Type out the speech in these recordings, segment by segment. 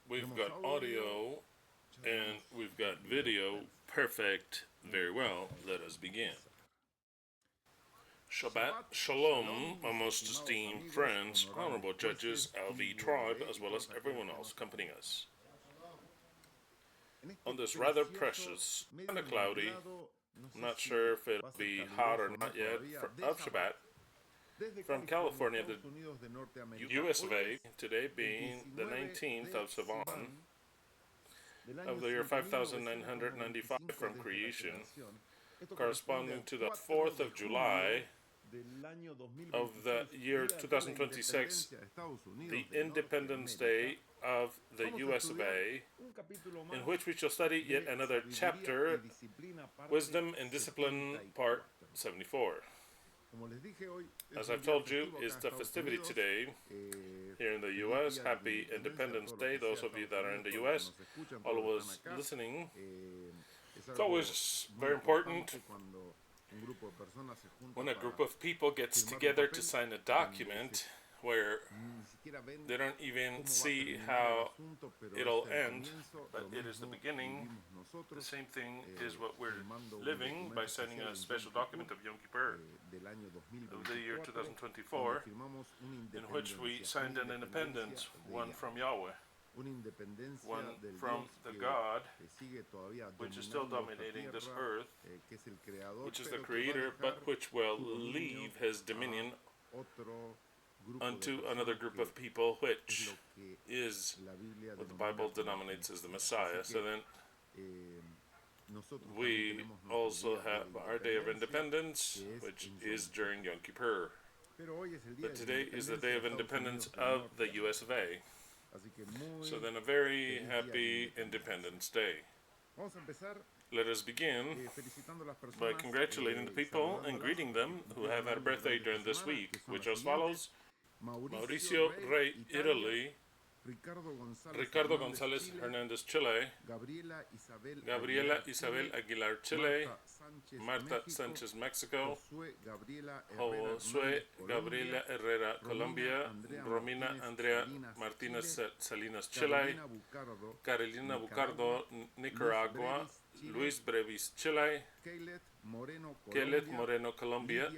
We've got audio and we've got video. Perfect. Very well. Let us begin. Shabbat Shalom, our most esteemed friends, honorable judges, LV tribe, as well as everyone else accompanying us. On this rather precious, kind of cloudy, I'm not sure if it'll be hot or not yet, of Shabbat, from California, the US of A, today being the 19th of Sivan of the year 5995 from creation, corresponding to the 4th of July of the year 2026, the Independence Day of the US of A, in which we shall study yet another chapter, Wisdom and Discipline, Part 74. As I've told you, is the festivity today here in the U.S. Happy Independence Day. Those of you that are in the U.S., always listening. It's always very important when a group of people gets together to sign a document where they don't even see how it'll end, but it is the beginning. The same thing is what we're living by signing a special document of Yom Kippur of the year 2024, in which we signed an independence, one from Yahweh, one from the God, which is still dominating this earth, which is the Creator, but which will leave His dominion unto another group of people, which is what the Bible denominates as the Messiah. So then we also have our Day of Independence, which is during Yom Kippur. But today is the Day of Independence of the US of A. So then a very happy Independence Day. Let us begin by congratulating the people and greeting them who have had a birthday during this week, which are as follows: Mauricio Rey, Italy; Ricardo González Hernandez, Chile; Gabriela Isabel Aguilar, Chile; Marta Sanchez, Mexico; Josué Gabriela Herrera, Colombia; Romina Andrea Martinez Salinas, Chile; Carolina Bucardo, Nicaragua; Luis Brevis, Chile; Kelet Moreno, Colombia;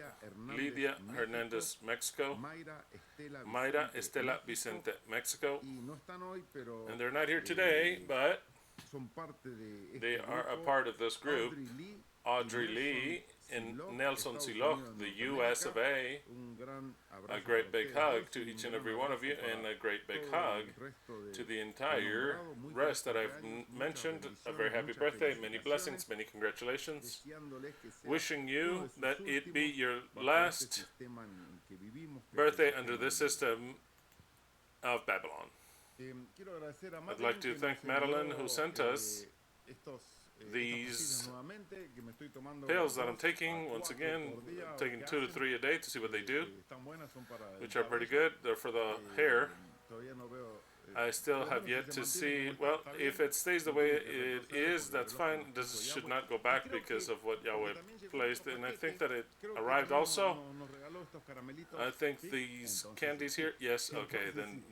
Lidia Hernandez, Mexico; Mayra Estela Vicente, Mexico. And they're not here today, but they are a part of this group. Audrey Lee and Nelson Siloch, the US of A. A great big hug to each and every one of you, and a great big hug to the entire rest that I've mentioned. A very happy birthday, many blessings, many congratulations. Wishing you that it be your last birthday under this system of Babylon. I'd like to thank Madeline, who sent us these pills that I'm taking. Once again, I'm taking 2 to 3 a day to see what they do, which are pretty good. They're for the hair. I still have yet to see, well, if it stays the way it is, that's fine. This should not go back because of what Yahweh placed. And I think that it arrived also. I think these candies here, yes, okay, then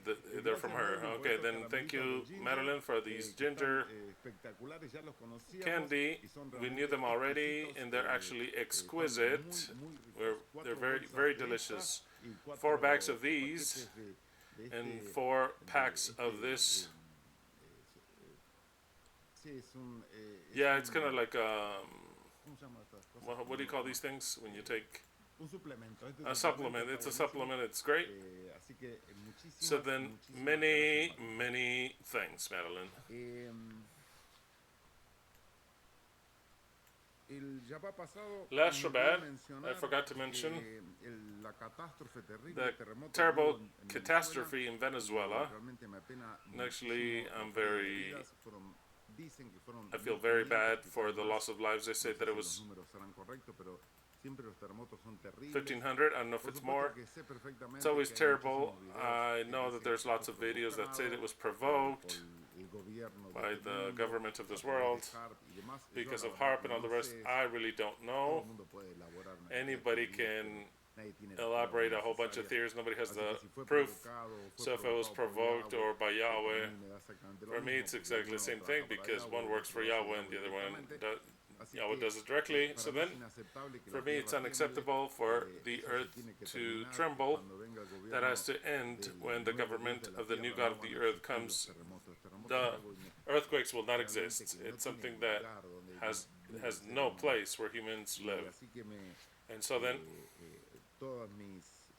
they're from her. Okay, then thank you, Madeline, for these ginger candy. We knew them already, and they're actually exquisite. They're very, very delicious. 4 bags of these, and 4 packs of this. Yeah, it's kind of like what do you call these things when you take a supplement? It's a supplement. It's great. So then, many, many thanks, Madeline. Last Shabbat, I forgot to mention the terrible catastrophe in Venezuela. And actually, I feel very bad for the loss of lives. They say that it was 1,500. I don't know if it's more. It's always terrible. I know that there's lots of videos that say that it was provoked by the government of this world because of HARP and all the rest. I really don't know. Anybody can elaborate a whole bunch of theories. Nobody has the proof. So if it was provoked or by Yahweh, for me it's exactly the same thing, because one works for Yahweh and the other one Yahweh does it directly. So then, for me, it's unacceptable for the earth to tremble. That has to end when the government of the new God of the earth comes. The earthquakes will not exist. It's something that has no place where humans live. And so then,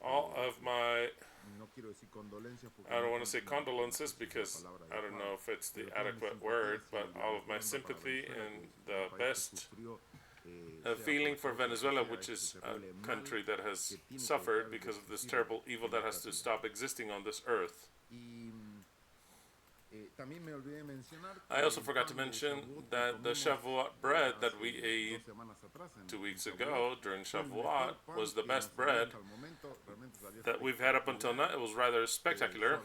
all of my, I don't want to say condolences because I don't know if it's the adequate word, but all of my sympathy and the best feeling for Venezuela, which is a country that has suffered because of this terrible evil that has to stop existing on this earth. I also forgot to mention that the Shavuot bread that we ate 2 weeks ago during Shavuot was the best bread that we've had up until now. It was rather spectacular,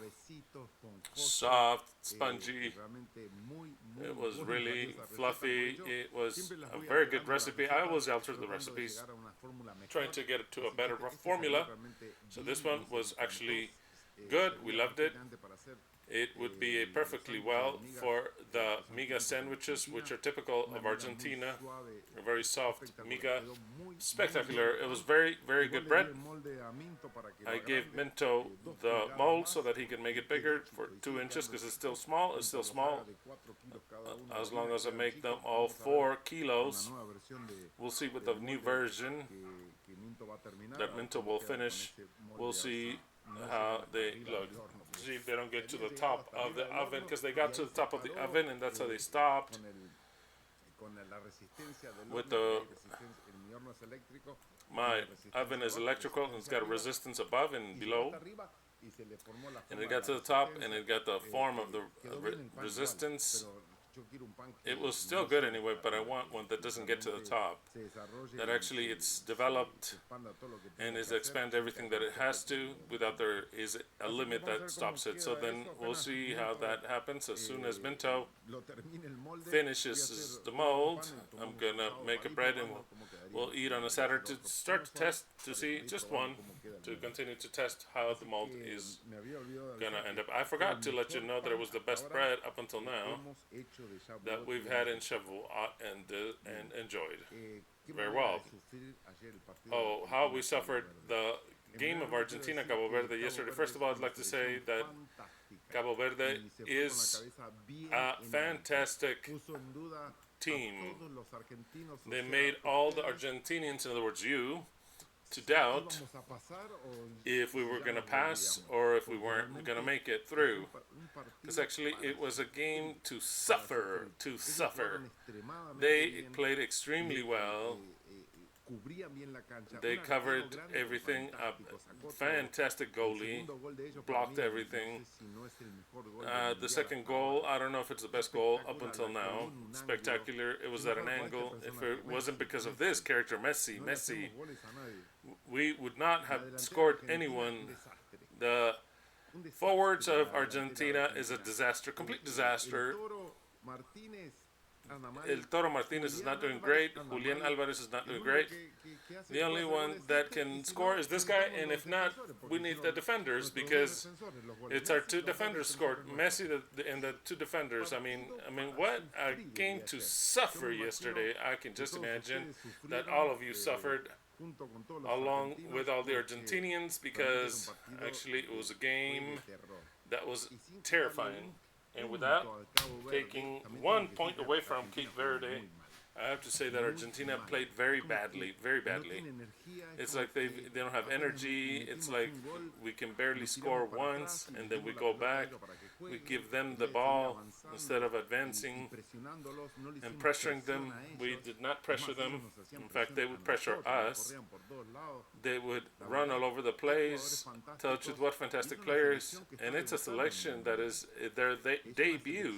soft, spongy. It was really fluffy. It was a very good recipe. I always alter the recipes, trying to get it to a better formula. So this one was actually good. We loved it. It would be perfectly well for the miga sandwiches, which are typical of Argentina. A very soft miga, spectacular. It was very, very good bread. I gave Minto the mold so that he can make it bigger for 2 inches, because it's still small. It's still small. As long as I make them all 4 kilos, we'll see with the new version that Minto will finish. We'll see how they look. See if they don't get to the top of the oven, because they got to the top of the oven and that's how they stopped. With my oven is electrical and it's got a resistance above and below, and it got to the top and it got the form of the resistance. It was still good anyway, but I want one that doesn't get to the top, that actually it's developed and is expand everything that it has to without there is a limit that stops it. So then we'll see how that happens. As soon as Minto finishes the mold, I'm gonna make a bread and we'll eat on a Saturday to start to test, to see just one, to continue to test how the mold is gonna end up. I forgot to let you know that it was the best bread up until now that we've had in Shavuot and enjoyed very well. Oh, how we suffered the game of Argentina Cabo Verde yesterday. First of all, I'd like to say that Cabo Verde is a fantastic team. They made all the Argentinians, in other words you, to doubt if we were going to pass or if we weren't going to make it through. Because actually it was a game to suffer, They played extremely well. They covered everything up. Fantastic goalie, blocked everything. The second goal, I don't know if it's the best goal up until now. Spectacular. It was at an angle. If it wasn't because of this character, Messi, we would not have scored anyone. The forwards of Argentina is a disaster, complete disaster. El Toro Martinez is not doing great. Julian Alvarez is not doing great. The only one that can score is this guy, and if not, we need the defenders, because it's our 2 defenders scored. Messi and the 2 defenders. I mean, what a game to suffer yesterday. I can just imagine that all of you suffered along with all the Argentinians, because actually it was a game that was terrifying. And without taking 1 point away from Cape Verde, I have to say that Argentina played very badly, very badly. It's like they don't have energy. It's like we can barely score once, and then we go back. We give them the ball instead of advancing and pressuring them. We did not pressure them. In fact, they would pressure us. They would run all over the place. Touch with what fantastic players. And it's a selection that is their debut.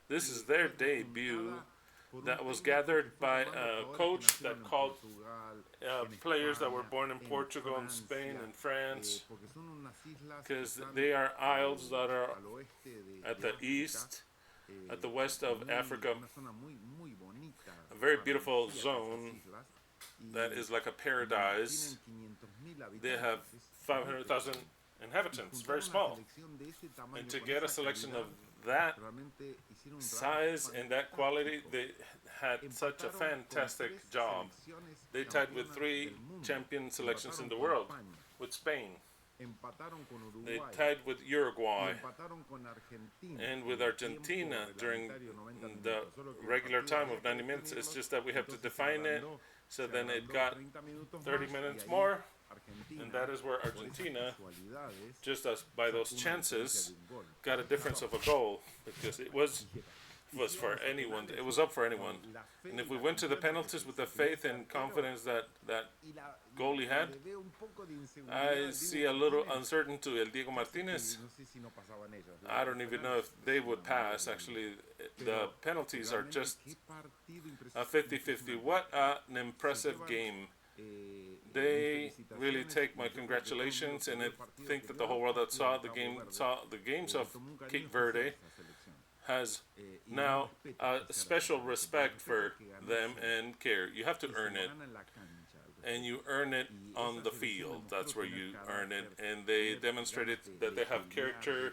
This is their debut. That was gathered by a coach that called players that were born in Portugal and Spain and France, because they are isles that are at the east, at the west of Africa. A very beautiful zone that is like a paradise. They have 500,000 inhabitants, very small. And to get a selection of that size and that quality, they had such a fantastic job. They tied with 3 champion selections in the world, with Spain. They tied with Uruguay and with Argentina during the regular time of 90 minutes. It's just that we have to define it. So then it got 30 minutes more, and that is where Argentina, just as by those chances, got a difference of a goal, because it was for anyone. It was up for anyone. And if we went to the penalties with the faith and confidence that goalie had, I see a little uncertainty. El Diego Martinez, I don't even know if they would pass. Actually, the penalties are just a 50-50. What an impressive game. They really take my congratulations, and I think that the whole world that saw the games of Cape Verde has now a special respect for them and care. You have to earn it, and you earn it on the field. That's where you earn it, and they demonstrated that they have character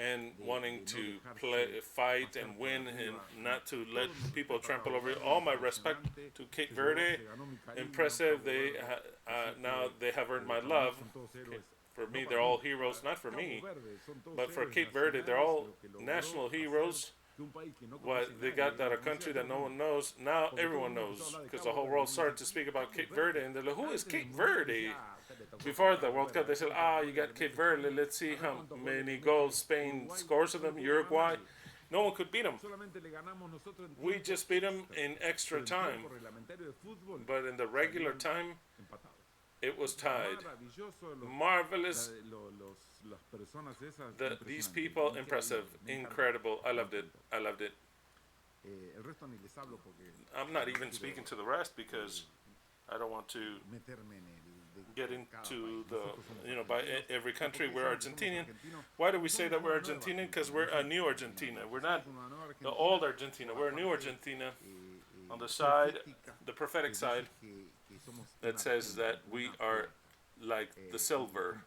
and wanting to fight and win, and not to let people trample over it. All my respect to Cape Verde. Impressive. They now they have earned my love. For me, they're all heroes, not for me, but for Cape Verde, they're all national heroes. What they got that a country that no one knows, now everyone knows, because the whole world started to speak about Cape Verde, and they're like, who is Cape Verde? Before the World Cup, they said, you got Cape Verde, let's see how many goals Spain scores of them, Uruguay. No one could beat them. We just beat them in extra time, but in the regular time, it was tied. Marvelous. These people, impressive, incredible. I loved it. I loved it. I'm not even speaking to the rest because I don't want to get into by every country. We're Argentinian. Why do we say that we're Argentinian? Because we're a new Argentina. We're not the old Argentina. We're a new Argentina. On the side, the prophetic side, that says that we are like the silver,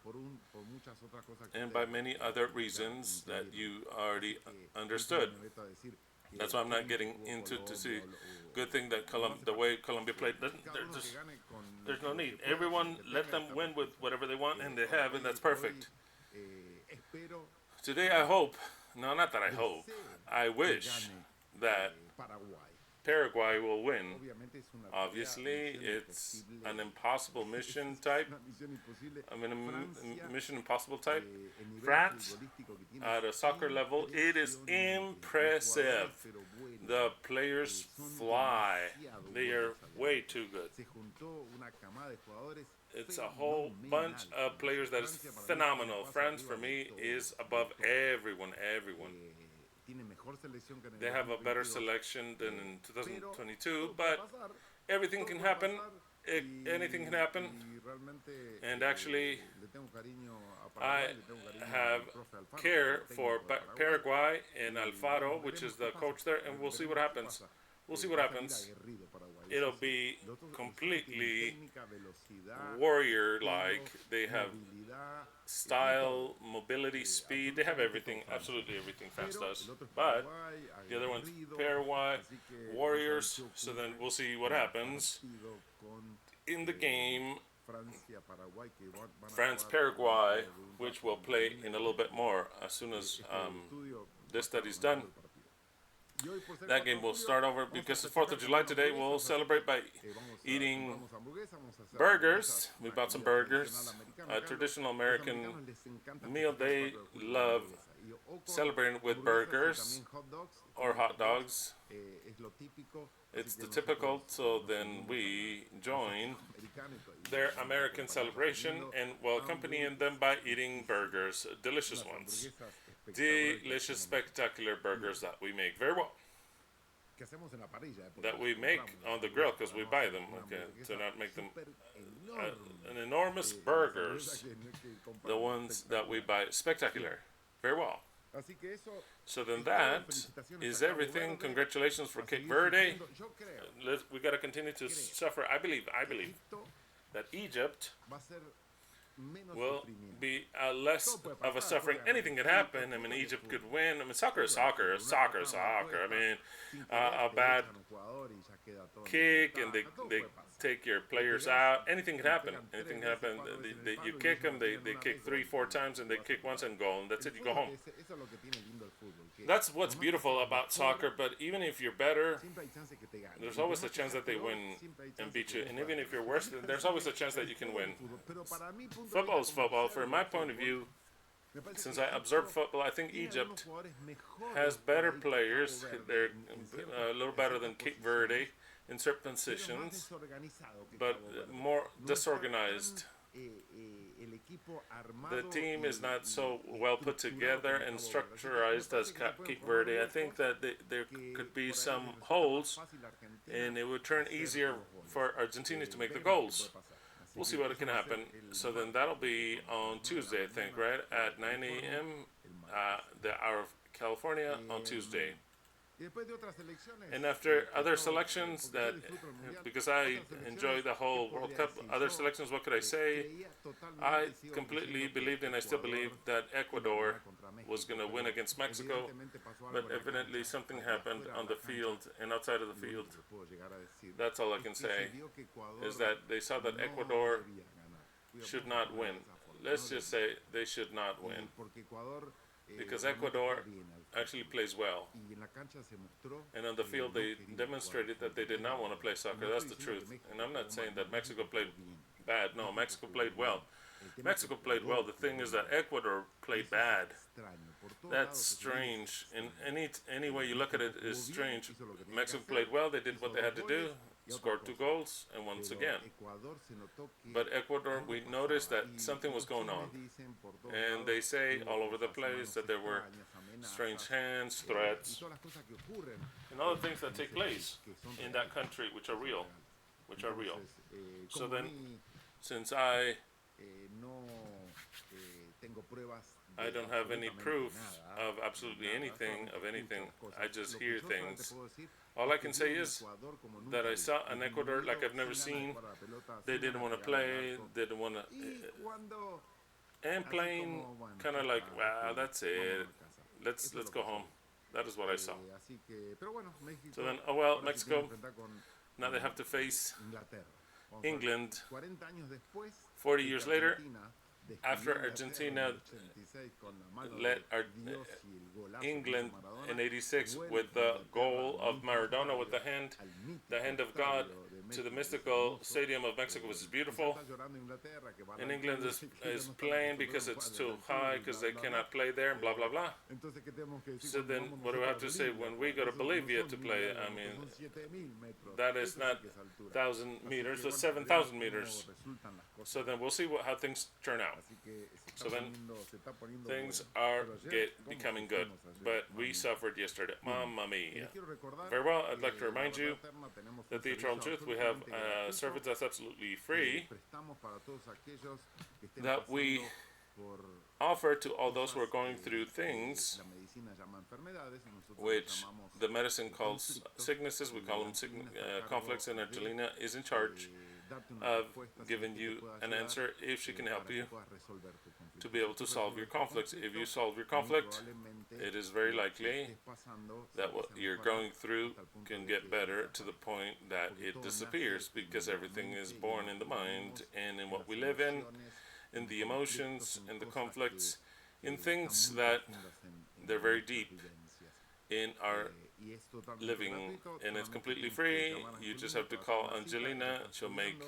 and by many other reasons that you already understood. That's why I'm not getting into to see. Good thing that the way Colombia played, there's no need. Everyone, let them win with whatever they want, and they have, and that's perfect. Today I hope, no, not that I hope, I wish that Paraguay will win. Obviously, it's an impossible mission type. Mission impossible type. France, at a soccer level, it is impressive. The players fly. They are way too good. It's a whole bunch of players that is phenomenal. France, for me, is above everyone. They have a better selection than in 2022, but everything can happen. Anything can happen. And actually, I have care for Paraguay and Alfaro, which is the coach there, and we'll see what happens. We'll see what happens. It'll be completely warrior-like. They have style, mobility, speed. They have everything, absolutely everything France does. But the other one's Paraguay, Warriors. So then we'll see what happens in the game. France-Paraguay, which will play in a little bit more as soon as this study's done. That game will start over because the 4th of July today. We'll celebrate by eating burgers. We bought some burgers, a traditional American meal. They love celebrating with burgers or hot dogs. It's the typical, so then we join their American celebration and will accompany them by eating burgers, delicious ones. Delicious, spectacular burgers that we make very well. That we make on the grill because we buy them. Okay, to not make them an enormous burgers. The ones that we buy, spectacular, very well. So then that is everything. Congratulations for Cape Verde. We got to continue to suffer. I believe that Egypt will be less of a suffering. Anything could happen. I mean, Egypt could win. I mean, soccer is soccer. Soccer is soccer. I mean, a bad kick and they take your players out. Anything can happen. Anything can happen. You kick them, they kick 3-4 times, and they kick once and goal, and that's it. You go home. That's what's beautiful about soccer. But even if you're better, there's always a chance that they win and beat you. And even if you're worse, there's always a chance that you can win. Football is football. From my point of view, since I observe football, I think Egypt has better players. They're a little better than Cape Verde in certain positions, but more disorganized. The team is not so well put together and structured as Cape Verde. I think that there could be some holes, and it would turn easier for Argentina to make the goals. We'll see what can happen. So then that'll be on Tuesday, I think, right? At 9 a.m., the hour of California on Tuesday. And after other selections, that because I enjoy the whole World Cup, other selections, what could I say? I completely believed, and I still believe, that Ecuador was going to win against Mexico, but evidently something happened on the field and outside of the field. That's all I can say, is that they saw that Ecuador should not win. Let's just say they should not win, because Ecuador actually plays well, and on the field they demonstrated that they did not want to play soccer. That's the truth. And I'm not saying that Mexico played bad. No, Mexico played well. Mexico played well. The thing is that Ecuador played bad. That's strange. In any way you look at it is strange. Mexico played well. They did what they had to do, scored 2 goals, and once again. But Ecuador, we noticed that something was going on. And they say all over the place that there were strange hands, threats, and other things that take place in that country which are real. So then, since I don't have any proof of absolutely anything, I just hear things. All I can say is that I saw an Ecuador like I've never seen. They didn't want to play, didn't want to, and playing kind of like, wow, that's it. Let's go home. That is what I saw. So then, oh well, Mexico, now they have to face England 40 years later, after Argentina led England in '86 with the goal of Maradona with the hand of God, to the mystical stadium of Mexico, which is beautiful. And England is playing because it's too high, because they cannot play there, and blah, blah, blah. So then what do I have to say? When we go to Bolivia to play, I mean, that is not 1,000 meters, that's 7,000 meters. So then we'll see how things turn out. So then things are becoming good, but we suffered yesterday. Mamma mia. Very well, I'd like to remind you that the Eternal Truth, we have a service that's absolutely free, that we offer to all those who are going through things which the medicine calls sicknesses. We call them conflicts, and Angelina is in charge of giving you an answer if she can help you to be able to solve your conflicts. If you solve your conflict, it is very likely that what you're going through can get better to the point that it disappears, because everything is born in the mind and in what we live in the emotions, in the conflicts, in things that they're very deep in our living, and it's completely free. You just have to call Angelina. She'll make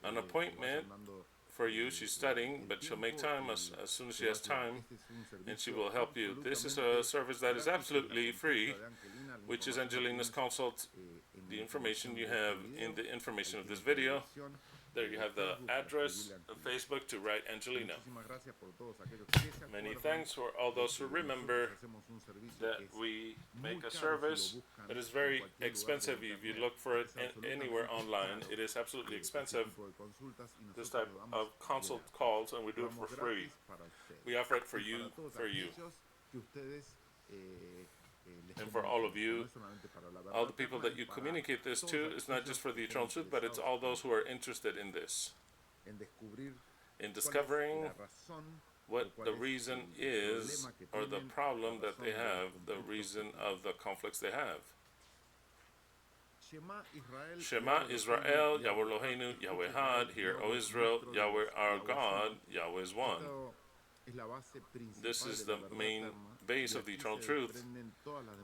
an appointment for you. She's studying, but she'll make time as soon as she has time, and she will help you. This is a service that is absolutely free, which is Angelina's consult. The information you have in the information of this video. There you have the address of Facebook to write Angelina. Many thanks for all those who remember that we make a service that is very expensive. If you look for it anywhere online, it is absolutely expensive, this type of consult calls, and we do it for free. We offer it for you, And for all of you, all the people that you communicate this to, it's not just for the eternal truth, but it's all those who are interested in this, in discovering what the reason is, or the problem that they have, the reason of the conflicts they have. Shema Israel, Yahweh Eloheinu, Yahweh Ekhad. Hear, O Israel, Yahweh our God, Yahweh is one. This is the main base of the eternal truth.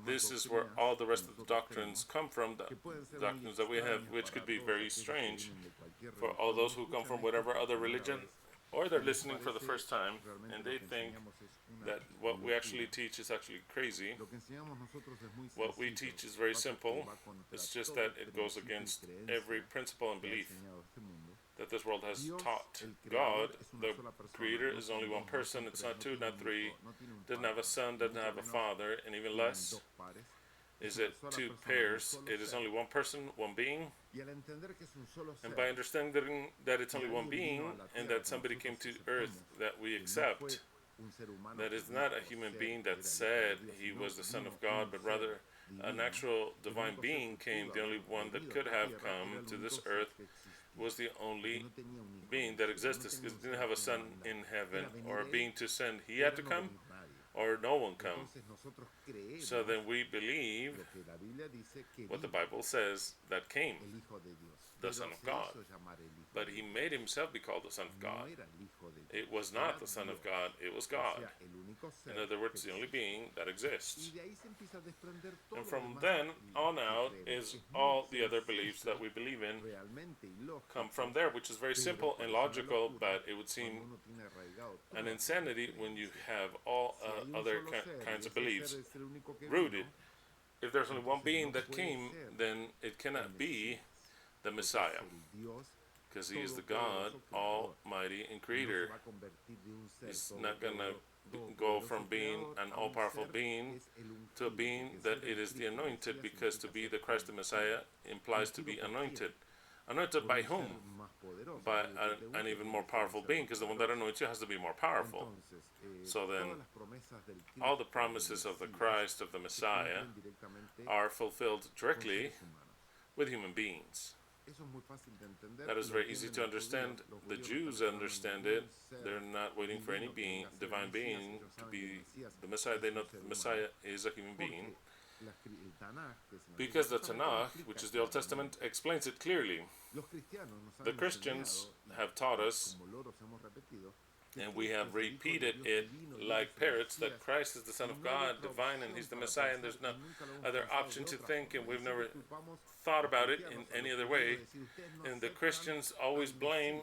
This is where all the rest of the doctrines come from, the doctrines that we have, which could be very strange for all those who come from whatever other religion, or they're listening for the first time, and they think that what we actually teach is actually crazy. What we teach is very simple. It's just that it goes against every principle and belief that this world has taught. God, the Creator, is only one person. It's not two, not three. Doesn't have a son, doesn't have a father, and even less is it two pairs. It is only one person, one being. And by understanding that it's only one being, and that somebody came to earth that we accept, that is not a human being that said he was the Son of God, but rather an actual divine being came. The only one that could have come to this earth was the only being that existed, because he didn't have a son in heaven or a being to send. He had to come, or no one come. So then we believe what the Bible says that came, the Son of God. But he made himself be called the Son of God. It was not the Son of God, it was God. In other words, the only being that exists. And from then on out is all the other beliefs that we believe in come from there, which is very simple and logical, but it would seem an insanity when you have all other kinds of beliefs rooted. If there's only one being that came, then it cannot be the Messiah, because he is the God, Almighty and Creator. He's not going to go from being an all-powerful being to a being that it is the anointed, because to be the Christ the Messiah implies to be anointed. Anointed by whom? By an even more powerful being, because the one that anoints you has to be more powerful. So then, all the promises of the Christ, of the Messiah, are fulfilled directly with human beings. That is very easy to understand. The Jews understand it. They're not waiting for any being, divine being, to be the Messiah. They know that the Messiah is a human being, because the Tanakh, which is the Old Testament, explains it clearly. The Christians have taught us, and we have repeated it like parrots, that Christ is the Son of God, divine, and he's the Messiah, and there's no other option to think, and we've never thought about it in any other way. And the Christians always blame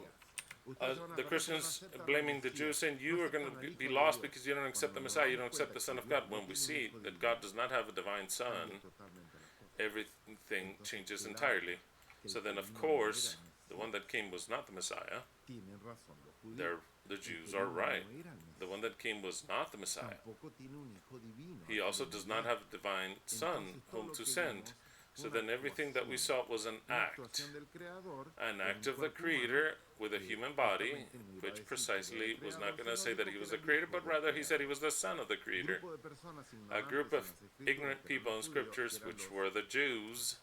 the Christians blaming the Jews, saying you are going to be lost because you don't accept the Messiah, you don't accept the Son of God. When we see that God does not have a divine Son, everything changes entirely. So then, of course, the one that came was not the Messiah. The Jews are right. The one that came was not the Messiah. He also does not have a divine Son whom to send. So then everything that we saw was an act of the Creator with a human body, which precisely was not going to say that he was the Creator, but rather he said he was the Son of the Creator. A group of ignorant people in Scriptures, which were the Jews,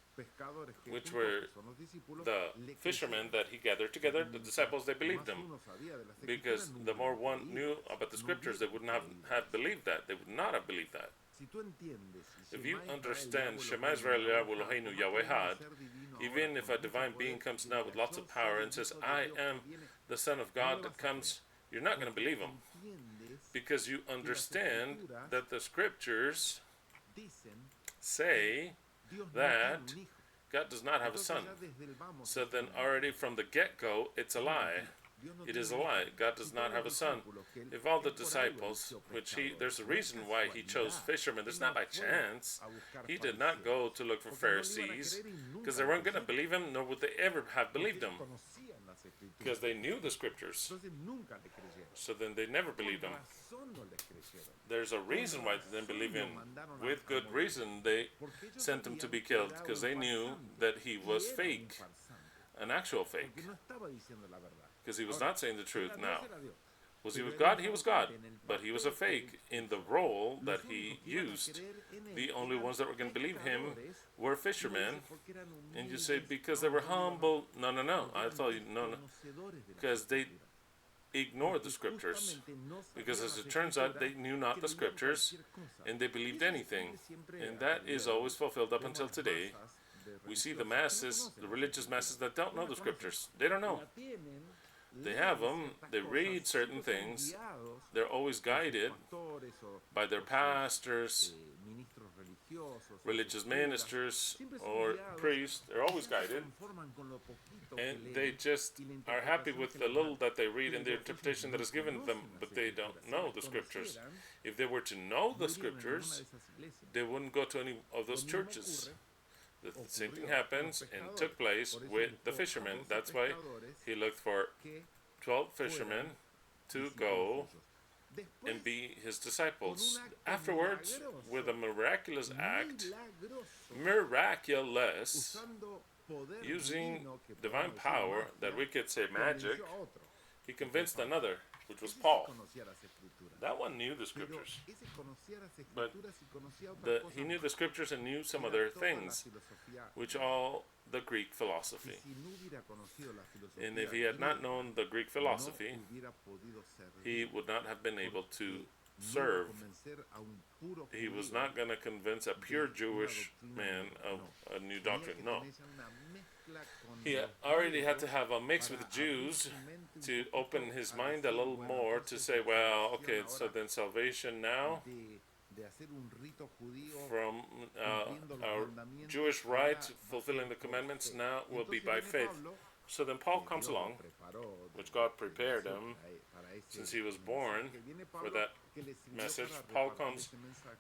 which were the fishermen that he gathered together, the disciples, they believed him. Because the more one knew about the Scriptures, they would not have believed that. They would not have believed that. If you understand Shemah Israel, Yahweh Eloheinu, Yahweh Ekhad, even if a divine being comes now with lots of power and says, I am the Son of God that comes, you're not going to believe him. Because you understand that the Scriptures say that God does not have a son. So then already from the get-go, it's a lie. It is a lie. God does not have a son. If all the disciples, there's a reason why he chose fishermen. It's not by chance. He did not go to look for Pharisees, because they weren't going to believe him, nor would they ever have believed him, because they knew the Scriptures. So then they never believed him. There's a reason why they didn't believe him. With good reason, they sent him to be killed, because they knew that he was fake, an actual fake, because he was not saying the truth. Now, Was he with God? He was God. But he was a fake in the role that he used. The only ones that were going to believe him were fishermen. And you say, because they were humble. No, no, no. I tell you, no, no. Because they ignored the scriptures. Because as it turns out, they knew not the scriptures and they believed anything. And that is always fulfilled up until today. We see the masses, the religious masses that don't know the scriptures. They don't know. They have them, they read certain things, they're always guided by their pastors, religious ministers, or priests. They're always guided, and they just are happy with the little that they read in the interpretation that is given them, but they don't know the scriptures. If they were to know the scriptures, they wouldn't go to any of those churches. The same thing happens and took place with the fishermen. That's why he looked for 12 fishermen to go and be his disciples. Afterwards, with a miraculous act, miraculous, using divine power, that we could say magic, he convinced another, which was Paul. That one knew the scriptures, but he knew the scriptures and knew some other things, which all the Greek philosophy. And if he had not known the Greek philosophy, he would not have been able to serve. He was not going to convince a pure Jewish man of a new doctrine. No. He already had to have a mix with the Jews to open his mind a little more to say, well, okay, so then salvation now from our Jewish rite, fulfilling the commandments, now will be by faith. So then Paul comes along, which God prepared him since he was born for that message. Paul comes,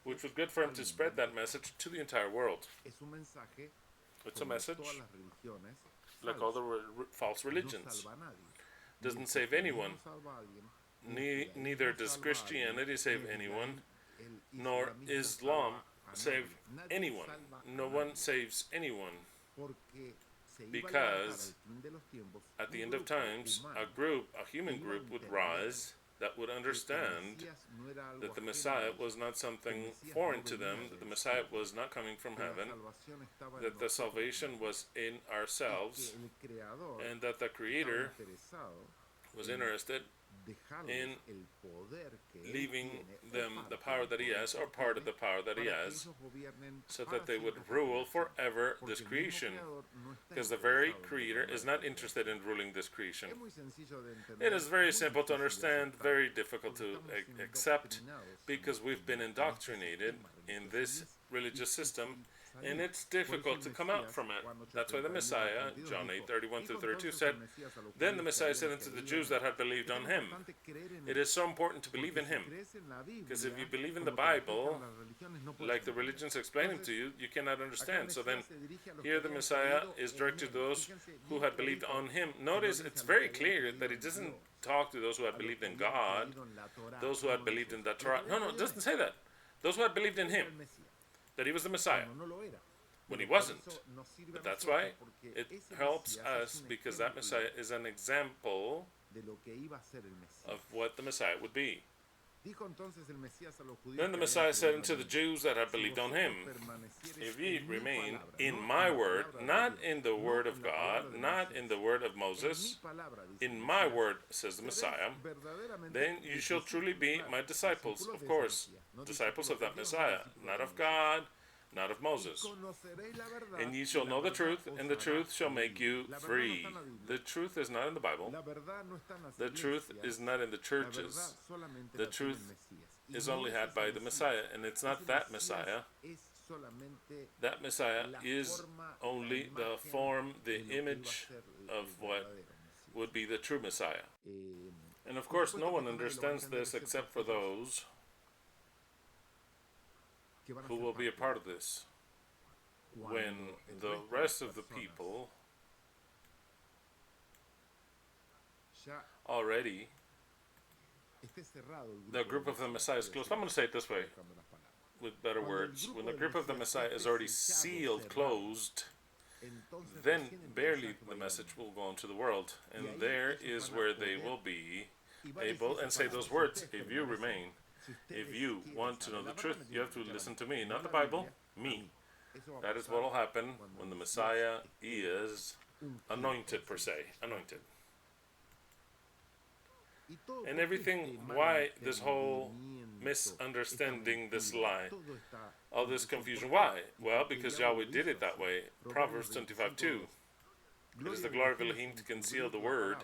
which was good for him to spread that message to the entire world. It's a message like all the false religions. Doesn't save anyone. Neither does Christianity save anyone, nor Islam save anyone. No one saves anyone. Because at the end of times, a human group would rise that would understand that the Messiah was not something foreign to them, that the Messiah was not coming from heaven, that the salvation was in ourselves, and that the Creator was interested in leaving them the power that he has, or part of the power that he has, so that they would rule forever this creation. Because the very Creator is not interested in ruling this creation. It is very simple to understand, very difficult to accept, because we've been indoctrinated in this religious system, and it's difficult to come out from it. That's why the Messiah, John 8:31-32 said, then the Messiah said unto the Jews that had believed on him. It is so important to believe in him, because if you believe in the Bible, like the religions explaining to you, you cannot understand. So then here the Messiah is directed to those who had believed on him. Notice it's very clear that he doesn't talk to those who had believed in God, those who had believed in the Torah. No, it doesn't say that. Those who had believed in him, that he was the Messiah, when he wasn't. But that's why it helps us, because that Messiah is an example of what the Messiah would be. Then the Messiah said unto the Jews that had believed on him, if ye remain in my word, not in the word of God, not in the word of Moses, in my word, says the Messiah, then you shall truly be my disciples. Of course, disciples of that Messiah, not of God, not of Moses. And ye shall know the truth, and the truth shall make you free. The truth is not in the Bible. The truth is not in the churches. The truth is only had by the Messiah, and it's not that Messiah. That Messiah is only the form, the image of what would be the true Messiah. And of course, no one understands this except for those who will be a part of this. When the rest of the people already, the group of the Messiah is closed. I'm going to say it this way with better words. When the group of the Messiah is already sealed, closed, then barely the message will go into the world. And there is where they will be able and say those words, if you remain. If you want to know the truth, you have to listen to me, not the Bible, me. That is what will happen when the Messiah is anointed, per se, anointed. And everything, why this whole misunderstanding, this lie, all this confusion, why? Well, because Yahweh did it that way. Proverbs 25:2. It is the glory of Elohim to conceal the word,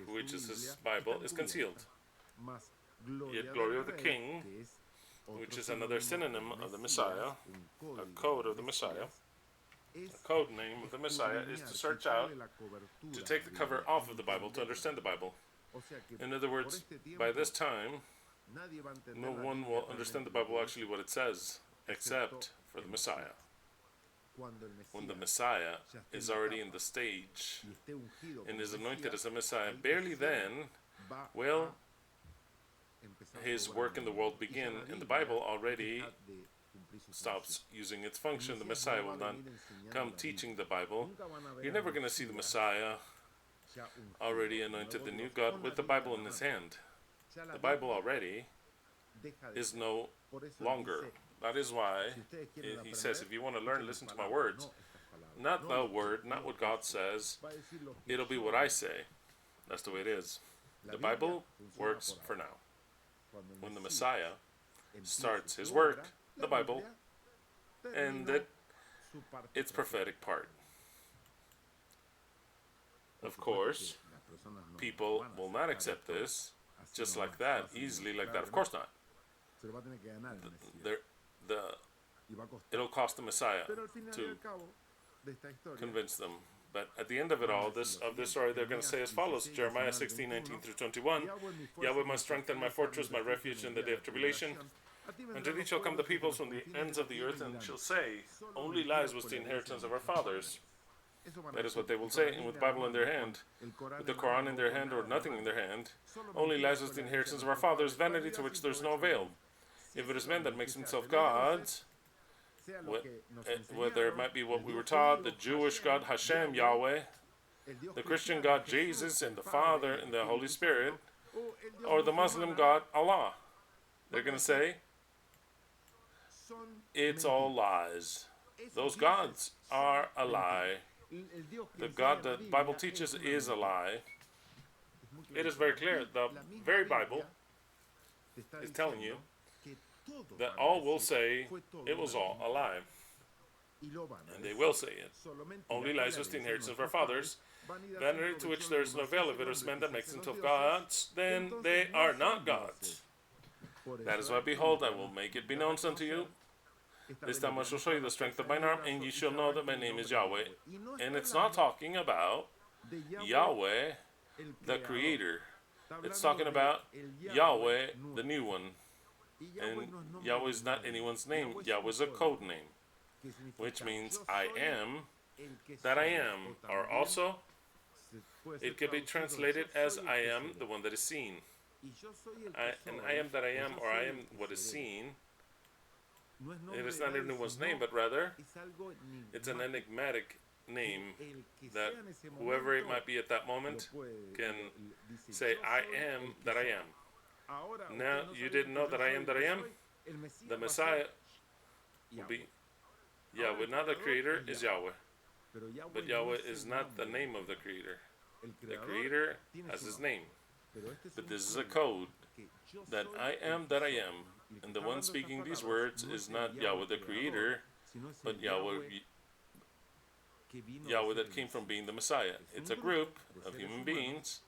which is his Bible, is concealed. Yet glory of the king, which is another synonym of the Messiah, a code of the Messiah, a code name of the Messiah, is to search out, to take the cover off of the Bible, to understand the Bible. In other words, by this time, no one will understand the Bible actually what it says, except for the Messiah. When the Messiah is already in the stage and is anointed as a Messiah, barely then will his work in the world begin, and the Bible already stops using its function. The Messiah will not come teaching the Bible. You're never going to see the Messiah already anointed, the new God, with the Bible in his hand. The Bible already is no longer. That is why he says, if you want to learn, listen to my words. Not the word, not what God says. It'll be what I say. That's the way it is. The Bible works for now. When the Messiah starts his work, the Bible ended its prophetic part. Of course, people will not accept this just like that, easily like that. Of course not. It'll cost the Messiah to convince them. But at the end of it all, this story, they're going to say as follows: Jeremiah 16:19-21. Yahweh my strength and my fortress, my refuge in the day of tribulation. Unto thee shall come the peoples from the ends of the earth, and shall say, only lies was the inheritance of our fathers. That is what they will say, and with the Bible in their hand, with the Quran in their hand, or nothing in their hand, only lies was the inheritance of our fathers, vanity to which there is no avail. If it is man that makes himself gods, whether it might be what we were taught, the Jewish God Hashem, Yahweh, the Christian God Jesus, and the Father and the Holy Spirit, or the Muslim God Allah, they're going to say, it's all lies. Those gods are a lie. The God that the Bible teaches is a lie. It is very clear. The very Bible is telling you that all will say it was all a lie. And they will say it. Only lies was the inheritance of our fathers, vanity to which there is no avail. If it is men that makes themselves gods, then they are not gods. That is why, behold, I will make it be known unto you. This time I shall show you the strength of mine arm, and ye shall know that my name is Yahweh. And it's not talking about Yahweh, the Creator. It's talking about Yahweh, the new one. And Yahweh is not anyone's name. Yahweh is a code name, which means I am that I am. Or also, it could be translated as I am the one that is seen. And I am that I am, or I am what is seen. It is not anyone's name, but rather it's an enigmatic name that whoever it might be at that moment can say, I am that I am. Now, you didn't know that I am that I am? The Messiah will be Yahweh. Now the Creator is Yahweh. But Yahweh is not the name of the Creator. The Creator has his name. But this is a code that I am that I am. And the one speaking these words is not Yahweh the Creator, but Yahweh that came from being the Messiah. It's a group of human beings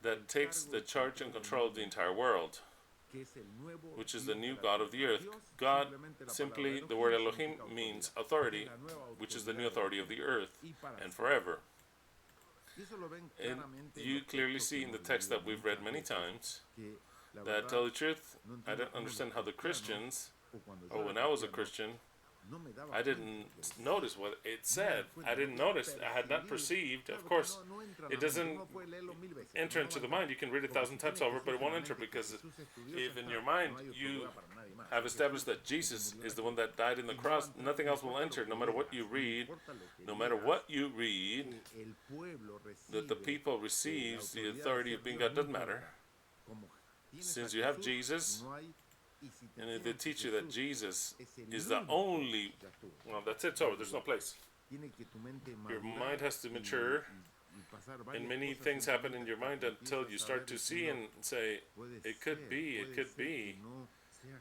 that takes the charge and control of the entire world, which is the new God of the earth. God, simply, the word Elohim means authority, which is the new authority of the earth, and forever. And you clearly see in the text that we've read many times that, tell the truth, I don't understand how the Christians, or when I was a Christian, I didn't notice what it said. I didn't notice. I had not perceived. Of course, it doesn't enter into the mind. You can read it 1,000 times over, but it won't enter, because if in your mind you have established that Jesus is the one that died in the cross, nothing else will enter. No matter what you read, that the people receives the authority of being God, doesn't matter. Since you have Jesus, and if they teach you that Jesus is the only, well, that's it, so there's no place. Your mind has to mature, and many things happen in your mind until you start to see and say, it could be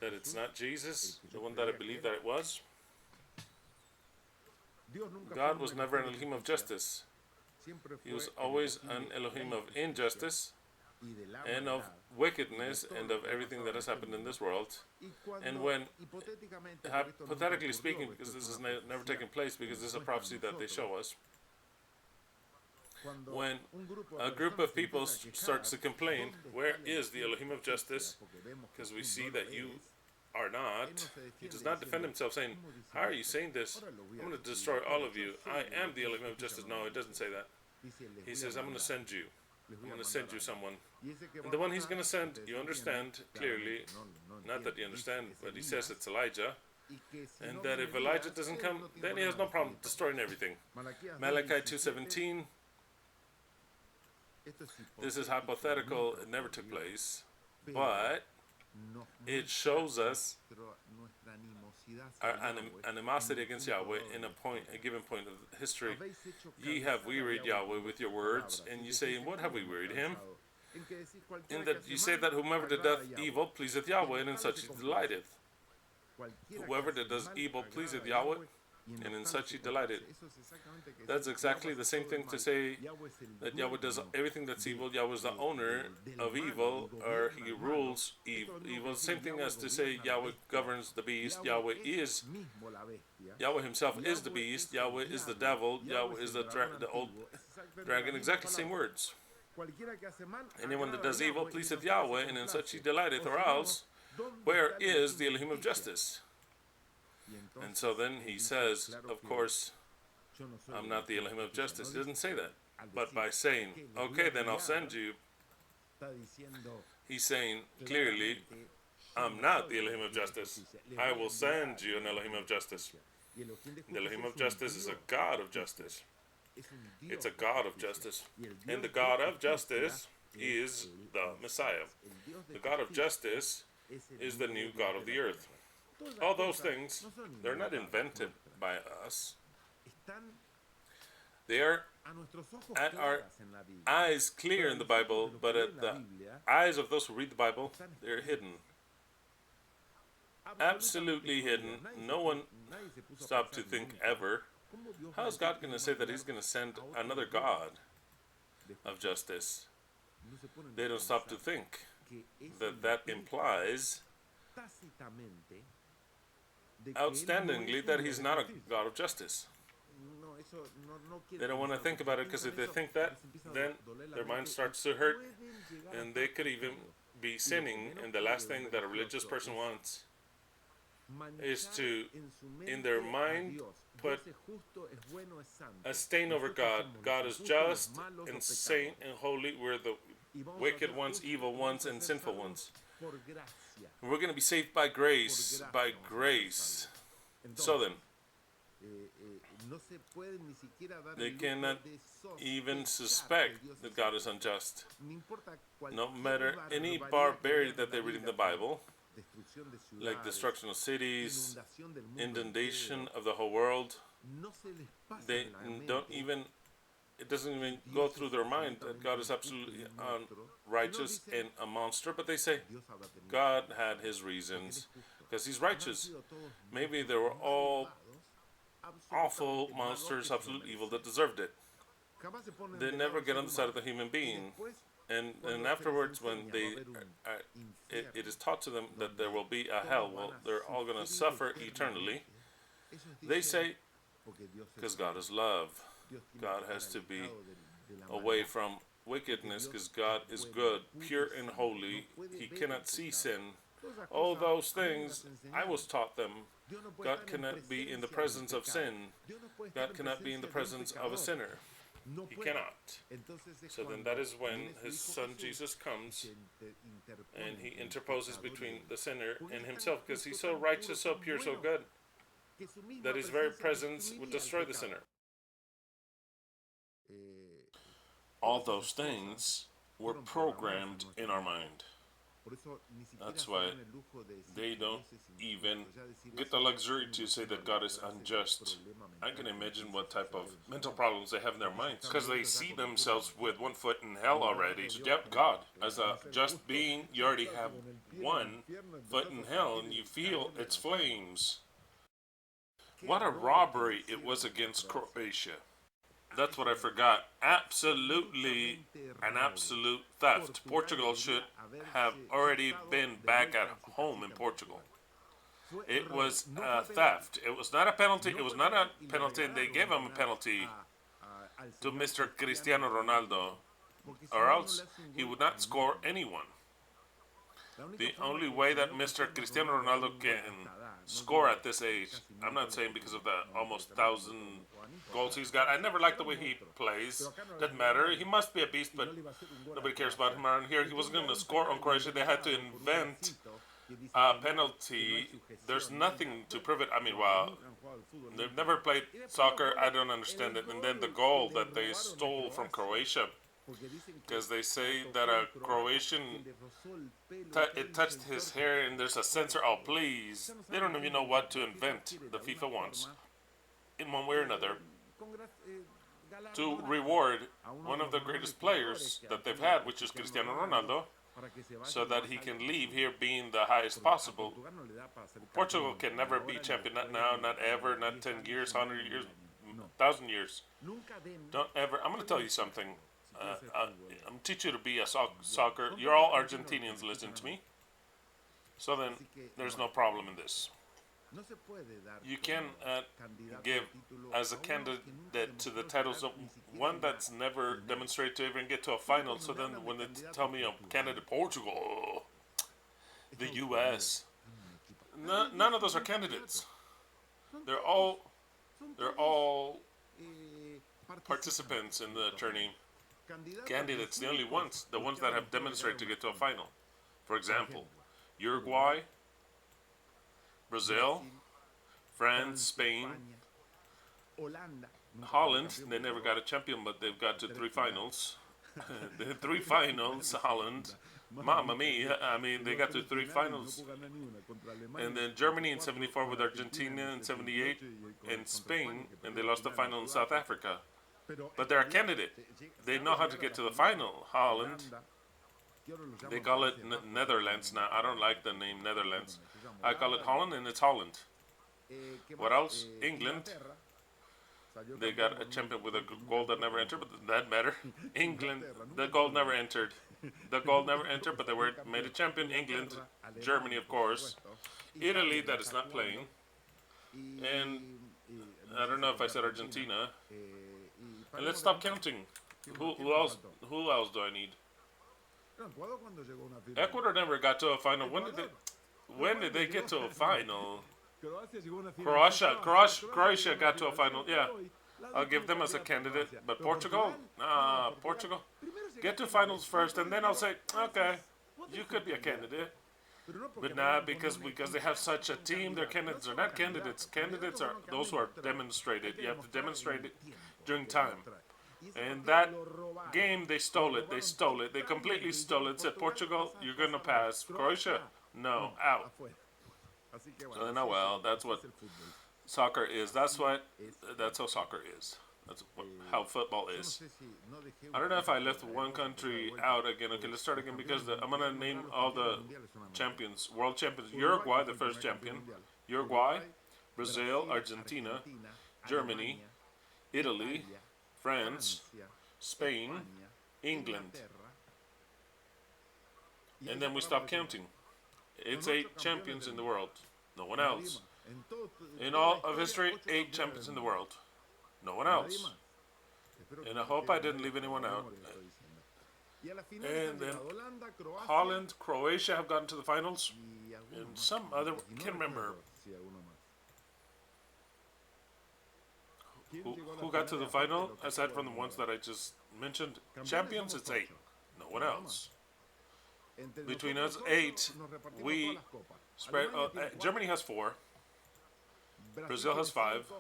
that it's not Jesus, the one that I believe that it was. God was never an Elohim of justice. He was always an Elohim of injustice and of wickedness and of everything that has happened in this world. And when, hypothetically speaking, because this has never taken place, because this is a prophecy that they show us, when a group of people starts to complain, where is the Elohim of justice? Because we see that you are not. He does not defend himself saying, how are you saying this? I'm going to destroy all of you. I am the Elohim of justice. No, it doesn't say that. He says, I'm going to send you. I'm going to send you someone. And the one he's going to send, you understand clearly, not that you understand, but he says it's Elijah. And that if Elijah doesn't come, then he has no problem destroying everything. Malachi 2:17. This is hypothetical, it never took place, but it shows us our animosity against Yahweh in a given point of history. Ye have wearied Yahweh with your words, and you say, what have we wearied him? In that you say that whomever doeth evil pleaseth Yahweh, and in such he delighteth. Whoever that does evil pleaseth Yahweh, and in such he delighted. That's exactly the same thing to say that Yahweh does everything that's evil. Yahweh is the owner of evil, or he rules evil. Same thing as to say Yahweh governs the beast. Yahweh himself is the beast. Yahweh is the devil. Yahweh is the old dragon. Exactly the same words. Anyone that does evil pleaseth Yahweh, and in such he delighteth. Or else, where is the Elohim of justice? And so then he says, of course, I'm not the Elohim of justice. He doesn't say that. But by saying, okay, then I'll send you, he's saying clearly, I'm not the Elohim of justice. I will send you an Elohim of justice. The Elohim of justice is a God of justice. It's a God of justice. And the God of justice is the Messiah. The God of justice is the new God of the earth. All those things, they're not invented by us. They are at our eyes clear in the Bible, but at the eyes of those who read the Bible, they're hidden. Absolutely hidden. No one stopped to think ever, how is God going to say that he's going to send another God of justice? They don't stop to think that that implies outstandingly that he's not a God of justice. They don't want to think about it, because if they think that, then their mind starts to hurt, and they could even be sinning. And the last thing that a religious person wants is to, in their mind, put a stain over God. God is just and saint and holy. We're the wicked ones, evil ones, and sinful ones. We're going to be saved by grace, by grace. So then, they cannot even suspect that God is unjust. No matter any barbarity that they read in the Bible, like destruction of cities, inundation of the whole world, they don't even, it doesn't even go through their mind that God is absolutely righteous and a monster, but they say God had his reasons because he's righteous. Maybe they were all awful monsters, absolute evil that deserved it. They never get on the side of the human being. And afterwards, when it is taught to them that there will be a hell, well, they're all going to suffer eternally. They say, because God is love. God has to be away from wickedness, because God is good, pure and holy. He cannot see sin. All those things, I was taught them. God cannot be in the presence of sin. God cannot be in the presence of a sinner. He cannot. So then that is when his son Jesus comes and he interposes between the sinner and himself, because he's so righteous, so pure, so good, that his very presence would destroy the sinner. All those things were programmed in our mind. That's why they don't even get the luxury to say that God is unjust. I can imagine what type of mental problems they have in their minds, because they see themselves with one foot in hell already. So, yep, God, as a just being, you already have one foot in hell and you feel its flames. What a robbery it was against Croatia. That's what I forgot. Absolutely an absolute theft. Portugal should have already been back at home in Portugal. It was a theft. It was not a penalty. It was not a penalty, and they gave him a penalty to Mr. Cristiano Ronaldo, or else he would not score anyone. The only way that Mr. Cristiano Ronaldo can score at this age, I'm not saying because of the almost 1,000 goals he's got. I never liked the way he plays. Doesn't matter. He must be a beast, but nobody cares about him around here. He wasn't going to score on Croatia. They had to invent a penalty. There's nothing to prove it. I mean, wow. They've never played soccer. I don't understand it. And then the goal that they stole from Croatia, because they say that a Croatian it touched his hair and there's a censor. Oh, please. They don't even know what to invent, the FIFA wants, in one way or another, to reward one of the greatest players that they've had, which is Cristiano Ronaldo, so that he can leave here being the highest possible. Portugal can never be champion, not now, not ever, not 10 years, 100 years, 1,000 years. Don't ever. I'm going to tell you something. I'm teach you to be a soccer. You're all Argentinians, listen to me. So then, there's no problem in this. You can give as a candidate to the titles of one that's never demonstrated to even get to a final. So then, when they tell me a candidate, Portugal, the U.S., none of those are candidates. They're all participants in the tourney. Candidates, the only ones, the ones that have demonstrated to get to a final. For example, Uruguay, Brazil, France, Spain, Holland. They never got a champion, but they've got to 3 finals. The 3 finals, Holland. Mamma mia, I mean, they got to 3 finals. And then Germany in 74 with Argentina in 78, and Spain, and they lost the final in South Africa. But they're a candidate. They know how to get to the final. Holland. They call it Netherlands now. I don't like the name Netherlands. I call it Holland, and it's Holland. What else? England. They got a champion with a goal that never entered, but it doesn't matter. England, the goal never entered. The goal never entered, but they were made a champion. England, Germany, of course. Italy, that is not playing. And I don't know if I said Argentina. And let's stop counting. Who else do I need? Ecuador never got to a final. When did they get to a final? Croatia got to a final. Yeah, I'll give them as a candidate. But Portugal, Portugal, get to finals first, and then I'll say, okay, you could be a candidate. But not because they have such a team. Their candidates are not candidates. Candidates are those who are demonstrated. You have to demonstrate it during time. And that game, they stole it. They stole it. They completely stole it. Said, Portugal, you're going to pass. Croatia, no, out. So then, oh well, that's what soccer is. That's how soccer is. That's how football is. I don't know if I left one country out again. Okay, let's start again because I'm going to name all the champions, world champions. Uruguay, the first champion. Uruguay, Brazil, Argentina, Germany, Italy, France, Spain, England. And then we stop counting. It's 8 champions in the world. No one else. In all of history, 8 champions in the world. No one else. And I hope I didn't leave anyone out. And then Holland, Croatia have gotten to the finals. And some other, can't remember. Who got to the final, aside from the ones that I just mentioned? Champions, it's 8. No one else. Between us, 8. We spread. Germany has 4. Brazil has 5.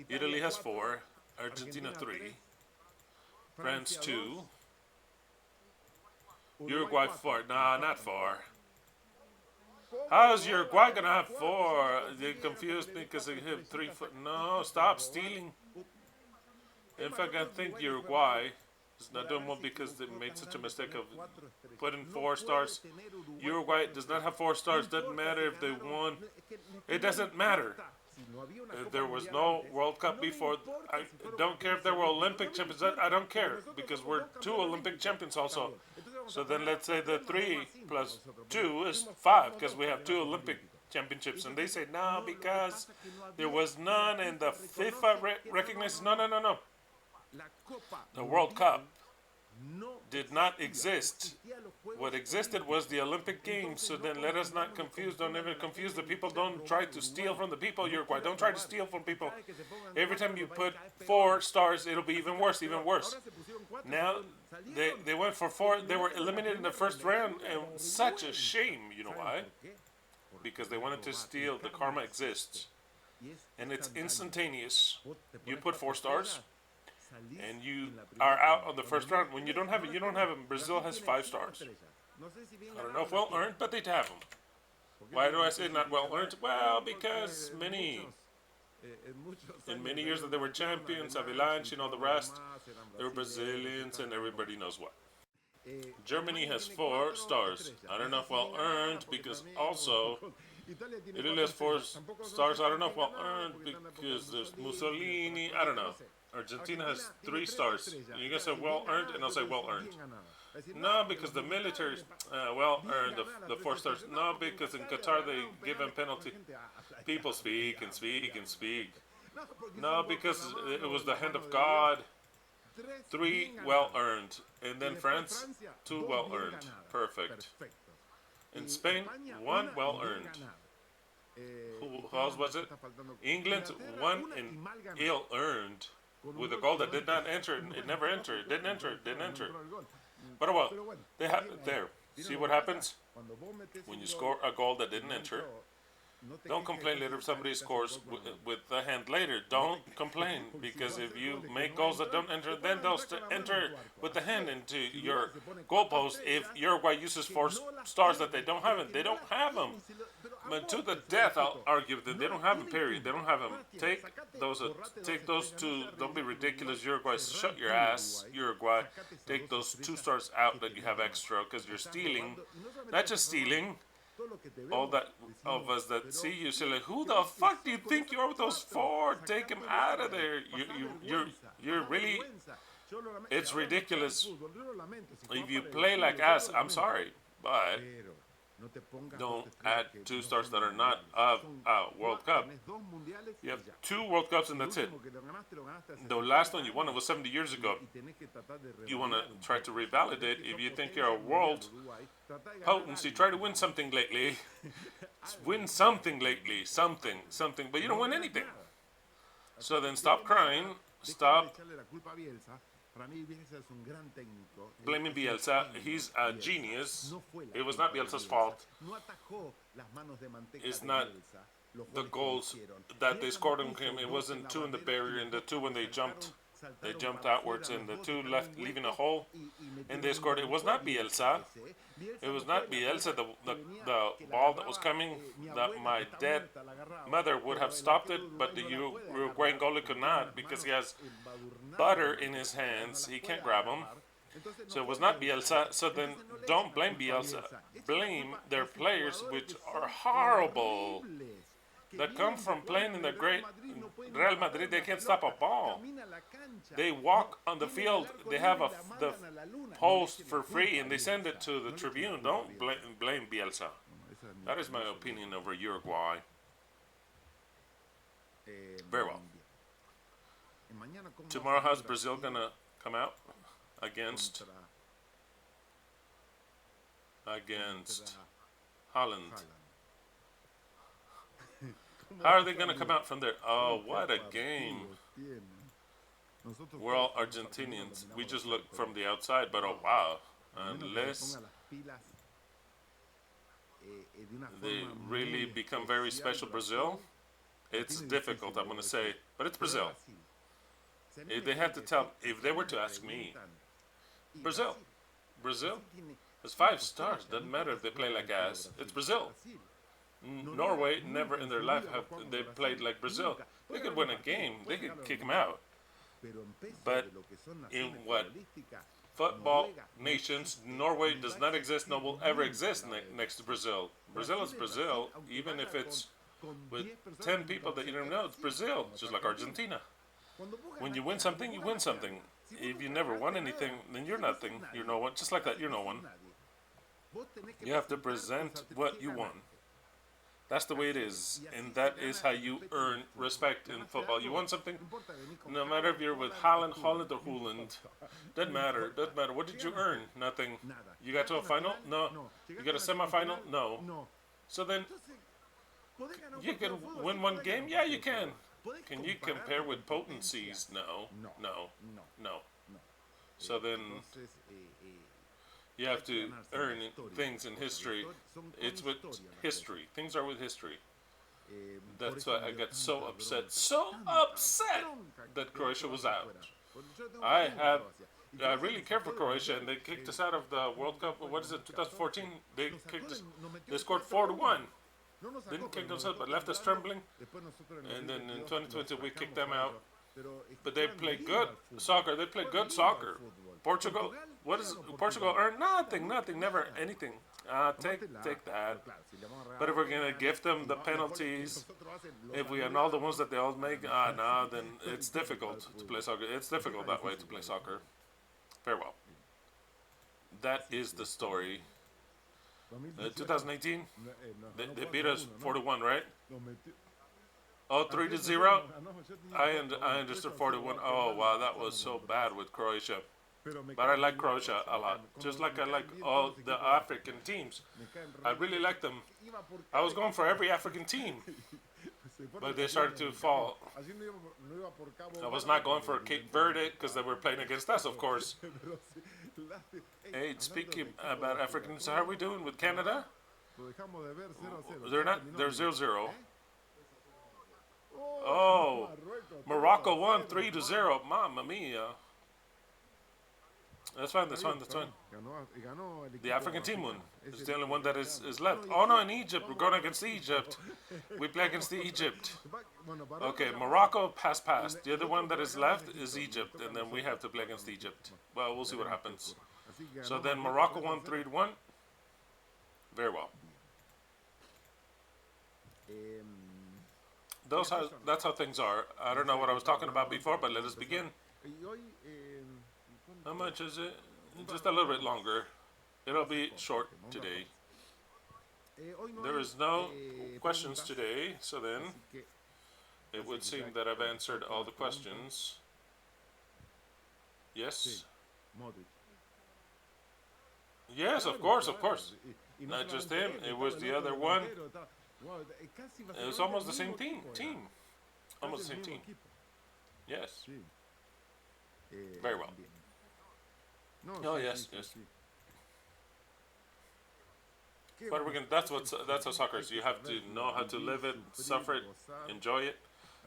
Italy has 4. Argentina 3. France 2. Uruguay 4. Nah, not 4. How's Uruguay gonna have 4? They confused me because they have 3 foot. No, stop stealing. In fact, I think Uruguay is not doing well because they made such a mistake of putting 4 stars. Uruguay does not have 4 stars. Doesn't matter if they won. It doesn't matter. There was no World Cup before. I don't care if there were Olympic champions. I don't care because we're 2 Olympic champions also. So then let's say the 3 plus 2 is 5 because we have 2 Olympic championships. And they say no because there was none and the FIFA recognizes no. The World Cup did not exist. What existed was the Olympic Games. So then let us not confuse. Don't ever confuse the people. Don't try to steal from the people, Uruguay. Don't try to steal from people. Every time you put 4 stars, it'll be even worse, even worse. Now, they went for 4. They were eliminated in the first round. And such a shame. You know why? Because they wanted to steal. The karma exists. And it's instantaneous. You put 4 stars. And you are out on the first round. When you don't have it, you don't have them. Brazil has 5 stars. I don't know if well earned, but they have them. Why do I say not well earned? Well, because in many years that they were champions, Avalanche and all the rest, they were Brazilians and everybody knows what. Germany has 4 stars. I don't know if well earned because also Italy has 4 stars. I don't know if well earned because there's Mussolini. I don't know. Argentina has 3 stars. You're gonna say well earned, and I'll say well earned. No, because the military well earned the 4 stars. No, because in Qatar they give them penalty. People speak and speak and speak. No, because it was the hand of God. 3 well earned, and then France 2 well earned. Perfect. In Spain 1 well earned. Who else was it? England 1 and ill earned. With a goal that did not enter, it never entered, it didn't enter. But well, they have there. See what happens when you score a goal that didn't enter. Don't complain later if somebody scores with the hand later. Don't complain because if you make goals that don't enter, then they'll enter with the hand into your goalpost. If Uruguay uses 4 stars that they don't have, they don't have them. But to the death, I'll argue that they don't have them. Period. They don't have them. Take those 2. Don't be ridiculous, Uruguay. Shut your ass, Uruguay. Take those 2 stars out that you have extra because you're stealing. Not just stealing. All that of us that see you say like, who the fuck do you think you are with those 4? Take them out of there. You're really. It's ridiculous. If you play like us, I'm sorry, but don't add 2 stars that are not of World Cup. You have 2 World Cups and that's it. The last one you won, it was 70 years ago. You want to try to revalidate. If you think you're a world potency, try to win something lately. Win something lately. Something. But you don't win anything. So then stop crying. Stop blaming Bielsa. He's a genius. It was not Bielsa's fault. It's not the goals that they scored on him. It wasn't 2 in the barrier and the 2 when they jumped. They jumped outwards and the 2 left, leaving a hole. And they scored. It was not Bielsa. It was not Bielsa. The ball that was coming, that my dead mother would have stopped it, but the Uruguayan goalie could not because he has butter in his hands. He can't grab them. So it was not Bielsa. So then don't blame Bielsa. Blame their players, which are horrible. That come from playing in the great Real Madrid. They can't stop a ball. They walk on the field. They have the post for free and they send it to the Tribune. Don't blame Bielsa. That is my opinion over Uruguay. Very well. Tomorrow, how's Brazil gonna come out against Holland? How are they going to come out from there? Oh, what a game. We're all Argentinians. We just look from the outside, but oh, wow. Unless they really become very special, Brazil, it's difficult, I'm going to say. But it's Brazil. If they had to tell, if they were to ask me, Brazil. Brazil has 5 stars. Doesn't matter if they play like ass. It's Brazil. Norway never in their life have they played like Brazil. They could win a game. They could kick them out. But in what football nations, Norway does not exist, nor will ever exist next to Brazil. Brazil is Brazil, even if it's with 10 people that you don't know. It's Brazil, just like Argentina. When you win something, you win something. If you never won anything, then you're nothing. You're no one. Just like that, you're no one. You have to present what you won. That's the way it is, and that is how you earn respect in football. You won something, no matter if you're with Holland or Holland, doesn't matter. Doesn't matter. What did you earn? Nothing. You got to a final? No. You got a semifinal? No. So then, you can win one game? Yeah, you can. Can you compare with potencies? No. So then, you have to earn things in history. It's with history. Things are with history. That's why I got so upset that Croatia was out. I really care for Croatia, and they kicked us out of the World Cup. What is it, 2014? They kicked us. They scored 4-1. Didn't kick us out, but left us trembling. And then in 2020 we kicked them out. But they play good soccer. They play good soccer. Portugal, what does Portugal earn? Nothing, never anything. Take that. But if we're gonna give them the penalties, if we annul the ones that they all make, then it's difficult to play soccer. It's difficult that way to play soccer. Farewell. That is the story. 2018, they beat us 4-1, right? Oh, 3-0. I understood 4-1. Oh wow, that was so bad with Croatia. But I like Croatia a lot, just like I like all the African teams. I really like them. I was going for every African team, but they started to fall. I was not going for Cape Verde because they were playing against us, of course. Hey, speaking about Africans, how are we doing with Canada? They're 0-0. Oh, Morocco won 3-0. Mamma mia. That's fine. The African team won. It's the only one that is left. Oh no, in Egypt. We're going against Egypt. We play against Egypt. Okay, Morocco has passed. The other one that is left is Egypt, and then we have to play against Egypt. Well, we'll see what happens. So then Morocco won 3-1. Very well. That's how things are. I don't know what I was talking about before, but let us begin. How much is it? Just a little bit longer. It'll be short today. There is no questions today, so then it would seem that I've answered all the questions. Yes? Yes, of course. Not just him, it was the other one. It was almost the same team. Almost the same team. Yes. Very well. Oh yes. But we're gonna. That's how soccer is. You have to know how to live it, suffer it, enjoy it.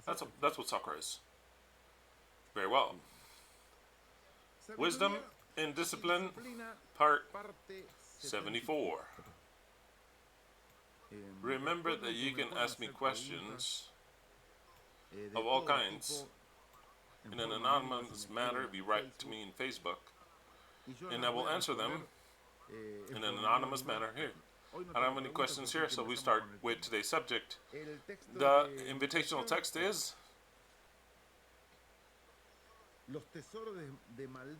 That's what soccer is. Very well. Wisdom and discipline, part 74. Remember that you can ask me questions of all kinds in an anonymous manner if you write to me in Facebook, and I will answer them in an anonymous manner here. I don't have any questions here, so we start with today's subject. The invitational text is: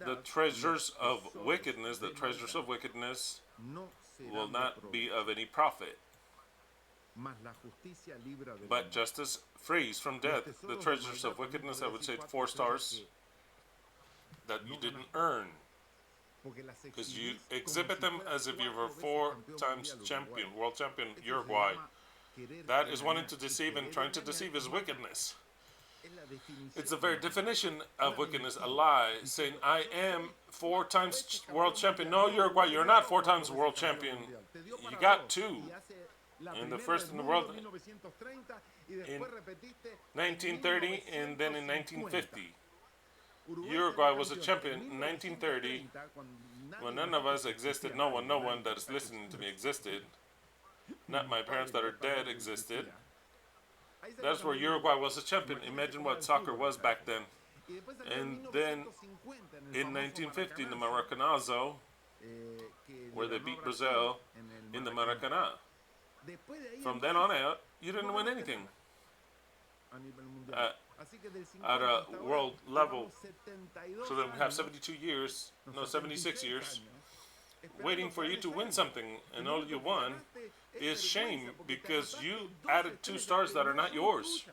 the treasures of wickedness will not be of any profit, but justice frees from death. The treasures of wickedness, I would say 4 stars, that you didn't earn, because you exhibit them as if you were 4 times champion, world champion, Uruguay. That is wanting to deceive, and trying to deceive is wickedness. It's the very definition of wickedness, a lie, saying, I am 4 times world champion. No, Uruguay, you're not 4 times world champion. You got 2. In the first in the world in 1930 and then in 1950. Uruguay was a champion in 1930 when none of us existed. No one that is listening to me existed. Not my parents that are dead existed. That's where Uruguay was a champion. Imagine what soccer was back then. And then in 1950 in the Maracanazo, where they beat Brazil in the Maracanã. From then on out, you didn't win anything at a world level. So then we have 76 years, waiting for you to win something, and all you won is shame because you added 2 stars that are not yours.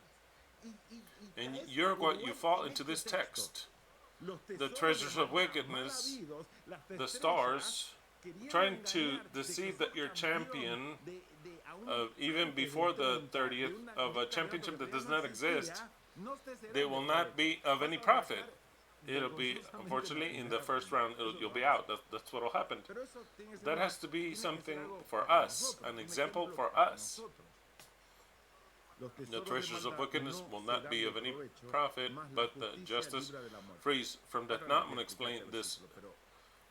And Uruguay, you fall into this text. The treasures of wickedness, the stars, trying to deceive that you're champion even before the 30th of a championship that does not exist. They will not be of any profit. It'll be, unfortunately, in the first round, you'll be out. That's what will happen. That has to be something for us, an example for us. The treasures of wickedness will not be of any profit, but the justice frees from death. Now I'm going to explain this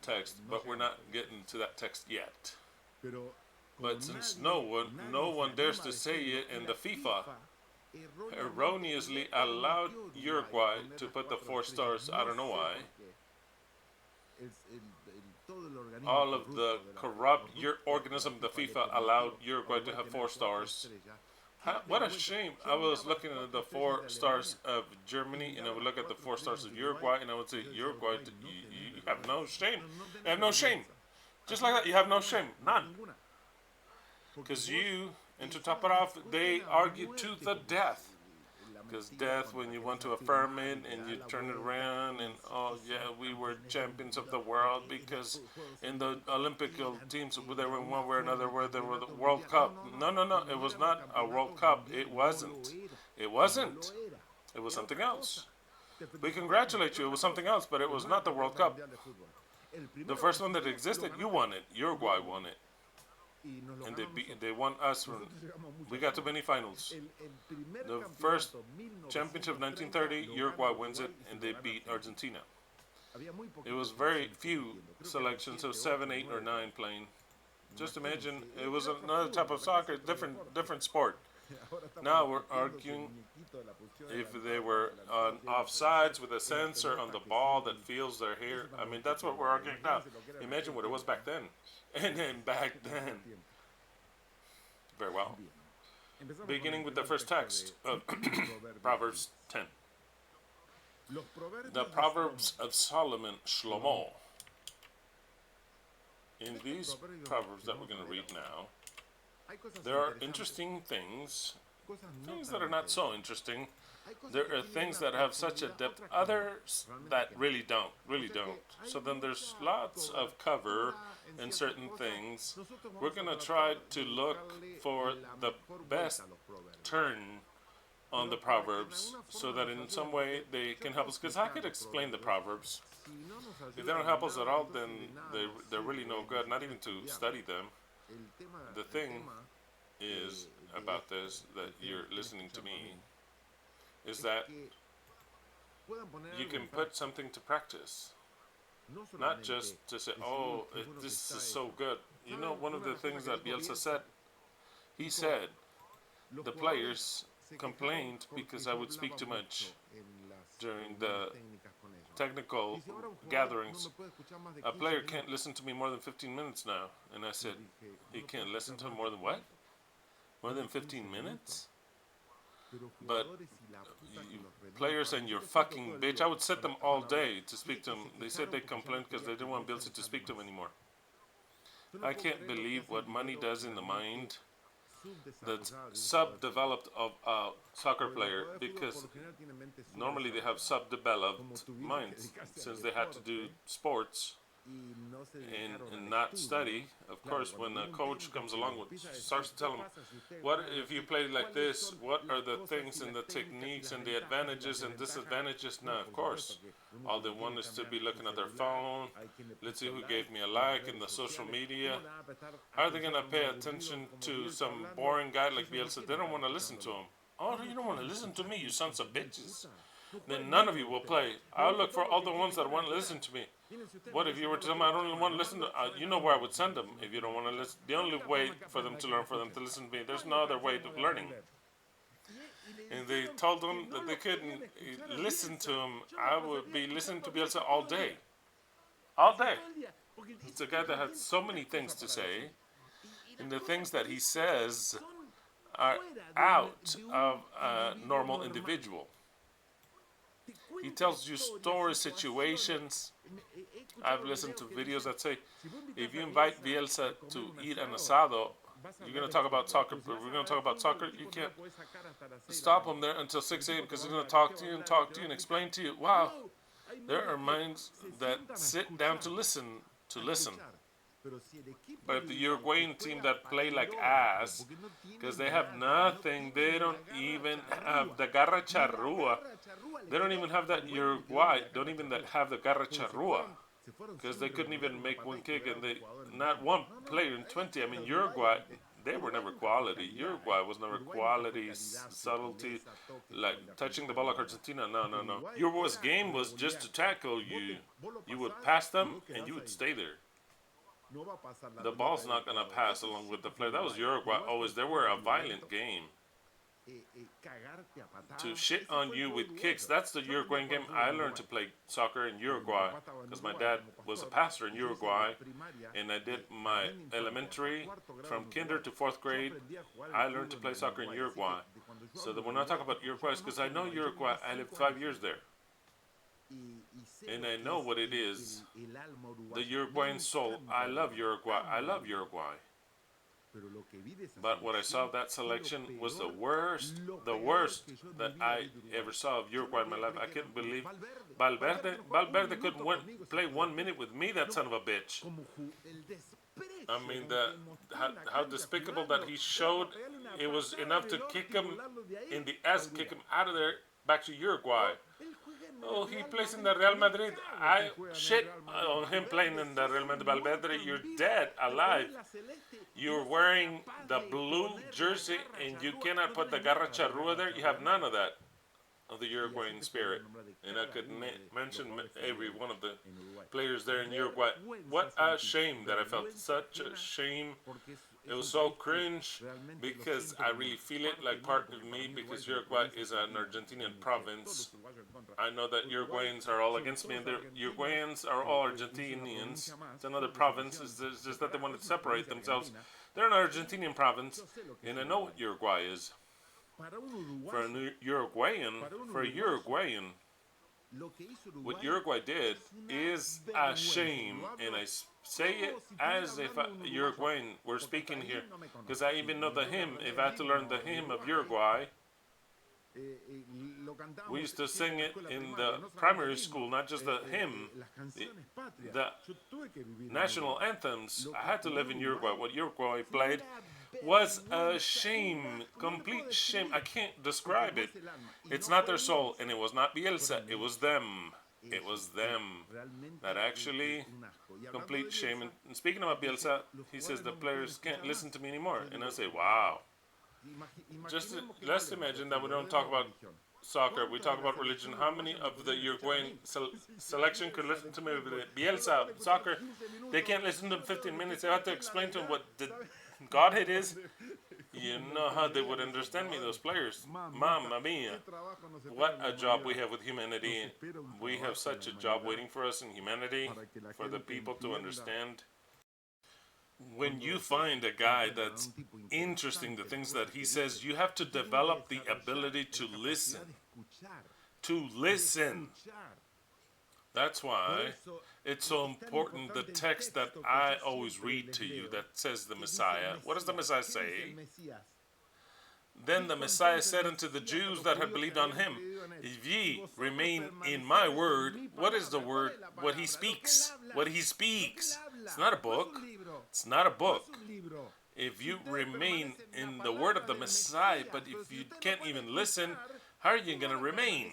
text, but we're not getting to that text yet. But since no one dares to say it, and the FIFA erroneously allowed Uruguay to put the 4 stars, I don't know why. All of the corrupt organism, the FIFA, allowed Uruguay to have 4 stars. What a shame. I was looking at the 4 stars of Germany, and I would look at the 4 stars of Uruguay, and I would say, Uruguay, you have no shame. You have no shame. Just like that, you have no shame. None. Because you, and to top it off, they argue to the death. Because death, when you want to affirm it and you turn it around and, oh yeah, we were champions of the world because in the Olympic teams, they were one way or another, where they were the World Cup. No, it was not a World Cup. It wasn't. It wasn't. It was something else. We congratulate you. It was something else, but it was not the World Cup. The first one that existed, you won it. Uruguay won it. And they won us. We got to many finals. The first championship of 1930, Uruguay wins it, and they beat Argentina. It was very few selections, so 7, 8, or 9 playing. Just imagine, it was another type of soccer, different sport. Now we're arguing if they were on offsides with a sensor on the ball that feels their hair. I mean, that's what we're arguing now. Imagine what it was back then. And then back then. Very well. Beginning with the first text of Proverbs 10. The Proverbs of Solomon, Shlomo. In these Proverbs that we're going to read now, there are interesting things that are not so interesting. There are things that have such a depth, others that really don't. So then there's lots of cover in certain things. We're going to try to look for the best turn on the Proverbs so that in some way they can help us. Because I could explain the Proverbs. If they don't help us at all, then they're really no good, not even to study them. The thing is about this, that you're listening to me, is that you can put something to practice. Not just to say, oh, this is so good. You know, one of the things that Bielsa said, he said, the players complained because I would speak too much during the technical gatherings. A player can't listen to me more than 15 minutes now. And I said, he can't listen to more than what? More than 15 minutes? But players and your fucking bitch, I would set them all day to speak to them. They said they complained because they didn't want Bielsa to speak to them anymore. I can't believe what money does in the mind that's subdeveloped of a soccer player, because normally they have subdeveloped minds since they had to do sports and not study. Of course, when a coach comes along with starts to tell them, what if you play like this? What are the things and the techniques and the advantages and disadvantages? No, of course. All they want is to be looking at their phone. Let's see who gave me a like in the social media. How are they going to pay attention to some boring guy like Bielsa? They don't want to listen to him. Oh, you don't want to listen to me, you sons of bitches. Then none of you will play. I'll look for all the ones that want to listen to me. What if you were to tell me I don't want to listen to? You know where I would send them if you don't want to listen. The only way for them to learn, for them to listen to me. There's no other way of learning. And they told them that they couldn't listen to him. I would be listening to Bielsa all day. All day. It's a guy that has so many things to say. And the things that he says are out of a normal individual. He tells you story situations. I've listened to videos that say, if you invite Bielsa to eat an asado, you're going to talk about soccer. But if we're going to talk about soccer, you can't stop him there until 6 a.m. because he's going to talk to you and talk to you and explain to you. Wow, there are minds that sit down to listen. But if the Uruguayan team that play like ass, because they have nothing, they don't even have the garra charrua. They don't even have that. Uruguay don't even have the garra charrua, because they couldn't even make one kick, and they not one player in 20. I mean, Uruguay, they were never quality. Uruguay was never quality, subtlety, like touching the ball like Argentina. No. Uruguay's game was just to tackle you. You would pass them, and you would stay there. The ball's not going to pass along with the player. That was Uruguay always. They were a violent game. To shit on you with kicks, that's the Uruguayan game. I learned to play soccer in Uruguay because my dad was a pastor in Uruguay, and I did my elementary from kinder to 4th grade. I learned to play soccer in Uruguay. So that when I talk about Uruguay, it's because I know Uruguay. I lived 5 years there. And I know what it is. The Uruguayan soul. I love Uruguay. But what I saw of that selection was the worst that I ever saw of Uruguay in my life. I couldn't believe Valverde couldn't play 1 minute with me, that son of a bitch. I mean, how despicable that he showed. It was enough to kick him in the ass, kick him out of there, back to Uruguay. Oh, he plays in the Real Madrid. I shit on him playing in the Real Madrid. Valverde, you're dead, alive. You're wearing the blue jersey, and you cannot put the garra charrua there. You have none of that, of the Uruguayan spirit. And I could mention every one of the players there in Uruguay. What a shame that I felt. Such a shame. It was so cringe, because I really feel it like part of me, because Uruguay is an Argentinian province. I know that Uruguayans are all against me, and the Uruguayans are all Argentinians. It's another province. It's just that they want to separate themselves. They're an Argentinian province, and I know what Uruguay is. For a Uruguayan, what Uruguay did is a shame, and I say it as if Uruguayan were speaking here, because I even know the hymn. If I had to learn the hymn of Uruguay, we used to sing it in the primary school, not just the hymn, the national anthems. I had to live in Uruguay. What Uruguay played was a shame, complete shame. I can't describe it. It's not their soul, and it was not Bielsa. It was them. It was them that actually complete shame. And speaking about Bielsa, he says the players can't listen to me anymore. And I say, wow. Let's imagine that we don't talk about soccer. We talk about religion. How many of the Uruguayan selection could listen to me with Bielsa, soccer? They can't listen to him 15 minutes. I have to explain to them what the Godhead is. You know how they would understand me, those players. Mamma mia. What a job we have with humanity. We have such a job waiting for us in humanity, for the people to understand. When you find a guy that's interesting, the things that he says, you have to develop the ability to listen. To listen. That's why it's so important, the text that I always read to you that says the Messiah. What does the Messiah say? Then the Messiah said unto the Jews that had believed on him, if ye remain in my word, what is the word? What he speaks. What he speaks. It's not a book. It's not a book. If you remain in the word of the Messiah, but if you can't even listen, how are you going to remain?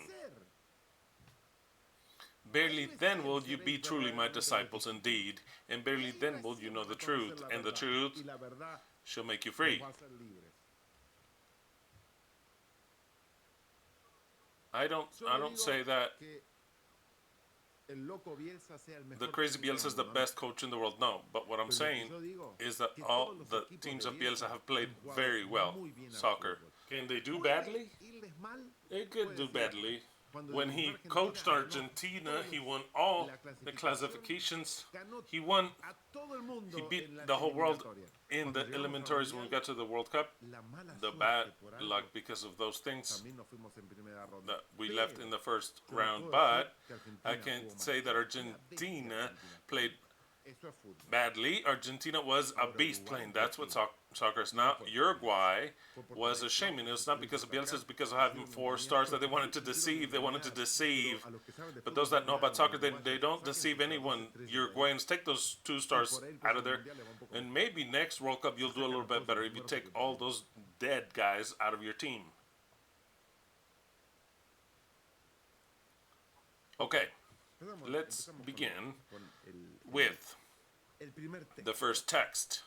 Barely then will you be truly my disciples indeed, and barely then will you know the truth, and the truth shall make you free. I don't say that the crazy Bielsa is the best coach in the world. No, but what I'm saying is that all the teams of Bielsa have played very well soccer. Can they do badly? They could do badly. When he coached Argentina, he won all the classifications. He won. He beat the whole world in the eliminatories when we got to the World Cup. The bad luck because of those things that we left in the first round. But I can't say that Argentina played badly. Argentina was a beast playing. That's what soccer is now. Uruguay was a shame, and it's not because of Bielsa, it's because of having 4 stars that they wanted to deceive. They wanted to deceive. But those that know about soccer, they don't deceive anyone. Uruguayans, take those 2 stars out of there, and maybe next World Cup you'll do a little bit better if you take all those dead guys out of your team. Okay, let's begin with the first text.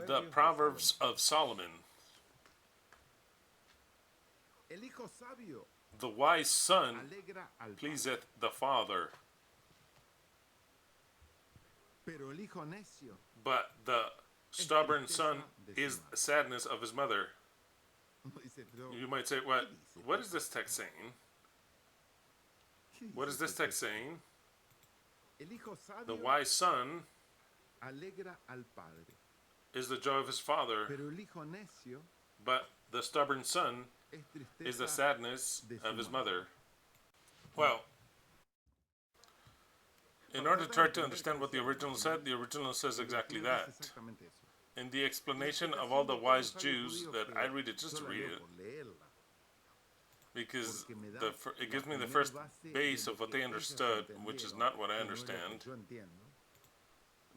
The Proverbs of Solomon. The wise son pleaseth the father, but the stubborn son is the sadness of his mother. You might say, what is this text saying? What is this text saying? The wise son is the joy of his father, but the stubborn son is the sadness of his mother. Well, in order to try to understand what the original said, the original says exactly that. In the explanation of all the wise Jews, that I read it just to read it, because it gives me the first base of what they understood, which is not what I understand.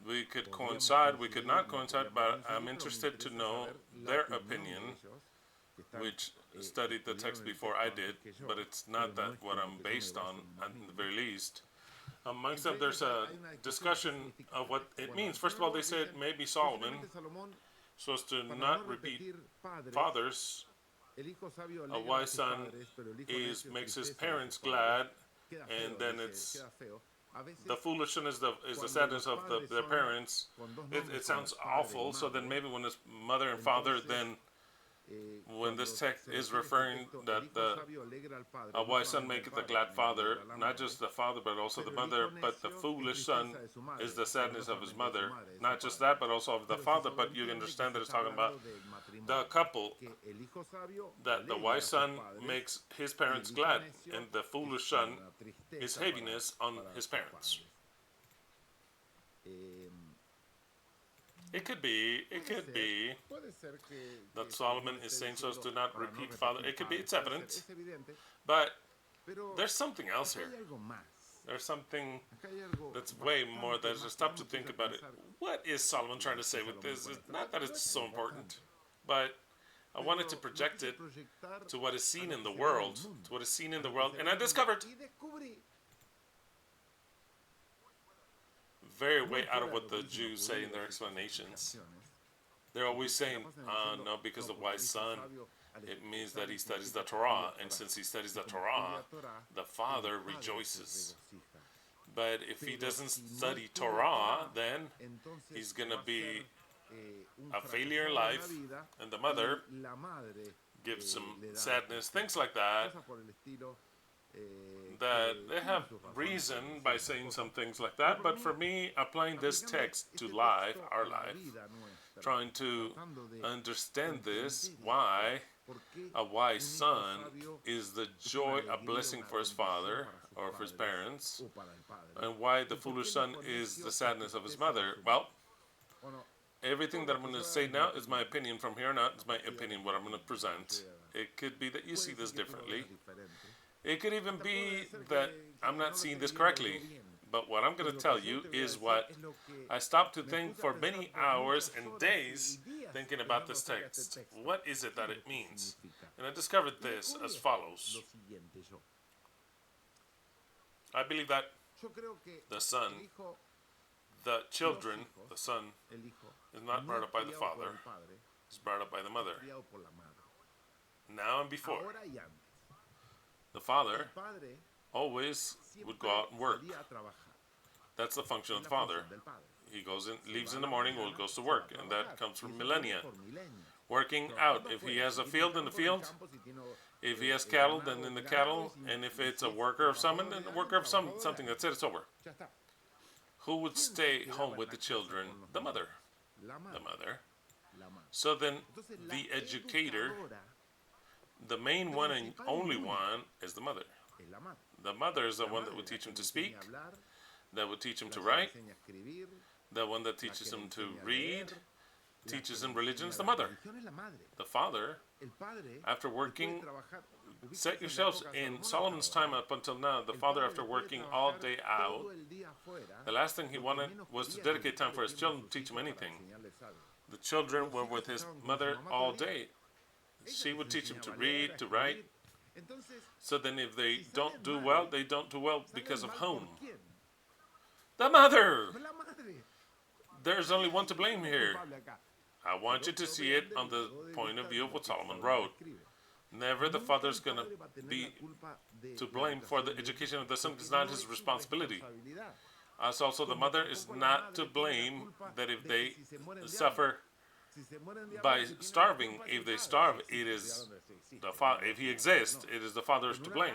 We could coincide, we could not coincide, but I'm interested to know their opinion, which studied the text before I did, but it's not that what I'm based on, at the very least. Amongst them, there's a discussion of what it means. First of all, they said maybe Solomon, so as to not repeat fathers. A wise son makes his parents glad, and then it's the foolish son is the sadness of their parents. It sounds awful. So then maybe when it's mother and father, then when this text is referring that a wise son maketh a glad father, not just the father but also the mother, but the foolish son is the sadness of his mother. Not just that, but also of the father. But you understand that it's talking about the couple, that the wise son makes his parents glad, and the foolish son is heaviness on his parents. It could be that Solomon is saying so as to not repeat father. It could be, it's evident, but there's something else here. There's something that's way more. There's a stop to think about it. What is Solomon trying to say with this? It's not that it's so important, but I wanted to project it to what is seen in the world, and I discovered very way out of what the Jews say in their explanations. They're always saying, no, because the wise son, it means that he studies the Torah, and since he studies the Torah, the father rejoices. But if he doesn't study Torah, then he's going to be a failure in life, and the mother gives some sadness, things like that. That they have reason by saying some things like that, but for me, applying this text to life, our life, trying to understand this, why a wise son is the joy, a blessing for his father or for his parents, and why the foolish son is the sadness of his mother. Well, everything that I'm going to say now is my opinion from here on out. It's my opinion, what I'm going to present. It could be that you see this differently. It could even be that I'm not seeing this correctly. But what I'm going to tell you is what I stopped to think for many hours and days thinking about this text. What is it that it means? And I discovered this as follows. I believe that the son, the children, the son, is not brought up by the father, it's brought up by the mother. Now and before. The father always would go out and work. That's the function of the father. He goes in, leaves in the morning, or goes to work, and that comes from millennia. Working out. If he has a field, in the field. If he has cattle, then in the cattle. And if it's a worker of someone, then a worker of something. That's it. It's over. Who would stay home with the children? The mother. The mother. So then, the educator, the main one and only one, is the mother. The mother is the one that would teach him to speak, that would teach him to write, the one that teaches him to read, teaches him religion is the mother. The father, after working, set yourselves in Solomon's time up until now, the father, after working all day out, the last thing he wanted was to dedicate time for his children to teach him anything. The children were with his mother all day. She would teach him to read, to write. So then if they don't do well, they don't do well because of whom? The mother! There's only one to blame here. I want you to see it on the point of view of what Solomon wrote. Never the father's going to be to blame for the education of the son. It's not his responsibility. As also the mother is not to blame that if they suffer by starving. If they starve, it is the father. If he exists, it is the father's to blame.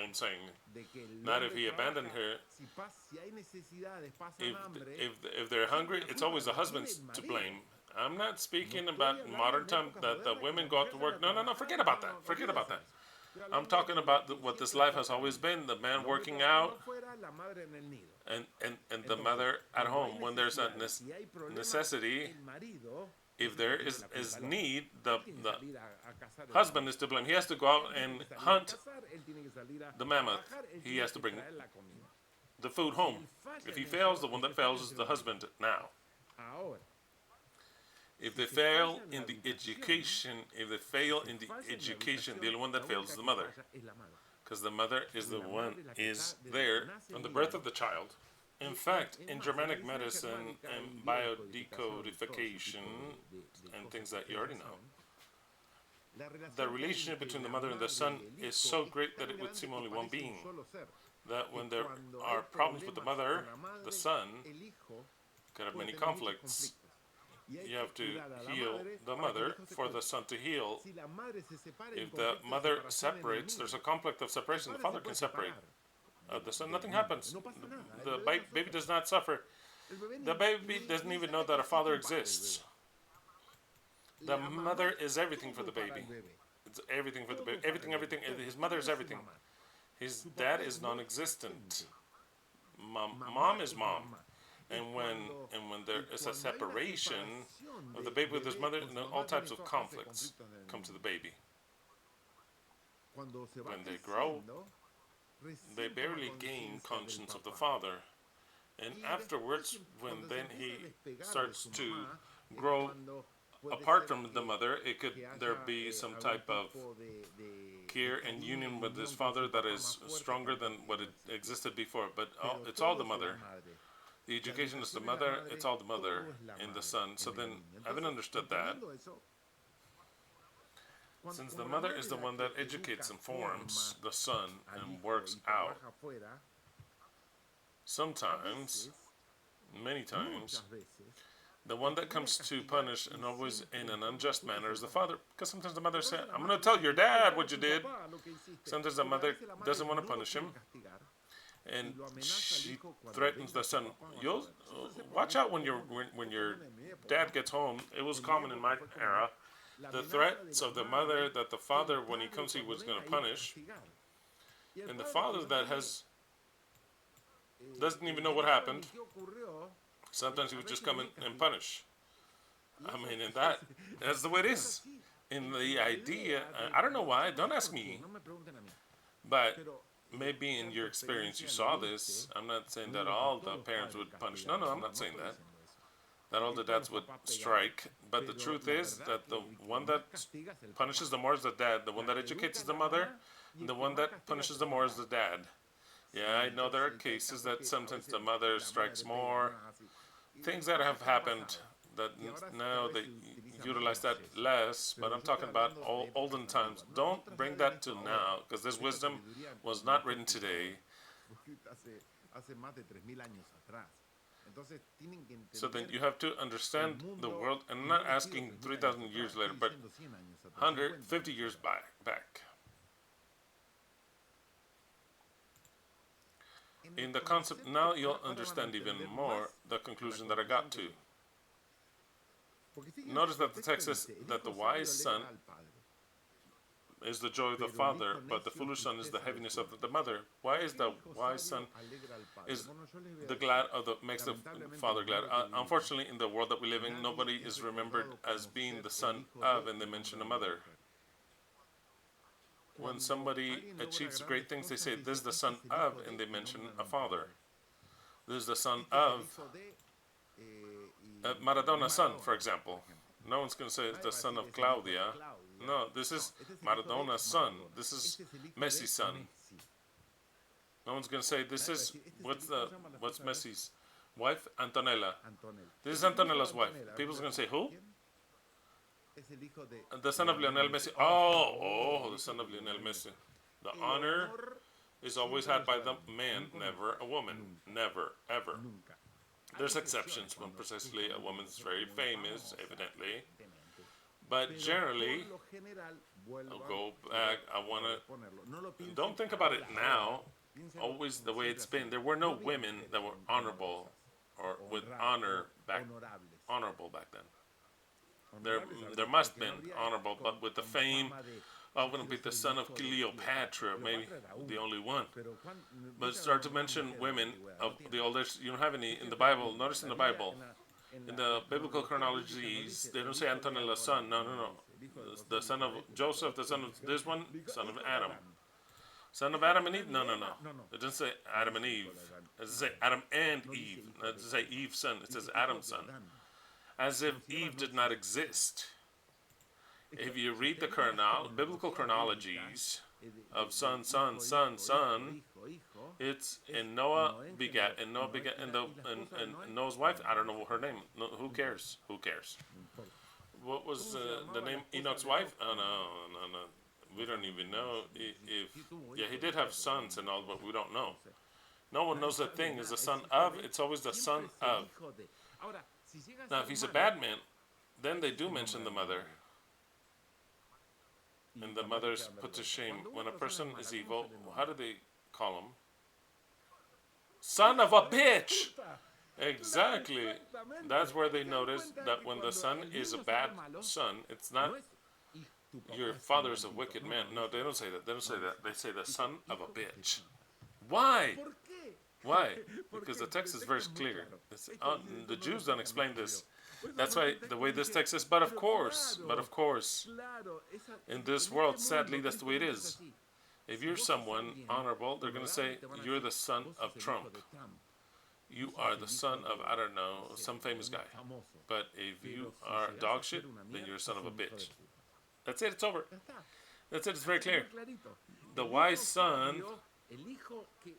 I'm saying, not if he abandoned her. If they're hungry, it's always the husband's to blame. I'm not speaking about modern time that the women go out to work. No. Forget about that. Forget about that. I'm talking about what this life has always been: the man working out, and the mother at home. When there's a necessity. If there is need, the husband is to blame. He has to go out and hunt the mammoth. He has to bring the food home. If he fails, the one that fails is the husband now. If they fail in the education, the only one that fails is the mother. Because the mother is the one is there from the birth of the child. In fact, in Germanic medicine and biodecodification and things that you already know, the relationship between the mother and the son is so great that it would seem only one being. That when there are problems with the mother, the son could have many conflicts. You have to heal the mother for the son to heal. If the mother separates, there's a conflict of separation. The father can separate. The son, nothing happens. The baby does not suffer. The baby doesn't even know that a father exists. The mother is everything for the baby. It's everything for the baby. Everything. His mother is everything. His dad is non-existent. Mom is mom. And when there is a separation of the baby with his mother, all types of conflicts come to the baby. When they grow, they barely gain conscience of the father. And afterwards, when then he starts to grow apart from the mother, there be some type of care and union with his father that is stronger than what it existed before. But it's all the mother. The education is the mother, it's all the mother in the son. So then, having understood that, since the mother is the one that educates and forms the son and works out, sometimes, many times, the one that comes to punish, and always in an unjust manner, is the father. Because sometimes the mother says, I'm going to tell your dad what you did. Sometimes the mother doesn't want to punish him. And she threatens the son. You'll watch out when your dad gets home. It was common in my era. The threats of the mother that the father, when he comes, he was going to punish. And the father that doesn't even know what happened. Sometimes he would just come in and punish. I mean, that's the way it is. In the idea, I don't know why, don't ask me, but maybe in your experience you saw this. I'm not saying that all the parents would punish. No, I'm not saying that. That all the dads would strike. But the truth is that the one that punishes the more is the dad. The one that educates is the mother. And the one that punishes the more is the dad. Yeah, I know there are cases that sometimes the mother strikes more. Things that have happened that now they utilize that less, but I'm talking about olden times. Don't bring that to now, because this wisdom was not written today. So then you have to understand the world, and I'm not asking 3,000 years later, but 150 years back. In the concept, now you'll understand even more the conclusion that I got to. Notice that the text says that the wise son is the joy of the father, but the foolish son is the heaviness of the mother. Why is the wise son is the glad of the makes the father glad? Unfortunately, in the world that we live in, nobody is remembered as being the son of, and they mention a mother. When somebody achieves great things, they say, "This is the son of," and they mention a father. This is the son of Maradona's son, for example. No one's going to say it's the son of Claudia. No, this is Maradona's son. This is Messi's son. No one's going to say this is what's Messi's wife, Antonella. This is Antonella's wife. People's going to say who? The son of Lionel Messi. Oh, the son of Lionel Messi. The honor is always had by the man, never a woman. Never, ever. There's exceptions when precisely a woman's very famous, evidently. But generally, I'll go back. I want to. Don't think about it now. Always the way it's been. There were no women that were honorable or with honor honorable back then. There must have been honorable, but with the fame, I'm going to be the son of Cleopatra, maybe the only one. But start to mention women of the oldest. You don't have any in the Bible. Notice in the Bible, in the biblical chronologies, they don't say Antonella's son. No. The son of Joseph, the son of this one, son of Adam. Son of Adam and Eve? No. It doesn't say Adam and Eve. It doesn't say Adam and Eve. It doesn't say Eve's son. It says Adam's son. As if Eve did not exist. If you read the biblical chronologies of son, it's and Noah begat, and Noah's wife. I don't know her name. No, who cares? What was the name? Enoch's wife? Oh no. We don't even know if. Yeah, he did have sons and all, but we don't know. No one knows that thing is the son of. It's always the son of. Now, if he's a bad man, then they do mention the mother. And the mother's put to shame. When a person is evil, how do they call him? Son of a bitch! Exactly. That's where they notice that when the son is a bad son, it's not your father's a wicked man. No, they don't say that. They say the son of a bitch. Why? Because the text is very clear. The Jews don't explain this. That's why the way this text is. But of course, in this world, sadly, that's the way it is. If you're someone honorable, they're going to say you're the son of Trump. You are the son of, I don't know, some famous guy. But if you are dog shit, then you're a son of a bitch. That's it. It's over. That's it. It's very clear. The wise son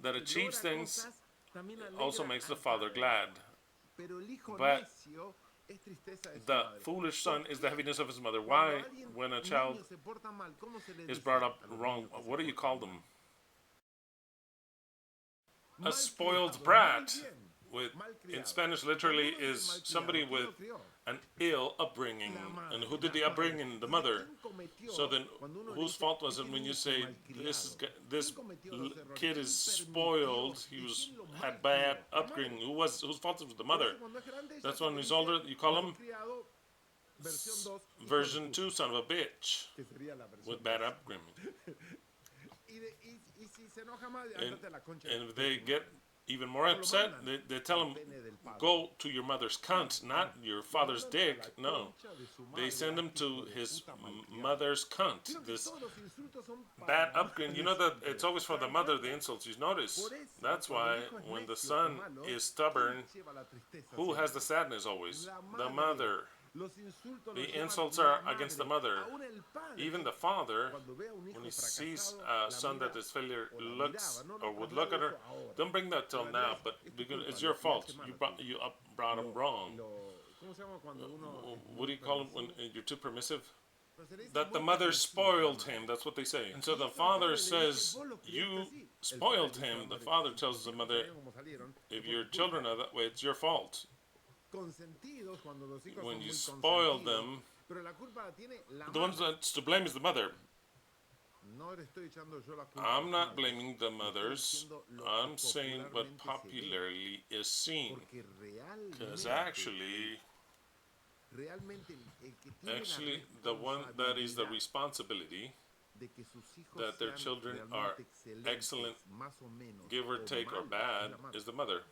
that achieves things also makes the father glad. But the foolish son is the heaviness of his mother. Why, when a child is brought up wrong, what do you call them? A spoiled brat. In Spanish, literally, is somebody with an ill upbringing. And who did the upbringing? The mother. So then, whose fault was it when you say this kid is spoiled? Had bad upbringing. Whose fault was the mother? That's when he's older. You call him version 2, son of a bitch, with bad upbringing. And if they get even more upset. They tell him, go to your mother's cunt, not your father's dick. No. They send him to his mother's cunt. This bad upbringing. You know that it's always for the mother, the insults. You notice. That's why when the son is stubborn, who has the sadness always? The mother. The insults are against the mother. Even the father, when he sees a son that his failure looks or would look at her, don't bring that till now, but because it's your fault. You brought him wrong. What do you call him when you're too permissive? That the mother spoiled him. That's what they say. And so the father says, you spoiled him. The father tells the mother, if your children are that way, it's your fault. When you spoil them, the ones that's to blame is the mother. I'm not blaming the mothers. I'm saying what popularly is seen. Because actually, the one that is the responsibility that their children are excellent, give or take, or bad, is the mother.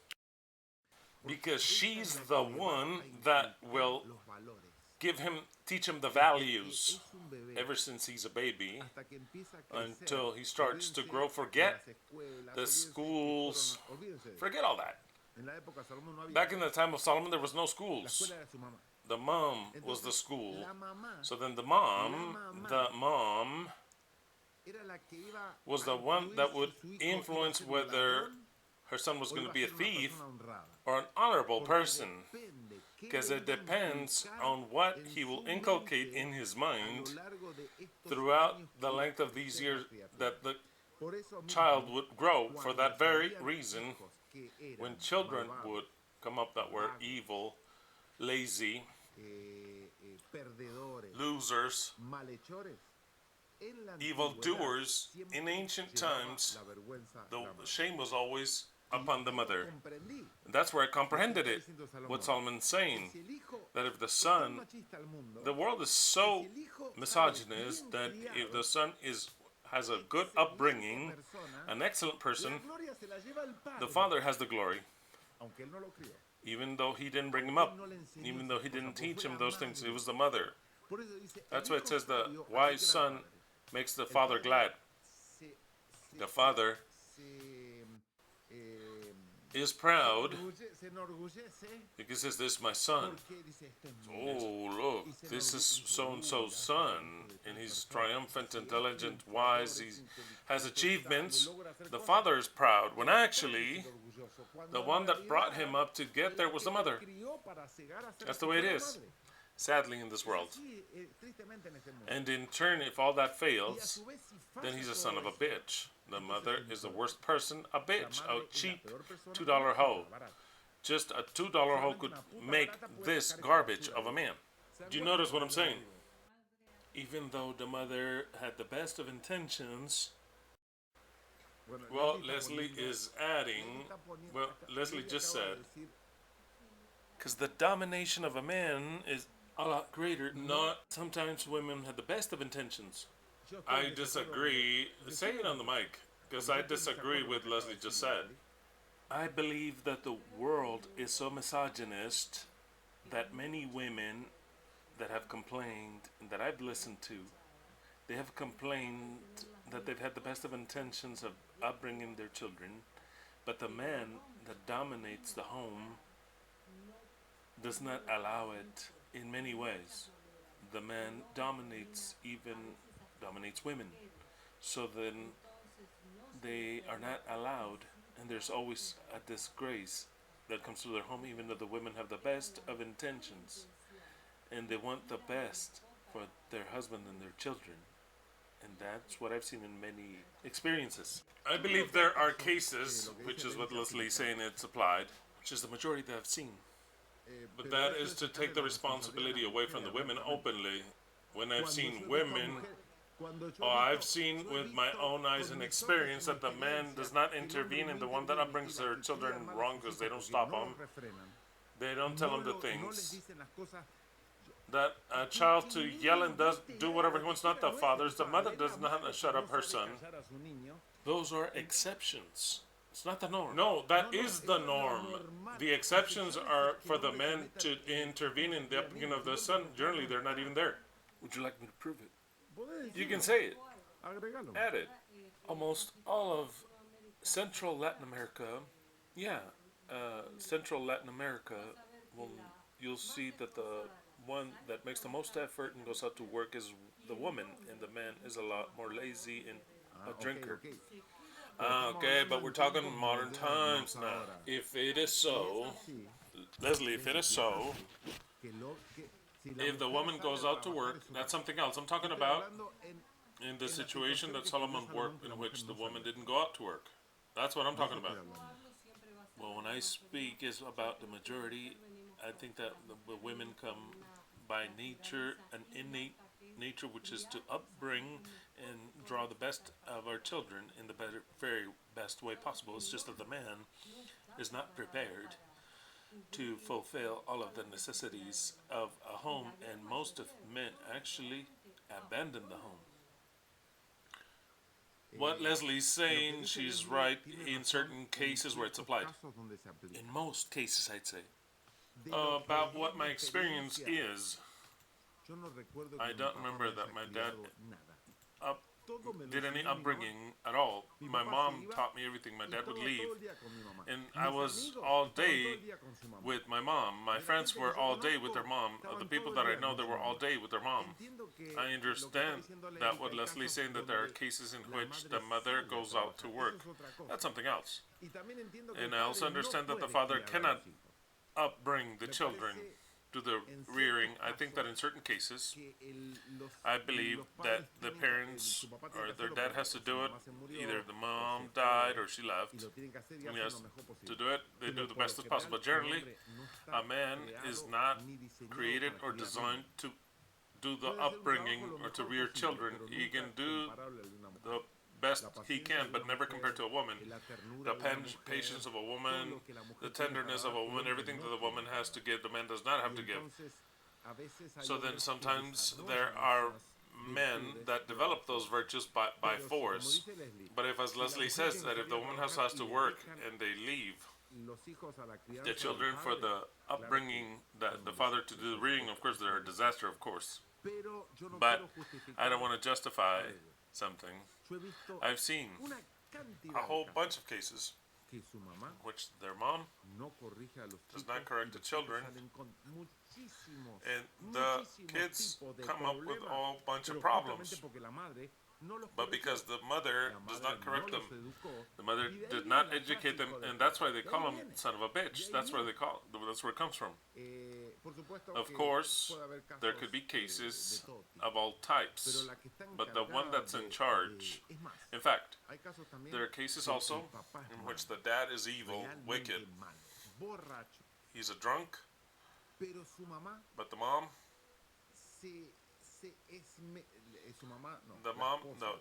Because she's the one that will teach him the values ever since he's a baby until he starts to grow. Forget the schools, forget all that. Back in the time of Solomon, there was no schools. The mom was the school. So then the mom was the one that would influence whether her son was going to be a thief or an honorable person, because it depends on what he will inculcate in his mind throughout the length of these years that the child would grow. For that very reason, when children would come up that were evil, lazy, losers, evildoers, in ancient times, the shame was always upon the mother. And that's where I comprehended it, what Solomon's saying, that if the son, the world is so misogynist that if the son has a good upbringing, an excellent person, the father has the glory, even though he didn't bring him up, even though he didn't teach him those things. It was the mother. That's why it says the wise son makes the father glad. The father is proud because he says, this is my son. Oh, look, this is so-and-so's son. And he's triumphant, intelligent, wise. He has achievements. The father is proud, when actually the one that brought him up to get there was the mother. That's the way it is, sadly, in this world. And in turn, if all that fails, then he's a son of a bitch. The mother is the worst person, a bitch, a cheap $2 hoe. Just a $2 hoe could make this garbage of a man. Do you notice what I'm saying? Even though the mother had the best of intentions, well, Leslie is adding, well, Leslie just said, because the domination of a man is a lot greater. Not sometimes women have the best of intentions. I disagree. Say it on the mic, because I disagree with Leslie just said. I believe that the world is so misogynist that many women that have complained, and that I've listened to, they have complained that they've had the best of intentions of upbringing their children, but the man that dominates the home does not allow it in many ways. The man dominates women. So then they are not allowed, and there's always a disgrace that comes to their home, even though the women have the best of intentions. And they want the best for their husband and their children. And that's what I've seen in many experiences. I believe there are cases, which is what Leslie's saying it's applied, which is the majority that I've seen. But that is to take the responsibility away from the women openly. When I've seen women, I've seen with my own eyes and experience that the man does not intervene in the one that upbrings their children wrong because they don't stop them. They don't tell them the things. That a child to yell and do whatever he wants, not the fathers. The mother does not shut up her son. Those are exceptions. It's not the norm. No, that is the norm. The exceptions are for the men to intervene in the upbringing of the son. Generally, they're not even there. Would you like me to prove it? You can say it. Add it. Almost all of Central Latin America, yeah, Central Latin America, well, you'll see that the one that makes the most effort and goes out to work is the woman, and the man is a lot more lazy and a drinker. Okay, but we're talking modern times now. If it is so, Leslie, if it is so, if the woman goes out to work, that's something else. I'm talking about in the situation that Solomon worked, in which the woman didn't go out to work. That's what I'm talking about. Well, when I speak is about the majority, I think that the women come by nature, an innate nature, which is to upbring and draw the best of our children in the very best way possible. It's just that the man is not prepared to fulfill all of the necessities of a home, and most of men actually abandon the home. What Leslie's saying, she's right in certain cases where it's applied. In most cases, I'd say. About what my experience is, I don't remember that my dad did any upbringing at all. My mom taught me everything. My dad would leave, and I was all day with my mom. My friends were all day with their mom. The people that I know, they were all day with their mom. I understand that what Leslie's saying, that there are cases in which the mother goes out to work. That's something else. And I also understand that the father cannot upbring the children to the rearing. I think that in certain cases, I believe that the parents or their dad has to do it. Either the mom died or she left, and he has to do it. They do the best as possible. But generally, a man is not created or designed to do the upbringing or to rear children. He can do the best he can, but never compared to a woman. The patience of a woman, the tenderness of a woman, everything that the woman has to give, the man does not have to give. So then sometimes there are men that develop those virtues by force. But if, as Leslie says, that if the woman has to work and they leave the children for the upbringing, that the father to do the rearing, of course, they're a disaster, of course. But I don't want to justify something. I've seen a whole bunch of cases in which their mom does not correct the children, and the kids come up with a whole bunch of problems. But because the mother does not correct them, the mother did not educate them, and that's why they call him son of a bitch. That's where they call. That's where it comes from. Of course, there could be cases of all types, but the one that's in charge. In fact, there are cases also in which the dad is evil, wicked. He's a drunk, but the mom.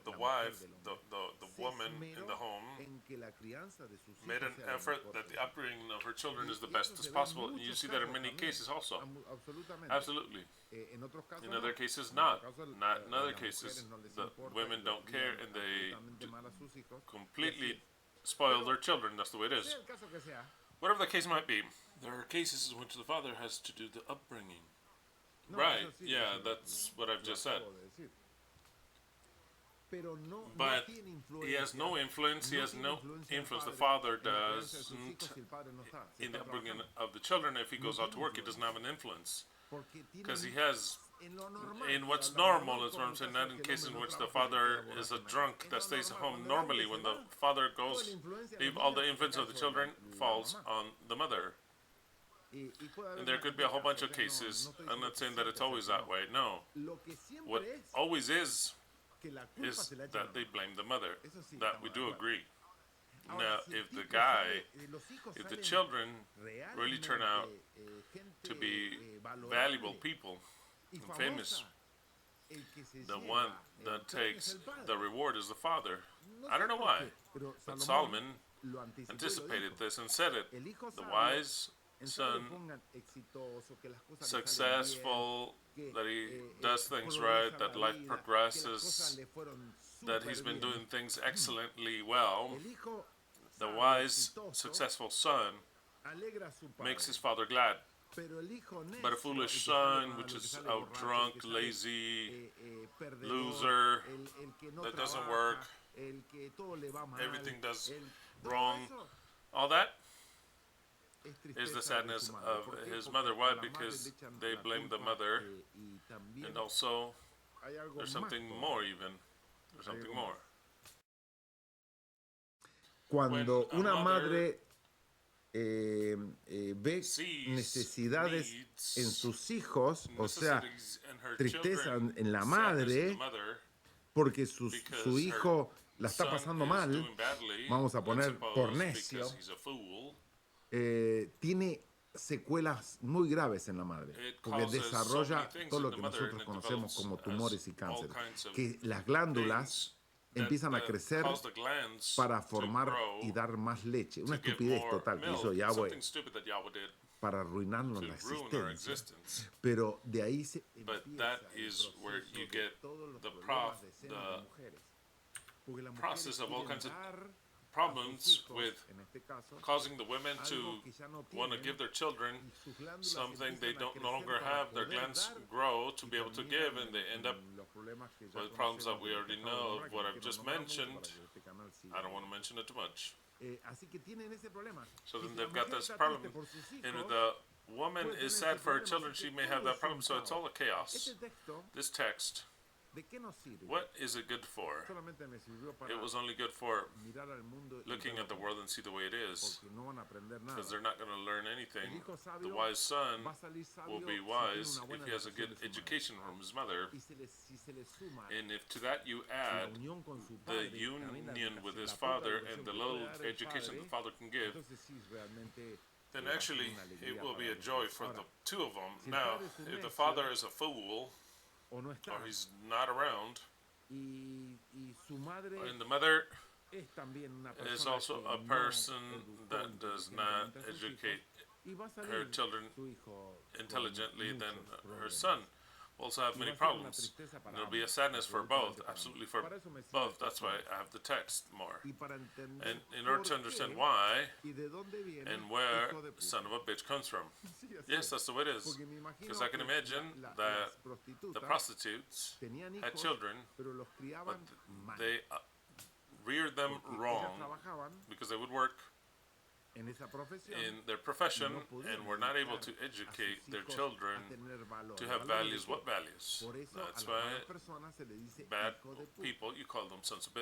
The wife, the woman in the home made an effort that the upbringing of her children is the best as possible. And you see that in many cases also. Absolutely. In other cases, not. Not in other cases, the women don't care and they completely spoil their children. That's the way it is. Whatever the case might be, there are cases in which the father has to do the upbringing. Right, yeah, that's what I've just said. But he has no influence, the father doesn't, in the upbringing of the children. If he goes out to work, he doesn't have an influence. Because he has, in what's normal is what I'm saying, not in cases in which the father is a drunk that stays at home. Normally, when the father goes, all the influence of the children falls on the mother. And there could be a whole bunch of cases. I'm not saying that it's always that way. No. What always is that they blame the mother. That we do agree. Now, if the children really turn out to be valuable people and famous, the one that takes the reward is the father. I don't know why, but Solomon anticipated this and said it. The wise son, successful, that he does things right, that life progresses, that he's been doing things excellently well. The wise, successful son makes his father glad. But a foolish son, which is out drunk, lazy, loser, that doesn't work, everything does wrong, all that is the sadness of his mother. Why? Because they blame the mother, and also there's something more even. There's something more. Cuando una madre ve necesidades en sus hijos, o sea, tristeza en la madre, porque su hijo la está pasando mal, vamos a poner por necio, tiene secuelas muy graves en la madre, porque desarrolla todo lo que nosotros conocemos como tumores y cánceres, que las glándulas empiezan a crecer para formar y dar más leche. Una estupidez total que hizo Yahweh para arruinarnos la existencia. Pero de ahí se empieza todos los problemas de senos de mujeres. Porque las mujeres problems with causing the women to want to give their children something they no longer have. Their glands grow to be able to give, and they end up with problems that we already know of what I've just mentioned. I don't want to mention it too much. So then they've got this problem. And the woman is sad for her children. She may have that problem. So it's all a chaos. This text, what is it good for? It was only good for looking at the world and see the way it is, because they're not going to learn anything. The wise son will be wise if he has a good education from his mother, and if to that you add the union with his father and the little education the father can give, then actually it will be a joy for the two of them. Now, if the father is a fool, or he's not around, and the mother is also a person that does not educate her children intelligently, then her son will also have many problems. And there'll be a sadness for both, absolutely for both. That's why I have the text more. And in order to understand why and where son of a bitch comes from. Yes, that's the way it is. Because I can imagine that the prostitutes had children, but they reared them wrong because they would work in their profession and were not able to educate their children to have values. What values? That's why bad people, you call them sons of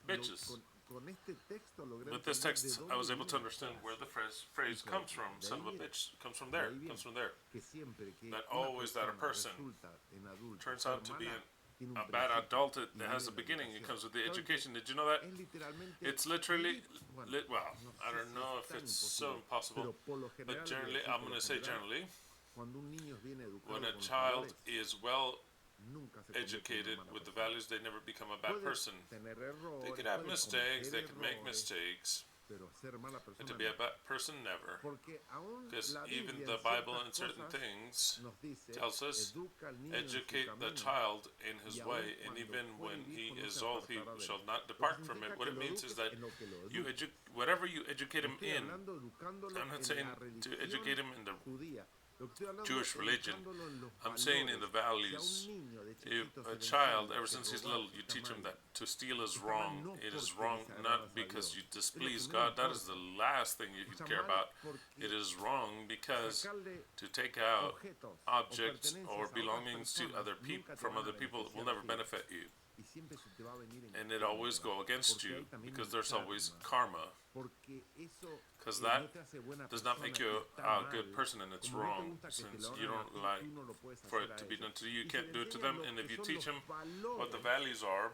bitches. With this text, I was able to understand where the phrase comes from. Son of a bitch comes from there. Comes from there. That always that a person turns out to be a bad adult, it has a beginning. It comes with the education. Did you know that? It's literally, well, I don't know if it's so impossible, but generally, I'm going to say generally, when a child is well educated with the values, they never become a bad person. They could have mistakes, they could make mistakes, and to be a bad person, never. Because even the Bible in certain things tells us, educate the child in his way, and even when he is old, he shall not depart from it. What it means is that you whatever you educate him in, I'm not saying to educate him in the Jewish religion, I'm saying in the values. If a child, ever since he's little, you teach him that to steal is wrong. It is wrong not because you displease God. That is the last thing you could care about. It is wrong because to take out objects or belongings to other people from other people will never benefit you. And it always go against you because there's always karma. Because that does not make you a good person, and it's wrong, since you don't like for it to be done to you. You can't do it to them, and if you teach them what the values are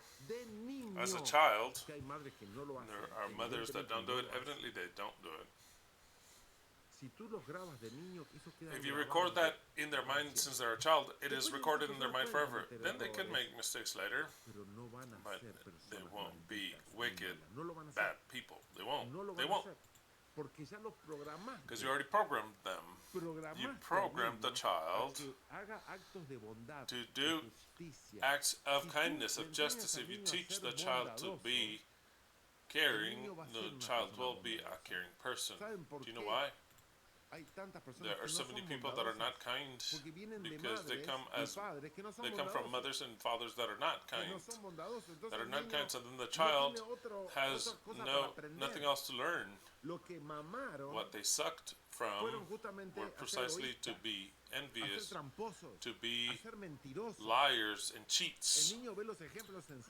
as a child, there are mothers that don't do it. Evidently, they don't do it. If you record that in their mind since they're a child, it is recorded in their mind forever. Then they can make mistakes later, but they won't be wicked, bad people. They won't. They won't. Because you already programmed them. You programmed the child to do acts of kindness, of justice. If you teach the child to be caring, the child will be a caring person. Do you know why? There are so many people that are not kind because they come from mothers and fathers that are not kind, So then the child has nothing else to learn. What they sucked from were precisely to be envious, to be liars and cheats.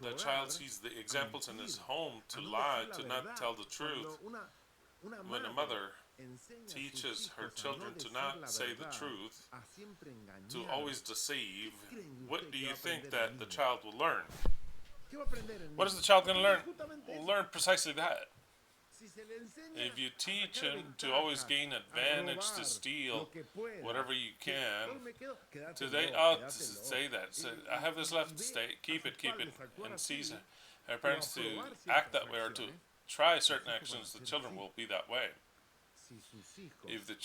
The child sees the examples in his home to lie, to not tell the truth. When a mother teaches her children to not say the truth, to always deceive, what do you think that the child will learn? What is the child going to learn? Will learn precisely that. If you teach him to always gain advantage, to steal whatever you can, today I'll say that. So I have this left, stay, keep it, and sees our parents to act that way or to try certain actions, the children will be that way. If their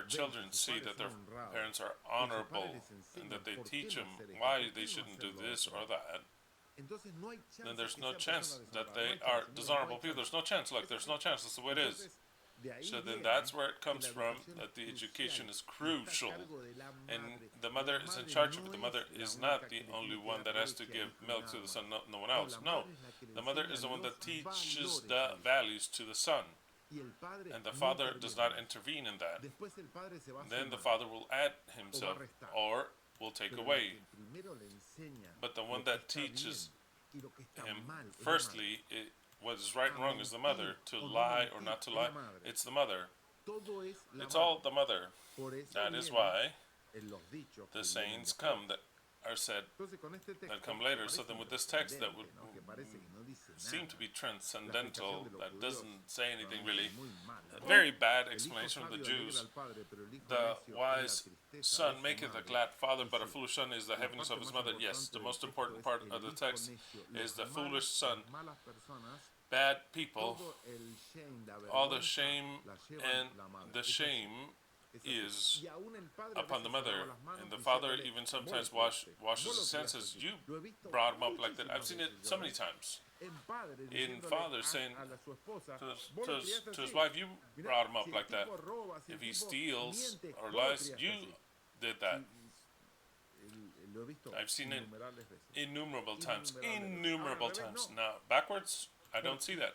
children see that their parents are honorable and that they teach them why they shouldn't do this or that, then there's no chance that they are dishonorable people. There's no chance. Like, there's no chance. That's the way it is. So then that's where it comes from, that the education is crucial. And the mother is in charge of it. The mother is not the only one that has to give milk to the son, no one else. No, the mother is the one that teaches the values to the son. And the father does not intervene in that. Then the father will add himself or will take away. But the one that teaches him, firstly, what is right and wrong is the mother. To lie or not to lie, it's the mother. It's all the mother. That is why the sayings come that are said that come later. So then with this text that would seem to be transcendental, that doesn't say anything really, a very bad explanation of the Jews. The wise son maketh a glad father, but a foolish son is the heaviness of his mother. Yes, the most important part of the text is the foolish son. Bad people, all the shame and the shame is upon the mother, and the father even sometimes washes his hands, says, you brought him up like that. I've seen it so many times. In father saying to his wife, you brought him up like that. If he steals or lies, you did that. I've seen it innumerable times. Now, backwards, I don't see that.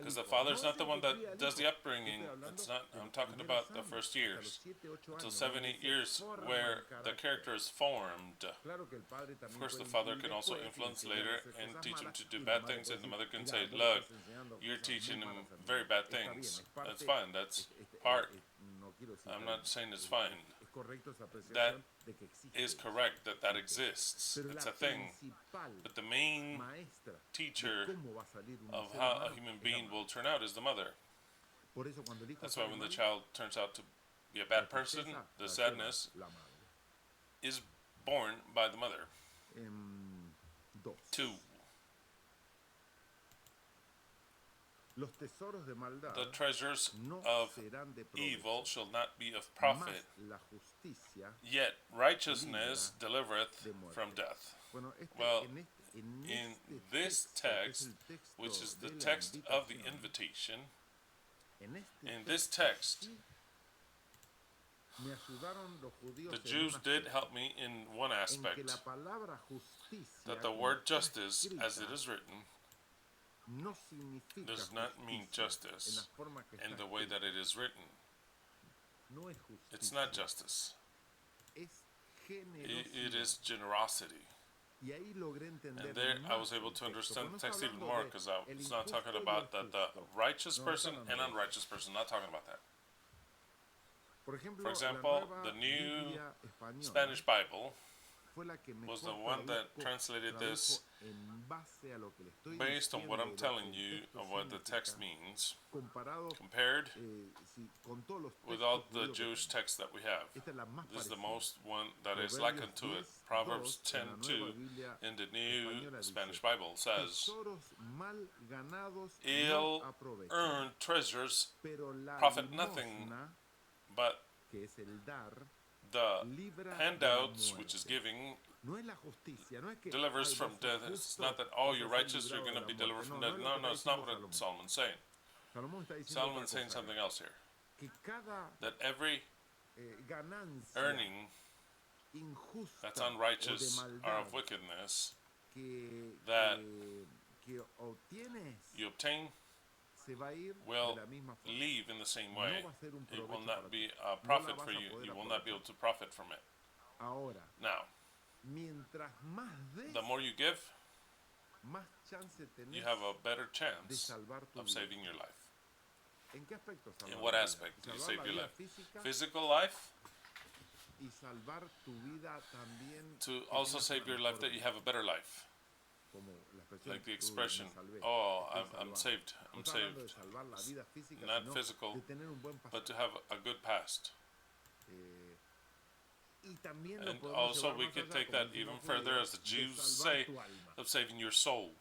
Because the father is not the one that does the upbringing. It's not. I'm talking about the first years, until 7, 8 years, where the character is formed. Of course, the father can also influence later and teach him to do bad things, and the mother can say, look, you're teaching him very bad things. That's fine. That's part. I'm not saying it's fine. That is correct, that exists. It's a thing. But the main teacher of how a human being will turn out is the mother. That's why when the child turns out to be a bad person, the sadness is born by the mother. 2. The treasures of evil shall not be of profit, yet righteousness delivereth from death. Well, in this text, which is the text of the invitation, in this text, the Jews did help me in one aspect, that the word justice, as it is written, does not mean justice in the way that it is written. It's not justice. It is generosity. And there I was able to understand the text even more, because I was not talking about the righteous person and unrighteous person, not talking about that. For example, the New Spanish Bible was the one that translated this based on what I'm telling you of what the text means, compared with all the Jewish texts that we have. This is the most one that is likened to it. Proverbs 10:2 in the New Spanish Bible says, ill-earned treasures profit nothing, but the handouts, which is giving, delivers from death. It's not that, oh, you're righteous, you're going to be delivered from death. No, no, it's not what Solomon's saying. Solomon's saying something else here. That every earning that's unrighteous or of wickedness that you obtain will leave in the same way. It will not be a profit for you. You will not be able to profit from it. Now, the more you give, you have a better chance of saving your life. In what aspect do you save your life? Physical life? To also save your life that you have a better life. Like the expression, oh, I'm saved, I'm saved. Not physical, but to have a good past. And also we could take that even further, as the Jews say, of saving your soul.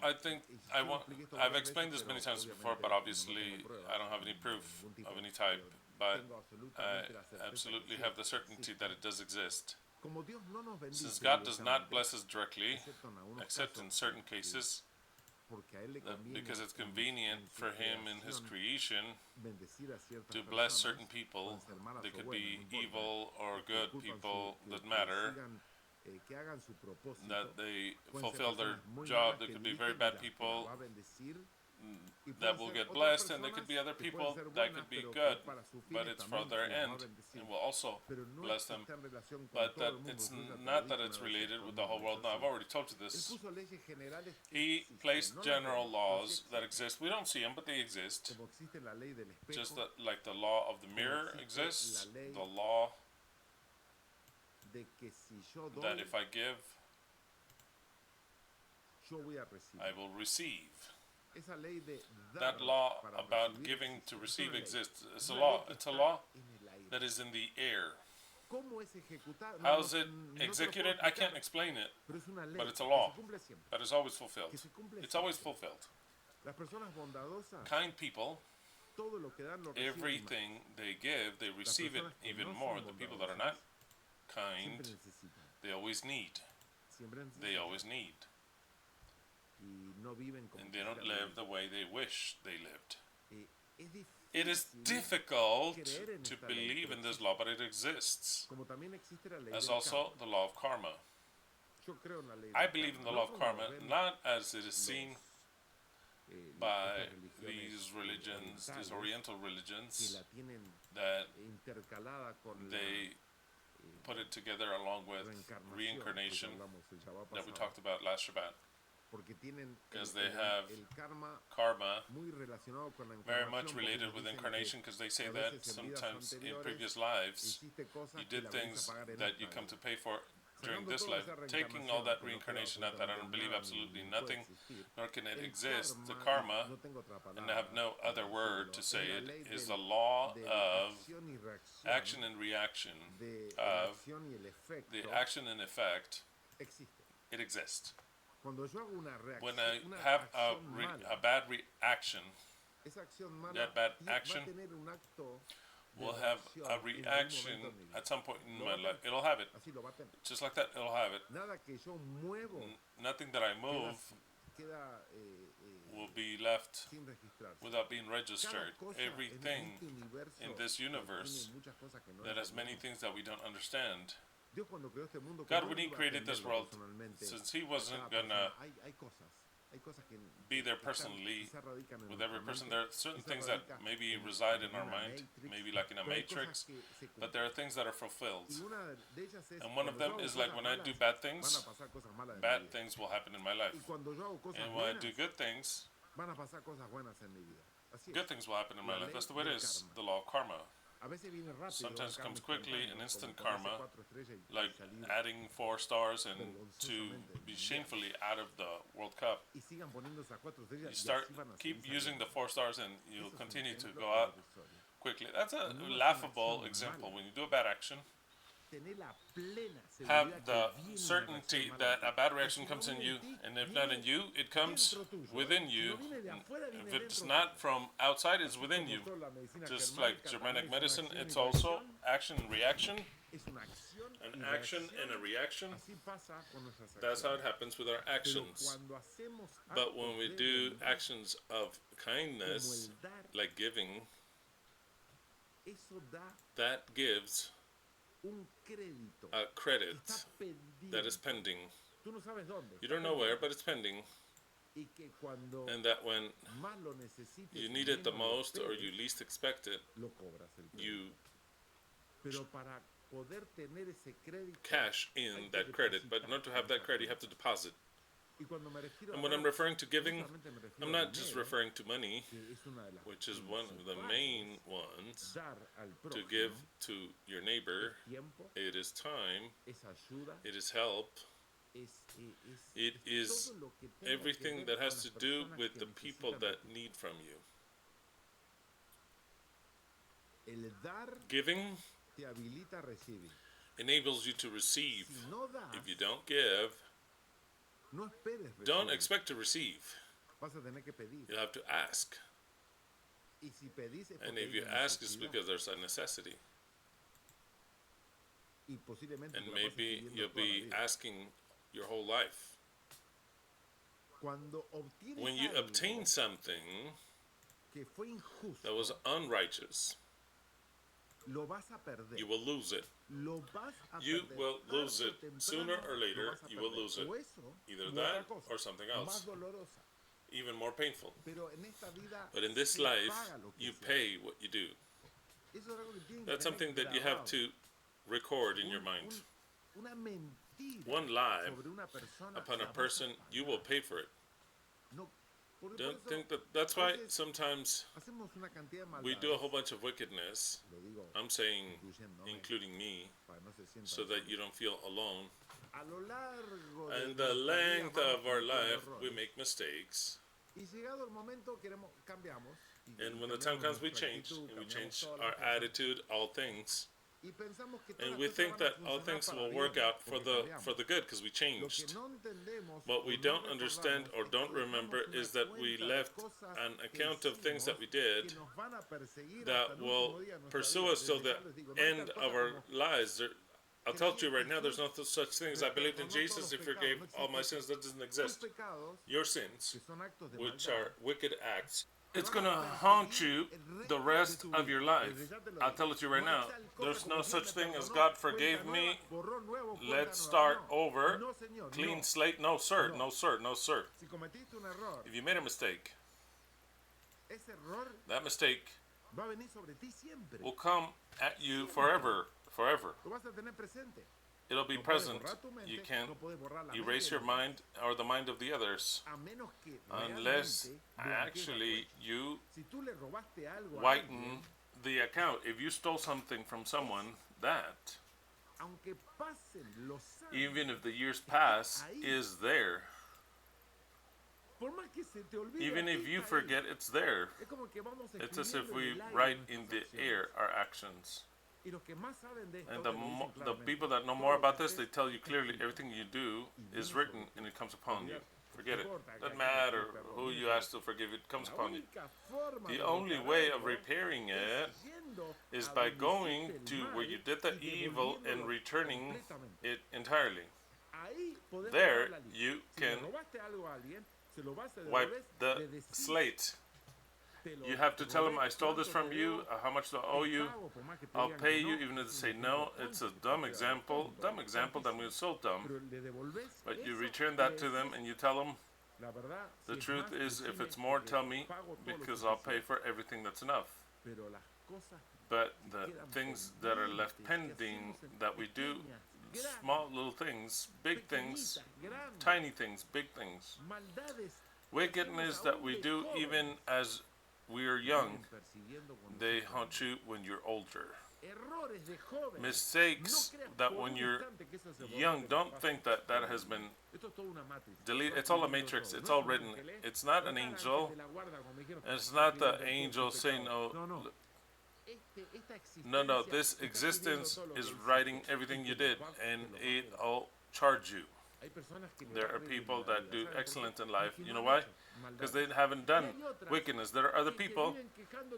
I think I've explained this many times before, but obviously I don't have any proof of any type, but I absolutely have the certainty that it does exist. Since God does not bless us directly, except in certain cases, because it's convenient for Him in His creation to bless certain people. They could be evil or good people, that matter, that they fulfill their job. They could be very bad people that will get blessed, and there could be other people that could be good, but it's for their end, and will also bless them. But that it's not that it's related with the whole world. Now, I've already told you this. He placed general laws that exist. We don't see them, but they exist. Just that, like the law of the mirror exists, the law that if I give, I will receive. That law about giving to receive exists. It's a law. It's a law that is in the air. How is it executed? I can't explain it, but it's a law that is always fulfilled. It's always fulfilled. Kind people, everything they give, they receive it even more. The people that are not kind, they always need. They always need. And they don't live the way they wish they lived. It is difficult to believe in this law, but it exists. As also the law of karma. I believe in the law of karma, not as it is seen by these religions, these Oriental religions, that they put it together along with reincarnation that we talked about last Shabbat. Because they have karma very much related with incarnation, because they say that sometimes in previous lives you did things that you come to pay for during this life. Taking all that reincarnation out, that I don't believe absolutely nothing, nor can it exist. The karma, and I have no other word to say it, is the law of action and reaction, of the action and effect. It exists. When I have a bad reaction, that bad action will have a reaction at some point in my life. It'll have it. Just like that, it'll have it. Nothing that I move will be left without being registered. Everything in this universe that has many things that we don't understand. God, when He created this world, since He wasn't gonna be there personally with every person, there are certain things that maybe reside in our mind, maybe like in a matrix, but there are things that are fulfilled. And one of them is like when I do bad things will happen in my life. And when I do good things will happen in my life. That's the way it is, the law of karma. Sometimes it comes quickly, an instant karma, like adding 4 stars and to be shamefully out of the World Cup. You keep using the 4 stars and you'll continue to go out quickly. That's a laughable example. When you do a bad action, have the certainty that a bad reaction comes in you, and if not in you, it comes within you. If it's not from outside, it's within you. Just like Germanic medicine, it's also action and reaction. An action and a reaction. That's how it happens with our actions. But when we do actions of kindness, like giving, that gives a credit that is pending. You don't know where, but it's pending. And that when you need it the most or you least expect it, you cash in that credit. But in order to have that credit, you have to deposit. And when I'm referring to giving, I'm not just referring to money, which is one of the main ones. To give to your neighbor, it is time, it is help, it is everything that has to do with the people that need from you. Giving enables you to receive. If you don't give, don't expect to receive. You have to ask. And if you ask, it's because there's a necessity. And maybe you'll be asking your whole life. When you obtain something that was unrighteous, you will lose it. You will lose it sooner or later. You will lose it. Either that or something else, even more painful. But in this life, you pay what you do. That's something that you have to record in your mind. One lie upon a person, you will pay for it. Don't think that. That's why sometimes we do a whole bunch of wickedness. I'm saying, including me, so that you don't feel alone. And the length of our life, we make mistakes. And when the time comes, we change. And we change our attitude, all things. And we think that all things will work out for the good because we changed. What we don't understand or don't remember is that we left an account of things that we did that will pursue us till the end of our lives. I'll tell you right now, there's no such thing as I believed in Jesus, he forgave all my sins. That doesn't exist. Your sins, which are wicked acts, it's going to haunt you the rest of your life. I'll tell it to you right now. There's no such thing as God forgave me. Let's start over. Clean slate. No, sir. No, sir. No, sir. If you made a mistake, that mistake will come at you forever. Forever. It'll be present. You can't erase your mind or the mind of the others unless actually you whiten the account. If you stole something from someone, that, even if the years pass, is there. Even if you forget, it's there. It's as if we write in the air our actions. And the people that know more about this, they tell you clearly everything you do is written and it comes upon you. Forget it. Doesn't matter who you ask to forgive, it comes upon you. The only way of repairing it is by going to where you did the evil and returning it entirely. There you can wipe the slate. You have to tell them, I stole this from you, how much do I owe you? I'll pay you, even if they say no. It's a dumb example, that means so dumb. But you return that to them and you tell them, the truth is, if it's more, tell me, because I'll pay for everything that's enough. But the things that are left pending that we do, small little things, big things, tiny things, big things, wickedness that we do even as we are young, they haunt you when you're older. Mistakes that when you're young, don't think that that has been deleted. It's all a matrix. It's all written. It's not an angel. It's not the angel saying, no, this existence is writing everything you did, and it'll charge you. There are people that do excellent in life. You know why? Because they haven't done wickedness. There are other people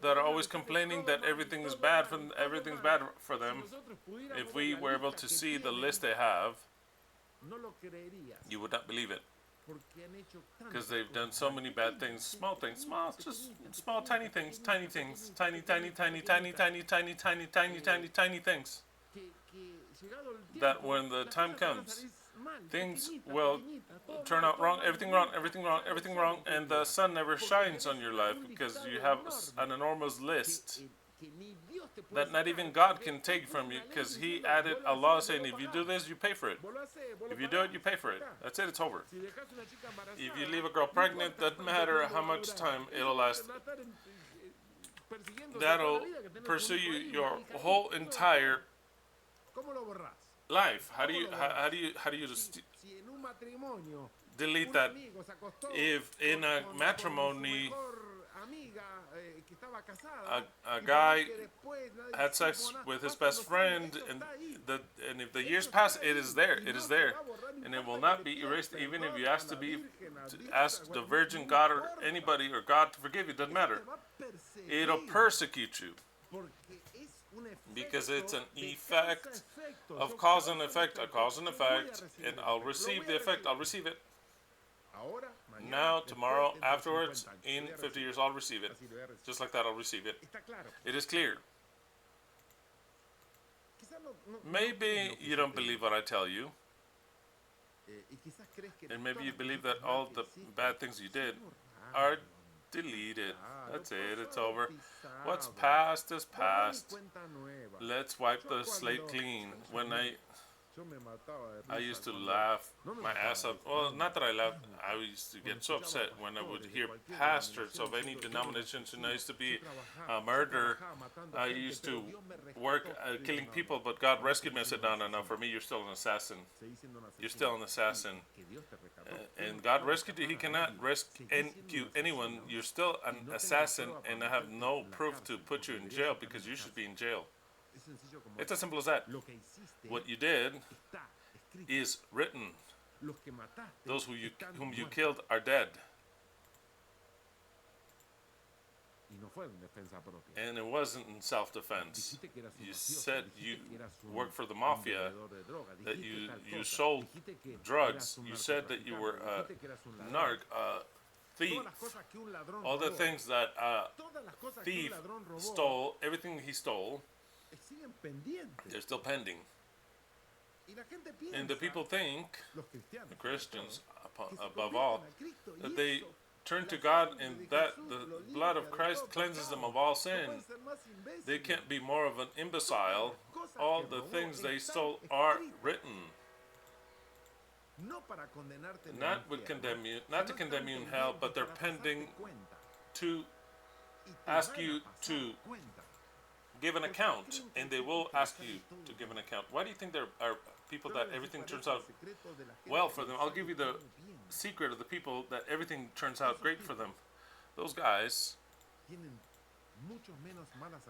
that are always complaining that everything's bad for them. If we were able to see the list they have, you would not believe it. Because they've done so many bad things, small things, just small, tiny things, tiny, tiny, tiny, tiny, tiny, tiny, tiny, tiny, tiny things. That when the time comes, things will turn out wrong, everything wrong, everything wrong, everything wrong, and the sun never shines on your life because you have an enormous list that not even God can take from you, because He added a law saying if you do this, you pay for it. If you do it, you pay for it. That's it, it's over. If you leave a girl pregnant, doesn't matter how much time it'll last. That'll pursue you your whole entire life. How do you just delete that? If in a matrimony a guy had sex with his best friend, and if the years pass, it is there, and it will not be erased. Even if you ask ask the Virgin God or anybody or God to forgive you, doesn't matter. It'll persecute you because it's an effect of cause and effect, a cause and effect, and I'll receive the effect. I'll receive it. Now, tomorrow, afterwards, in 50 years, I'll receive it. Just like that, I'll receive it. It is clear. Maybe you don't believe what I tell you. And maybe you believe that all the bad things you did are deleted. That's it, it's over. What's past is past. Let's wipe the slate clean. When I used to laugh my ass off. Well, not that I laughed. I used to get so upset when I would hear pastors of any denominations, and I used to be a murderer. I used to work killing people, but God rescued me. I said, no, for me, you're still an assassin. You're still an assassin. And God rescued you. He cannot rescue anyone. You're still an assassin, and I have no proof to put you in jail because you should be in jail. It's as simple as that. What you did is written. Those whom you killed are dead. And it wasn't in self-defense. You said you worked for the mafia, that you sold drugs. You said that you were a thief. All the things that a thief stole, everything he stole, they're still pending. And the people think, the Christians above all, that they turn to God and that the blood of Christ cleanses them of all sin. They can't be more of an imbecile. All the things they stole are written. Not to condemn you in hell, but they're pending to ask you to give an account, and they will ask you to give an account. Why do you think there are people that everything turns out well for them? I'll give you the secret of the people that everything turns out great for them. Those guys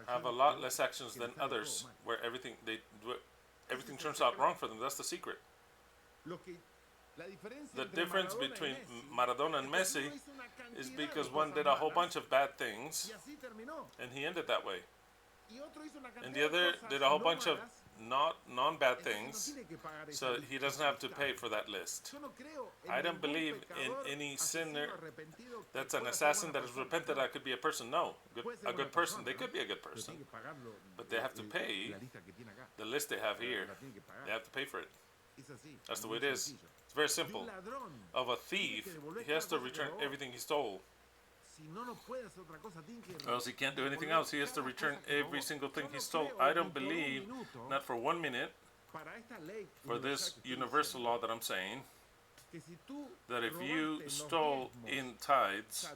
have a lot less actions than others, where everything turns out wrong for them. That's the secret. The difference between Maradona and Messi is because one did a whole bunch of bad things, and he ended that way. And the other did a whole bunch of non-bad things, so he doesn't have to pay for that list. I don't believe in any sinner that's an assassin that is repentant that could be a person. No, a good person. They could be a good person, but they have to pay the list they have here. They have to pay for it. That's the way it is. It's very simple. Of a thief, he has to return everything he stole. Or else he can't do anything else. He has to return every single thing he stole. I don't believe, not for 1 minute, for this universal law that I'm saying, that if you stole in tithes,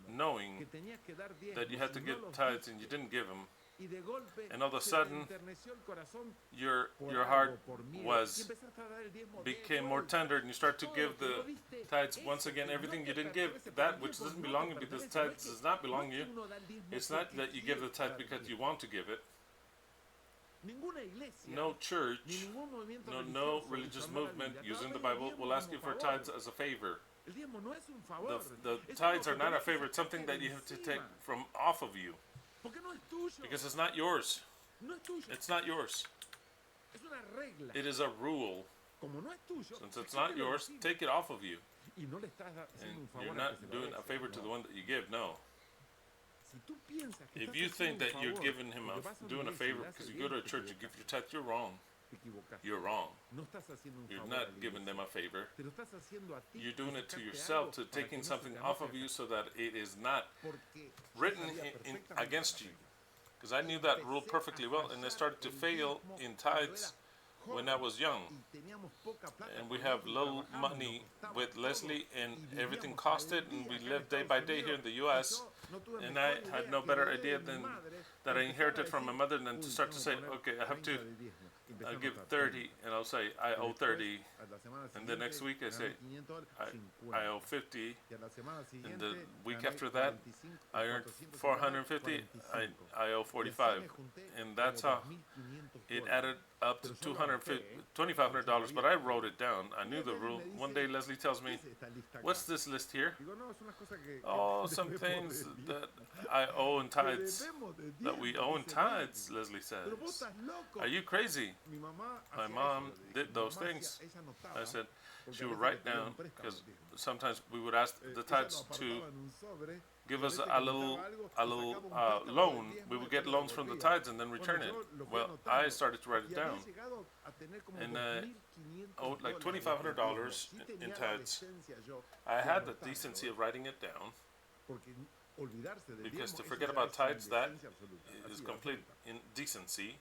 knowing that you had to give tithes and you didn't give them, and all of a sudden your heart became more tender, and you start to give the tithes once again, everything you didn't give, that which doesn't belong to you, because tithes does not belong to you. It's not that you give the tithe because you want to give it. No church, no religious movement using the Bible will ask you for tithes as a favor. The tithes are not a favor. It's something that you have to take from off of you. Because it's not yours. It's not yours. It is a rule. Since it's not yours, take it off of you. And you're not doing a favor to the one that you give, no. If you think that you're giving him doing a favor because you go to a church, you give your tithe, you're wrong. You're wrong. You're not giving them a favor. You're doing it to yourself, to taking something off of you so that it is not written against you. Because I knew that rule perfectly well, and I started to fail in tithes when I was young. And we have little money with Leslie, and everything costed, and we lived day by day here in the U.S. And I had no better idea than that I inherited from my mother than to start to say, okay, I have to give 30, and I'll say I owe 30, and the next week I say I owe 50, and the week after that I earned 450, I owe 45, and that's how it added up to $2,500. But I wrote it down. I knew the rule. One day Leslie tells me, "What's this list here?" Oh, some things that I owe in tithes. That we owe in tithes, Leslie says. Are you crazy? My mom did those things. I said she would write down, because sometimes we would ask the tithes to give us a little loan. We would get loans from the tithes and then return it. Well, I started to write it down, and I owed like $2,500 in tithes. I had the decency of writing it down, because to forget about tithes, that is complete indecency.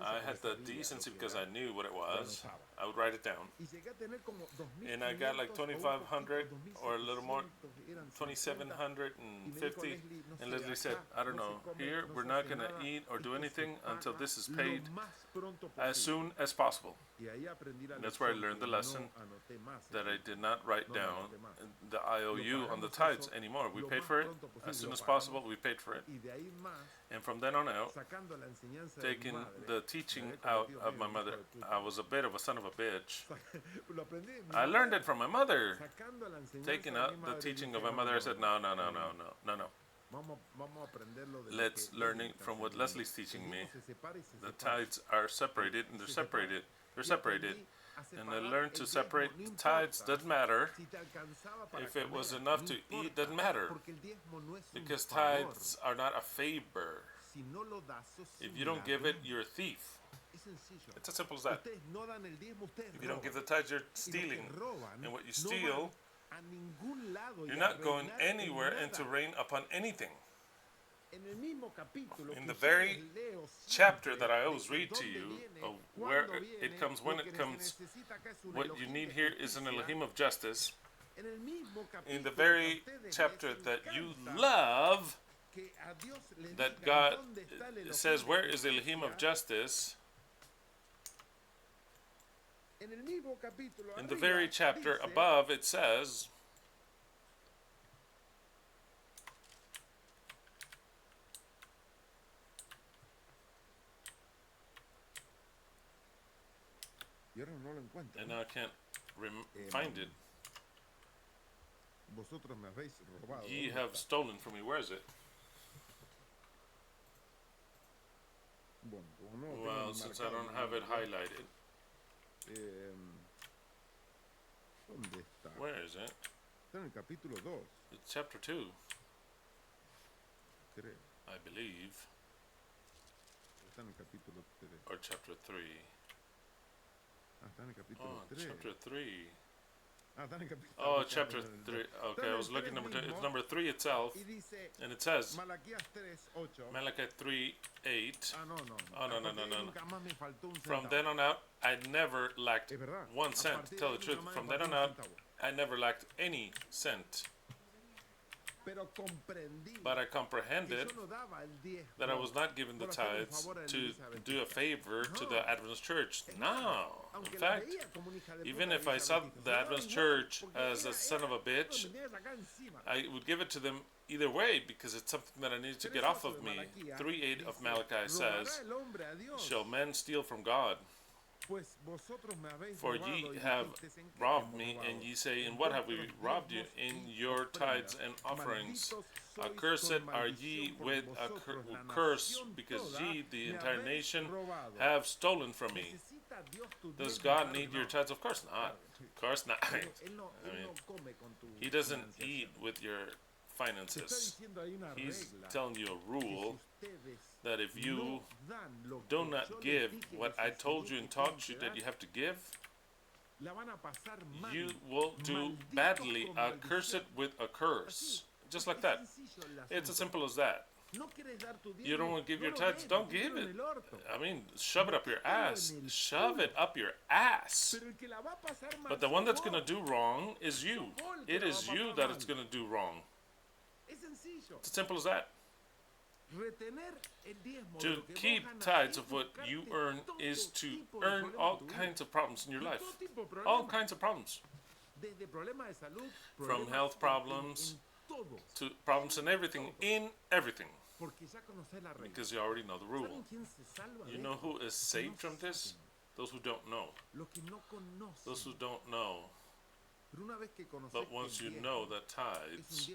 I had the decency because I knew what it was. I would write it down. And I got like 2,500 or a little more, 2,750. And Leslie said, I don't know, here we're not going to eat or do anything until this is paid as soon as possible. And that's where I learned the lesson that I did not write down the IOU on the tithes anymore. We paid for it as soon as possible. We paid for it. And from then on out, taking the teaching out of my mother, I was a bit of a son of a bitch. I learned it from my mother. Taking out the teaching of my mother, I said, no. Let's learn it from what Leslie's teaching me. The tithes are separated, and they're separated. And I learned to separate the tithes. Doesn't matter. If it was enough to eat, doesn't matter. Because tithes are not a favor. If you don't give it, you're a thief. It's as simple as that. If you don't give the tithes, you're stealing. And what you steal, you're not going anywhere and to reign upon anything. In the very chapter that I always read to you, of where it comes, when it comes, what you need here is an Elohim of justice. In the very chapter that you love, that God says, where is the Elohim of justice? In the very chapter above, it says, and now I can't find it. Ye have stolen from me. Where is it? Well, since I don't have it highlighted. Where is it? It's chapter 2. I believe. Or chapter 3. Oh, chapter 3. Oh, chapter 3. Okay, I was looking number 2. It's number 3 itself. And it says, Malachi 3:8. Oh, no. From then on out, I never lacked 1 cent. To tell the truth, from then on out, I never lacked any cent. But I comprehended that I was not given the tithes to do a favor to the Adventist church. No. In fact, even if I saw the Adventist church as a son of a bitch, I would give it to them either way because it's something that I needed to get off of me. 3:8 of Malachi says, "Shall men steal from God? For ye have robbed me, and ye say, in what have we robbed you? In your tithes and offerings. Accursed are ye with a curse, because ye, the entire nation, have stolen from me." Does God need your tithes? Of course not. Of course not. I mean, He doesn't eat with your finances. He's telling you a rule that if you do not give what I told you and taught you that you have to give, you will do badly. Curse it with a curse. Just like that. It's as simple as that. You don't want to give your tithes? Don't give it. I mean, shove it up your ass. Shove it up your ass. But the one that's going to do wrong is you. It is you that it's going to do wrong. It's as simple as that. To keep tithes of what you earn is to earn all kinds of problems in your life. All kinds of problems. From health problems to problems in everything. Because you already know the rule. You know who is saved from this? Those who don't know. Those who don't know. But once you know that tithes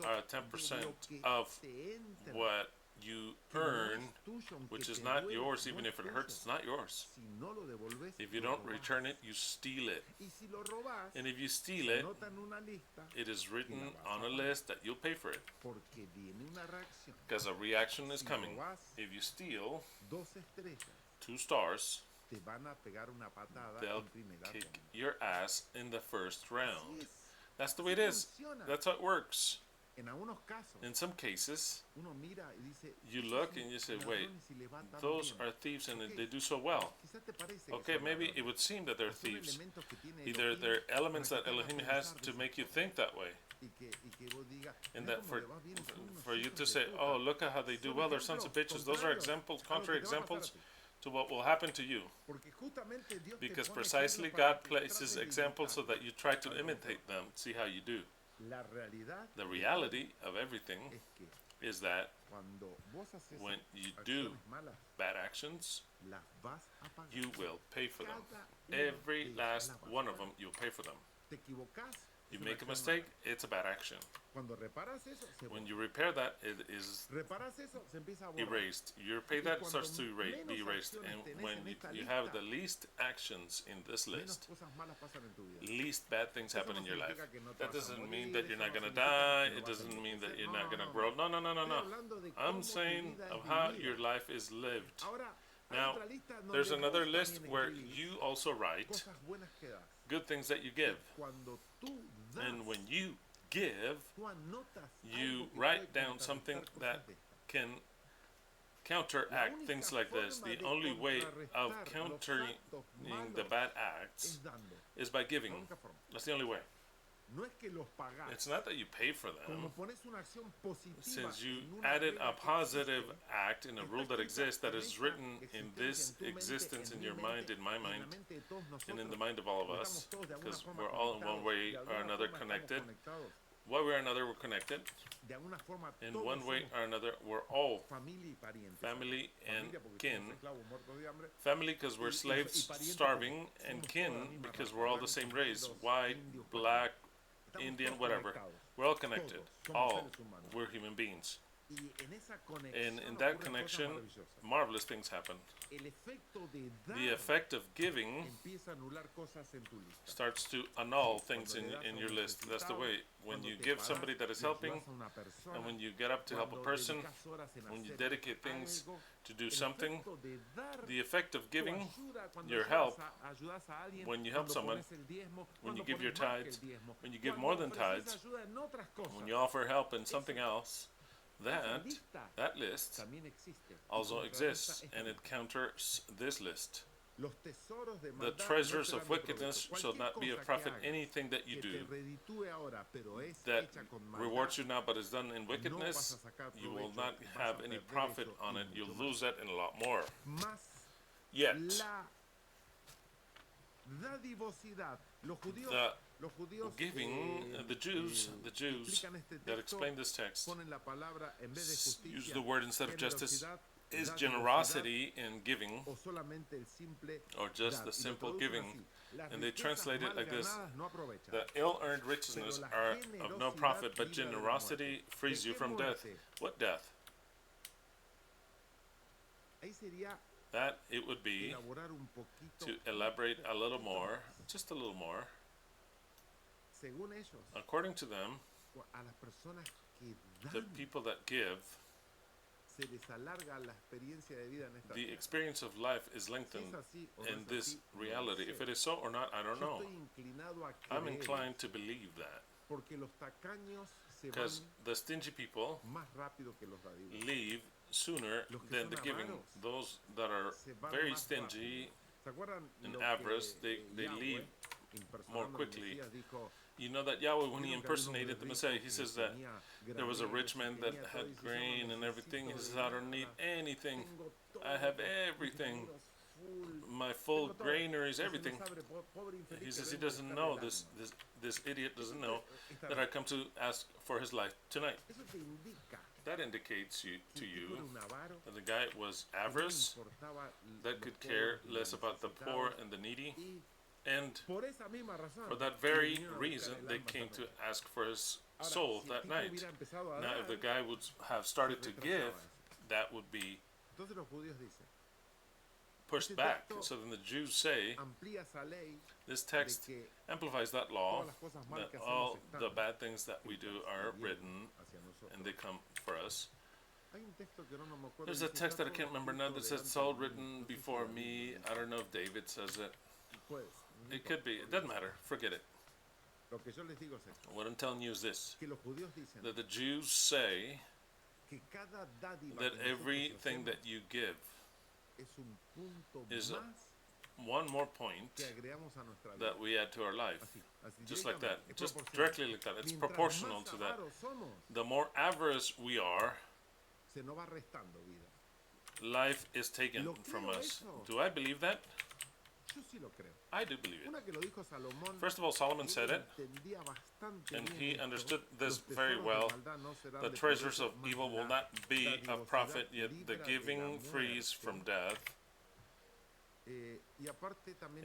are 10% of what you earn, which is not yours, even if it hurts, it's not yours. If you don't return it, you steal it. And if you steal it, it is written on a list that you'll pay for it. Because a reaction is coming. If you steal 2 stars, they'll kick your ass in the first round. That's the way it is. That's how it works. In some cases, you look and you say, wait, those are thieves and they do so well. Okay, maybe it would seem that they're thieves. Either they're elements that Eloheinu has to make you think that way. And that for you to say, oh, look at how they do well, they're sons of bitches. Those are examples, contrary examples to what will happen to you. Because precisely God places examples so that you try to imitate them, see how you do. The reality of everything is that when you do bad actions, you will pay for them. Every last one of them, you'll pay for them. You make a mistake, it's a bad action. When you repair that, it is erased. You repair that, it starts to be erased. And when you have the least actions in this list, least bad things happen in your life. That doesn't mean that you're not going to die. It doesn't mean that you're not going to grow. No. I'm saying of how your life is lived. Now, there's another list where you also write good things that you give. And when you give, you write down something that can counteract things like this. The only way of countering the bad acts is by giving. That's the only way. It's not that you pay for them. Since you added a positive act in a rule that exists, that is written in this existence, in your mind, in my mind, and in the mind of all of us, because we're all in one way or another connected. One way or another, we're connected. In one way or another, we're all family and kin. Family because we're slaves starving, and kin because we're all the same race. White, black, Indian, whatever. We're all connected. All. We're human beings. And in that connection, marvelous things happen. The effect of giving starts to annul things in your list. That's the way. When you give somebody that is helping, and when you get up to help a person, when you dedicate things to do something, the effect of giving your help, when you help someone, when you give your tithes, when you give more than tithes, when you offer help in something else, that list also exists, and it counters this list. The treasures of wickedness shall not be of profit. Anything that you do that rewards you now but is done in wickedness, you will not have any profit on it. You'll lose that and a lot more. Yet, the giving, the Jews that explain this text use the word instead of justice is generosity in giving, or just the simple giving, and they translate it like this: the ill-earned riches are of no profit, but generosity frees you from death. What death? That it would be to elaborate a little more, just a little more. According to them, the people that give, the experience of life is lengthened in this reality. If it is so or not, I don't know. I'm inclined to believe that, because the stingy people leave sooner than the giving. Those that are very stingy and avarice, they leave more quickly. You know that Yahweh, when he impersonated the Messiah, he says that there was a rich man that had grain and everything. He says, I don't need anything. I have everything. My full granaries, everything. He says he doesn't know, this idiot doesn't know that I come to ask for his life tonight. That indicates to you that the guy was avarice, that could care less about the poor and the needy. And for that very reason, they came to ask for his soul that night. Now, if the guy would have started to give, that would be pushed back. So then the Jews say, this text amplifies that law, that all the bad things that we do are written, and they come for us. There's a text that I can't remember now that says, it's all written before me. I don't know if David says it. It could be. It doesn't matter. Forget it. What I'm telling you is this, that the Jews say that everything that you give is one more point that we add to our life. Just like that. Just directly like that. It's proportional to that. The more avarice we are, life is taken from us. Do I believe that? I do believe it. First of all, Solomon said it, and he understood this very well. The treasures of evil will not be of profit, yet the giving frees from death.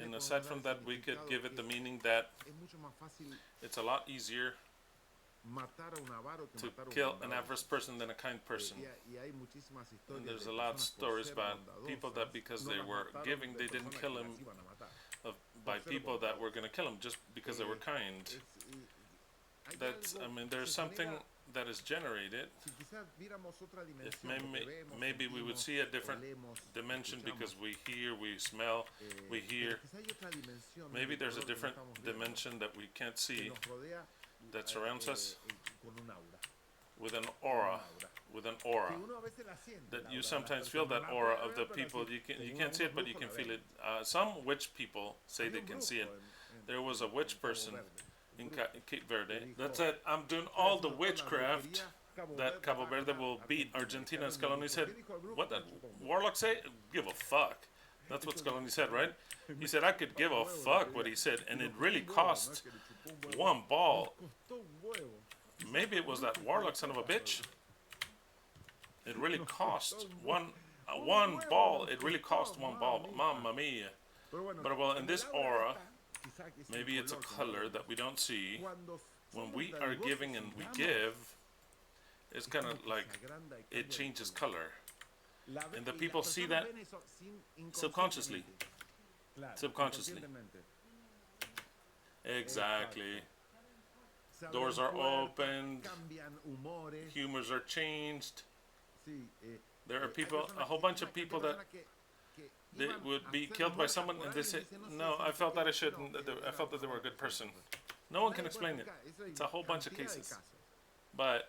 And aside from that, we could give it the meaning that it's a lot easier to kill an avarice person than a kind person. And there's a lot of stories about people that because they were giving, they didn't kill him, by people that were going to kill him just because they were kind. That's, I mean, there's something that is generated. If maybe we would see a different dimension because we hear, we smell, we hear. Maybe there's a different dimension that we can't see that surrounds us with an aura, that you sometimes feel that aura of the people. You can't see it, but you can feel it. Some witch people say they can see it. There was a witch person in Cape Verde that said, I'm doing all the witchcraft that Cabo Verde will beat Argentina. And Scaloni said, what did Warlock say? Give a fuck. That's what Scaloni said, right? He said, I could give a fuck what he said, and it really cost one ball. Maybe it was that Warlock son of a bitch. It really cost one ball. It really cost one ball. Mamma mia. But well, in this aura, maybe it's a color that we don't see. When we are giving and we give, it's kind of like it changes color. And the people see that subconsciously. Exactly. Doors are opened, humors are changed. There are people, a whole bunch of people that they would be killed by someone and they say, no, I felt that I shouldn't, I felt that they were a good person. No one can explain it. It's a whole bunch of cases. But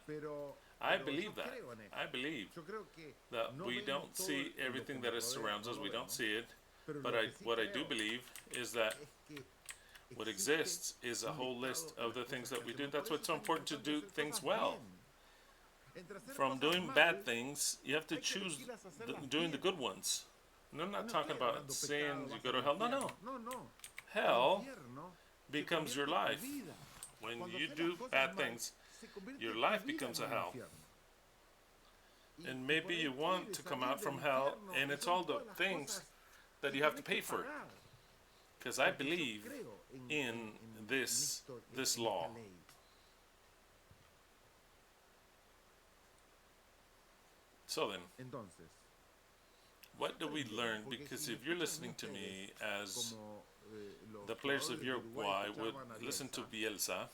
I believe that. I believe that we don't see everything that surrounds us. We don't see it. But what I do believe is that what exists is a whole list of the things that we do. That's what's so important, to do things well. From doing bad things, you have to choose doing the good ones. And I'm not talking about saying you go to hell. No. Hell becomes your life. When you do bad things, your life becomes a hell. And maybe you want to come out from hell, and it's all the things that you have to pay for. Because I believe in this law. So then, what do we learn? Because if you're listening to me as the players of Uruguay would listen to Bielsa,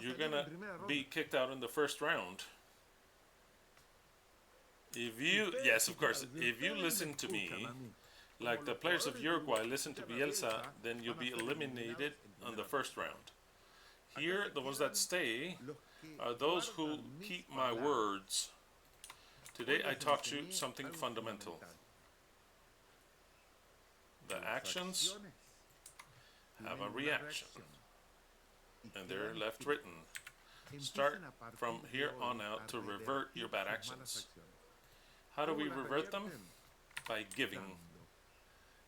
you're going to be kicked out in the first round. Yes, of course, if you listen to me, like the players of Uruguay listen to Bielsa, then you'll be eliminated on the first round. Here, the ones that stay are those who keep my words. Today I taught you something fundamental. The actions have a reaction, and they're left written. Start from here on out to revert your bad actions. How do we revert them? By giving,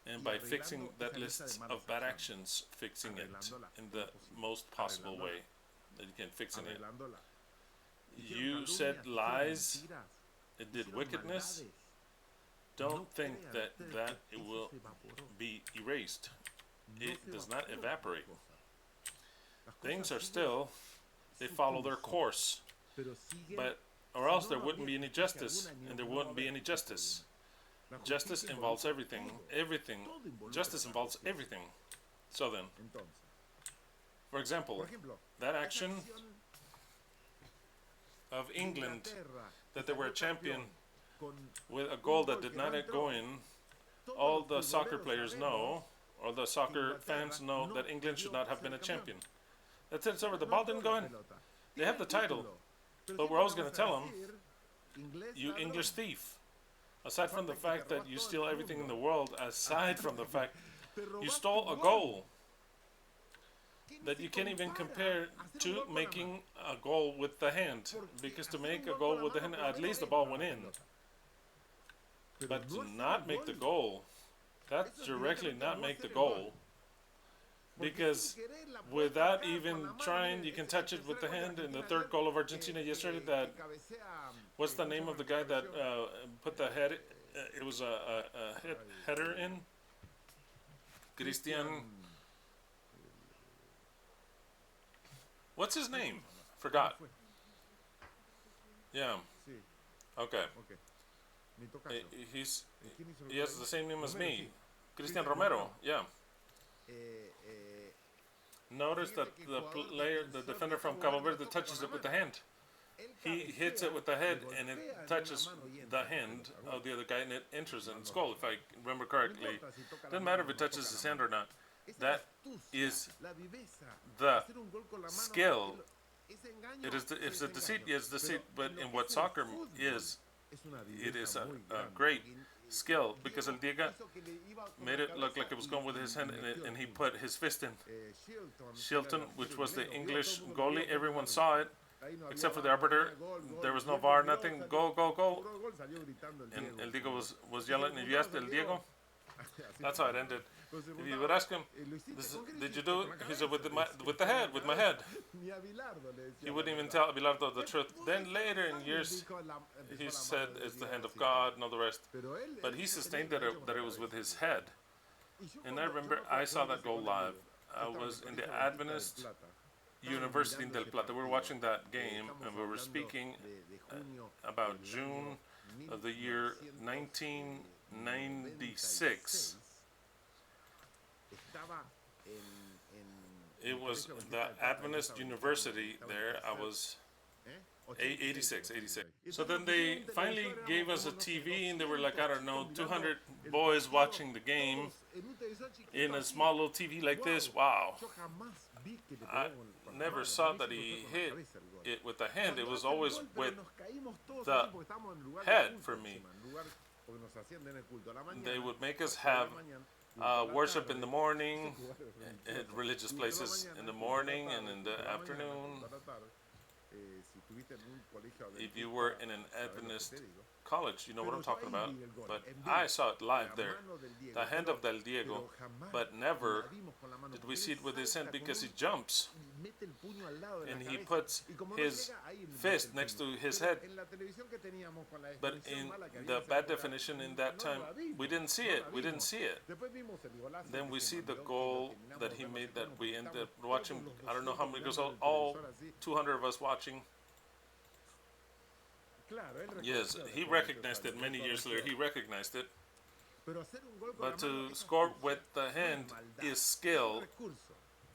and by fixing that list of bad actions, fixing it in the most possible way that you can fix it. You said lies, it did wickedness. Don't think that it will be erased. It does not evaporate. Things are still, they follow their course, but or else there wouldn't be any justice, and there wouldn't be any justice. Justice involves everything. Justice involves everything. So then, for example, that action of England, that they were a champion with a goal that did not go in, all the soccer players know, or the soccer fans know, that England should not have been a champion. That's it, it's over. The ball didn't go in. They have the title. But we're always going to tell them, you English thief. Aside from the fact that you steal everything in the world, aside from the fact you stole a goal that you can't even compare to making a goal with the hand. Because to make a goal with the hand, at least the ball went in. But to not make the goal, that's directly not make the goal. Because without even trying, you can touch it with the hand. In the third goal of Argentina yesterday, that, what's the name of the guy that put the head, it was a header in? Christian, what's his name? Forgot. Yeah. Okay. He has the same name as me. Christian Romero, yeah. Notice that the defender from Cabo Verde touches it with the hand. He hits it with the head, and it touches the hand of the other guy, and it enters in its goal, if I remember correctly. Doesn't matter if it touches his hand or not. That is the skill. It's a deceit, yes, deceit, but in what soccer is, it is a great skill, because El Diego made it look like it was going with his hand, and he put his fist in. Shilton, which was the English goalie, everyone saw it, except for the arbiter. There was no VAR, nothing. Go, go, go. And El Diego was yelling. If you asked El Diego, that's how it ended. If you would ask him, did you do it? He said, with the head, with my head. He wouldn't even tell Abelardo the truth. Then later in years, he said it's the hand of God and all the rest. But he sustained that it was with his head. And I remember I saw that goal live. I was in the Adventist University in Del Plata. We were watching that game, and we were speaking about June of the year 1996. It was the Adventist University there. I was 86. So then they finally gave us a TV, and there were like, I don't know, 200 boys watching the game in a small little TV like this. Wow. I never saw that he hit it with the hand. It was always with the head for me. They would make us have worship in the morning, at religious places in the morning and in the afternoon. If you were in an Adventist college, you know what I'm talking about. But I saw it live there, the hand of Del Diego, but never did we see it with his hand, because he jumps and he puts his fist next to his head. But in the bad definition in that time, we didn't see it. We didn't see it. Then we see the goal that he made, that we ended up watching. I don't know how many goals, all 200 of us watching. Yes, he recognized it many years later. He recognized it. But to score with the hand is skill.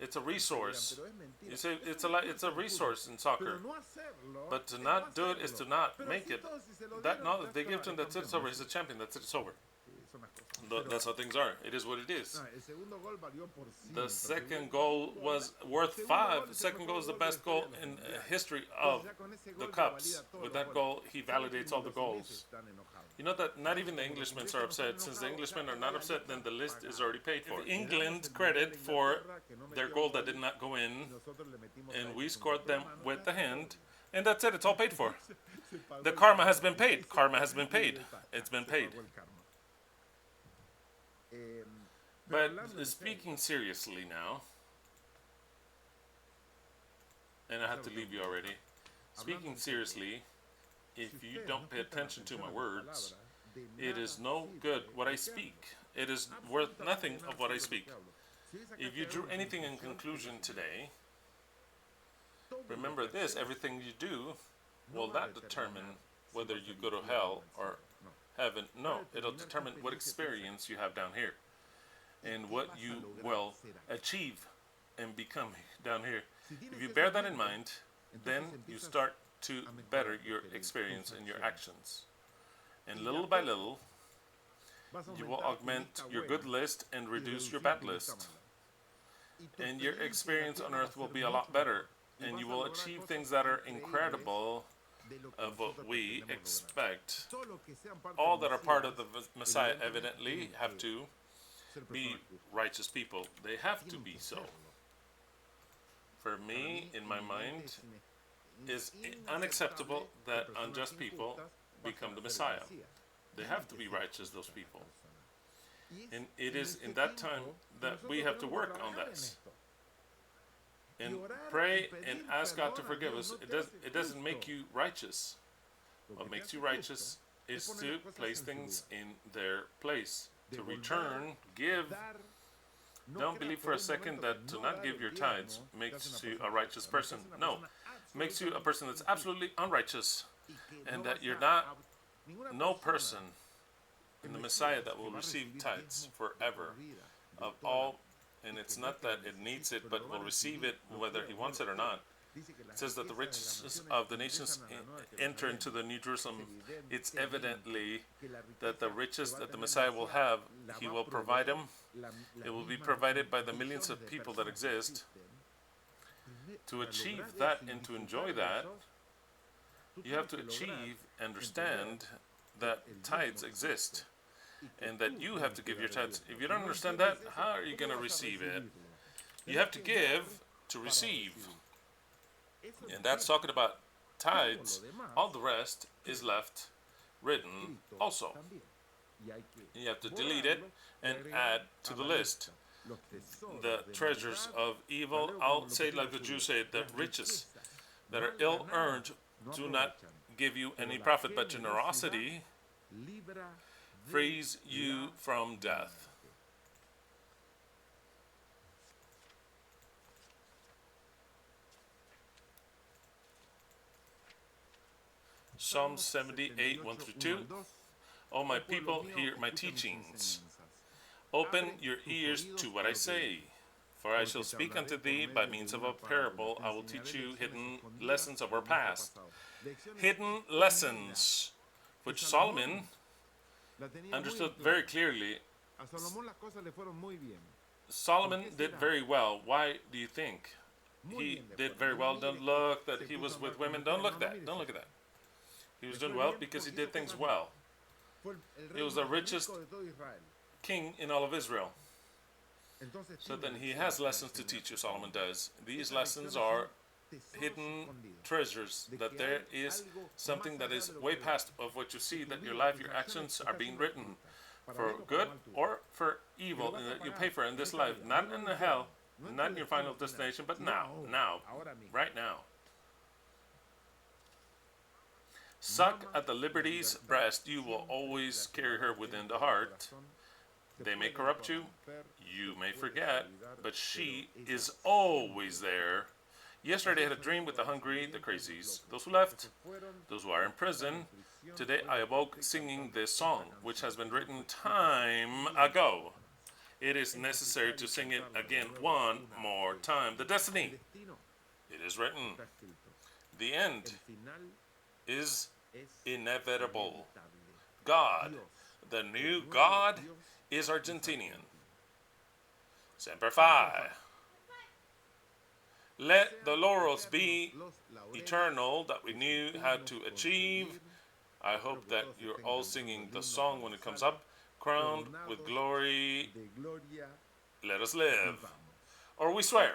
It's a resource. You say it's a resource in soccer. But to not do it is to not make it. That knowledge they give to him, that's it, it's over. He's a champion. That's it, it's over. That's how things are. It is what it is. The second goal was worth 5. The second goal is the best goal in history of the Cups. With that goal, he validates all the goals. You know that not even the Englishmen are upset. Since the Englishmen are not upset, then the list is already paid for. England credit for their goal that did not go in, and we scored them with the hand, and that's it. It's all paid for. The karma has been paid. Karma has been paid. It's been paid. But speaking seriously now, and I have to leave you already. Speaking seriously, if you don't pay attention to my words, it is no good what I speak. It is worth nothing of what I speak. If you drew anything in conclusion today, remember this: everything you do will not determine whether you go to hell or heaven. No, it'll determine what experience you have down here and what you will achieve and become down here. If you bear that in mind, then you start to better your experience and your actions. And little by little, you will augment your good list and reduce your bad list. And your experience on earth will be a lot better. And you will achieve things that are incredible of what we expect. All that are part of the Messiah evidently have to be righteous people. They have to be so. For me, in my mind, it's unacceptable that unjust people become the Messiah. They have to be righteous, those people. And it is in that time that we have to work on this. And pray and ask God to forgive us. It doesn't make you righteous. What makes you righteous is to place things in their place. To return, give. Don't believe for a second that to not give your tithes makes you a righteous person. No, makes you a person that's absolutely unrighteous, and that you're not no person in the Messiah that will receive tithes forever of all. And it's not that it needs it, but will receive it whether he wants it or not. It says that the riches of the nations enter into the New Jerusalem. It's evidently that the riches that the Messiah will have, he will provide them. It will be provided by the millions of people that exist. To achieve that and to enjoy that, you have to achieve, understand that tithes exist, and that you have to give your tithes. If you don't understand that, how are you going to receive it? You have to give to receive. And that's talking about tithes. All the rest is left written also. You have to delete it and add to the list. The treasures of evil, I'll say like the Jews say, the riches that are ill-earned do not give you any profit, but generosity frees you from death. Psalm 78, 1 through 2. O my people, hear my teachings. Open your ears to what I say. For I shall speak unto thee by means of a parable. I will teach you hidden lessons of our past. Hidden lessons, which Solomon understood very clearly. Solomon did very well. Why do you think? He did very well. Don't look that he was with women. Don't look at that. Don't look at that. He was doing well because he did things well. He was the richest king in all of Israel. So then he has lessons to teach you, Solomon does. These lessons are hidden treasures, that there is something that is way past of what you see, that your life, your actions are being written for good or for evil, and that you pay for in this life, not in the hell, not in your final destination, but now, right now. Suck at the liberty's breast, you will always carry her within the heart. They may corrupt you, you may forget, but she is always there. Yesterday I had a dream with the hungry, the crazies, those who left, those who are in prison. Today I awoke singing this song, which has been written time ago. It is necessary to sing it again one more time. The destiny, it is written. The end is inevitable. God, the new God, is Argentinian. Semper Fi. Let the laurels be eternal that we knew how to achieve. I hope that you're all singing the song when it comes up. Crowned with glory, let us live. Or we swear,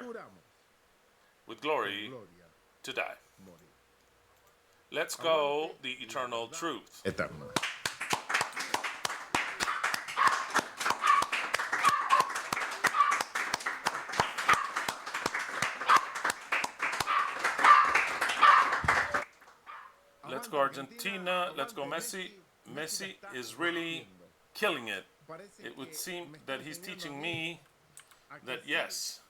with glory, to die. Let's go the eternal truth. Eterna. Let's go Argentina. Let's go Messi. Messi is really killing it. It would seem that he's teaching me that yes,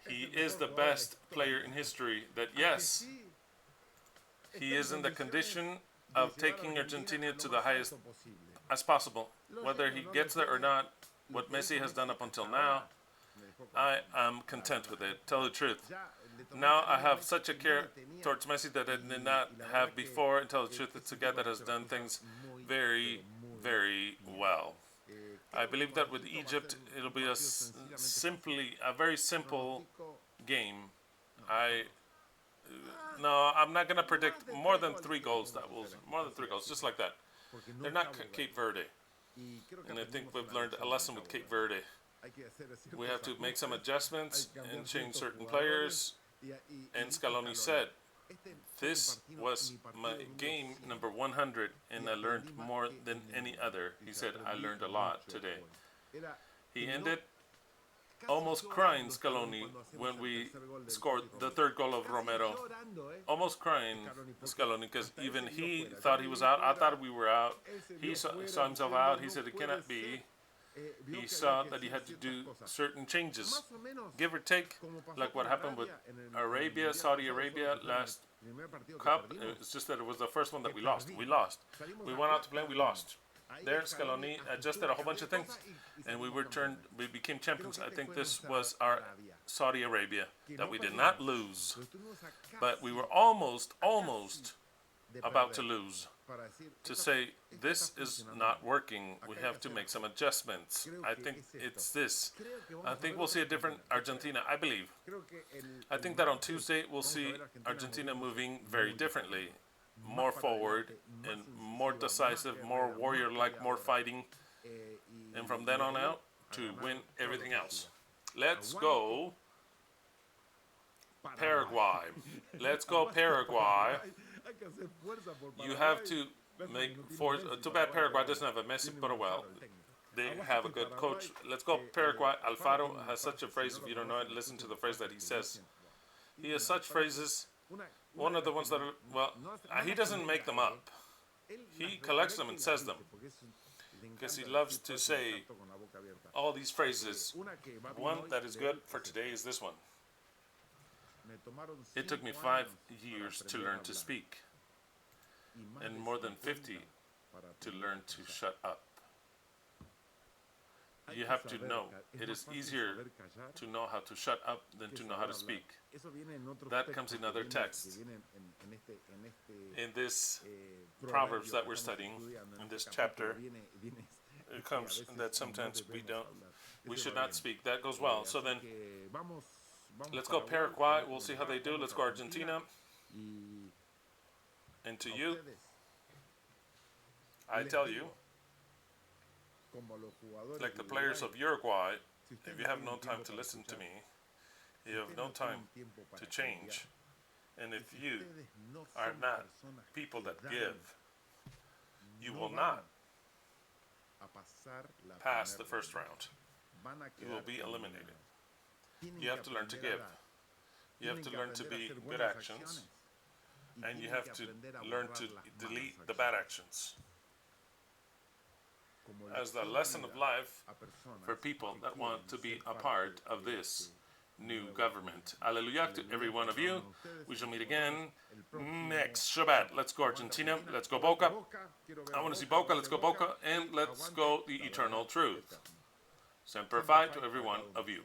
he is the best player in history. That yes, he is in the condition of taking Argentina to the highest as possible. Whether he gets there or not, what Messi has done up until now, I am content with it. Tell the truth. Now I have such a care towards Messi that I did not have before. And tell the truth, it's a guy that has done things very, very well. I believe that with Egypt, it'll be a very simple game. No, I'm not going to predict more than 3 goals. More than 3 goals, just like that. They're not Cape Verde. And I think we've learned a lesson with Cape Verde. We have to make some adjustments and change certain players. And Scaloni said, this was my game number 100, and I learned more than any other. He said, I learned a lot today. He ended almost crying, Scaloni, when we scored the 3rd goal of Romero. Almost crying, Scaloni, because even he thought he was out. I thought we were out. He saw himself out. He said it cannot be. He saw that he had to do certain changes, give or take, like what happened with Saudi Arabia last Cup. It's just that it was the first one that we lost. We lost. We went out to play, we lost. There, Scaloni adjusted a whole bunch of things, and we became champions. I think this was our Saudi Arabia, that we did not lose, but we were almost about to lose. To say, this is not working, we have to make some adjustments. I think it's this. I think we'll see a different Argentina, I believe. I think that on Tuesday we'll see Argentina moving very differently. More forward and more decisive, more warrior-like, more fighting. And from then on out, to win everything else. Let's go Paraguay. Let's go Paraguay. You have to make force. Too bad Paraguay doesn't have a Messi, but well, they have a good coach. Let's go Paraguay. Alfaro has such a phrase. If you don't know it, listen to the phrase that he says. He has such phrases. One of the ones that are, well, he doesn't make them up. He collects them and says them, because he loves to say all these phrases. One that is good for today is this one. It took me 5 years to learn to speak, and more than 50 to learn to shut up. You have to know, it is easier to know how to shut up than to know how to speak. That comes in other texts. In this Proverbs that we're studying, in this chapter, it comes that sometimes we should not speak. That goes well. So then, let's go Paraguay. We'll see how they do. Let's go Argentina. And to you, I tell you, like the players of Uruguay, if you have no time to listen to me, you have no time to change, and if you are not people that give, you will not pass the first round. You will be eliminated. You have to learn to give. You have to learn to be good actions, and you have to learn to delete the bad actions. As the lesson of life for people that want to be a part of this new government. Hallelujah to every one of you. We shall meet again next Shabbat. Let's go Argentina. Let's go Boca. I want to see Boca. Let's go Boca. And let's go the eternal truth. Semper Fi to every one of you.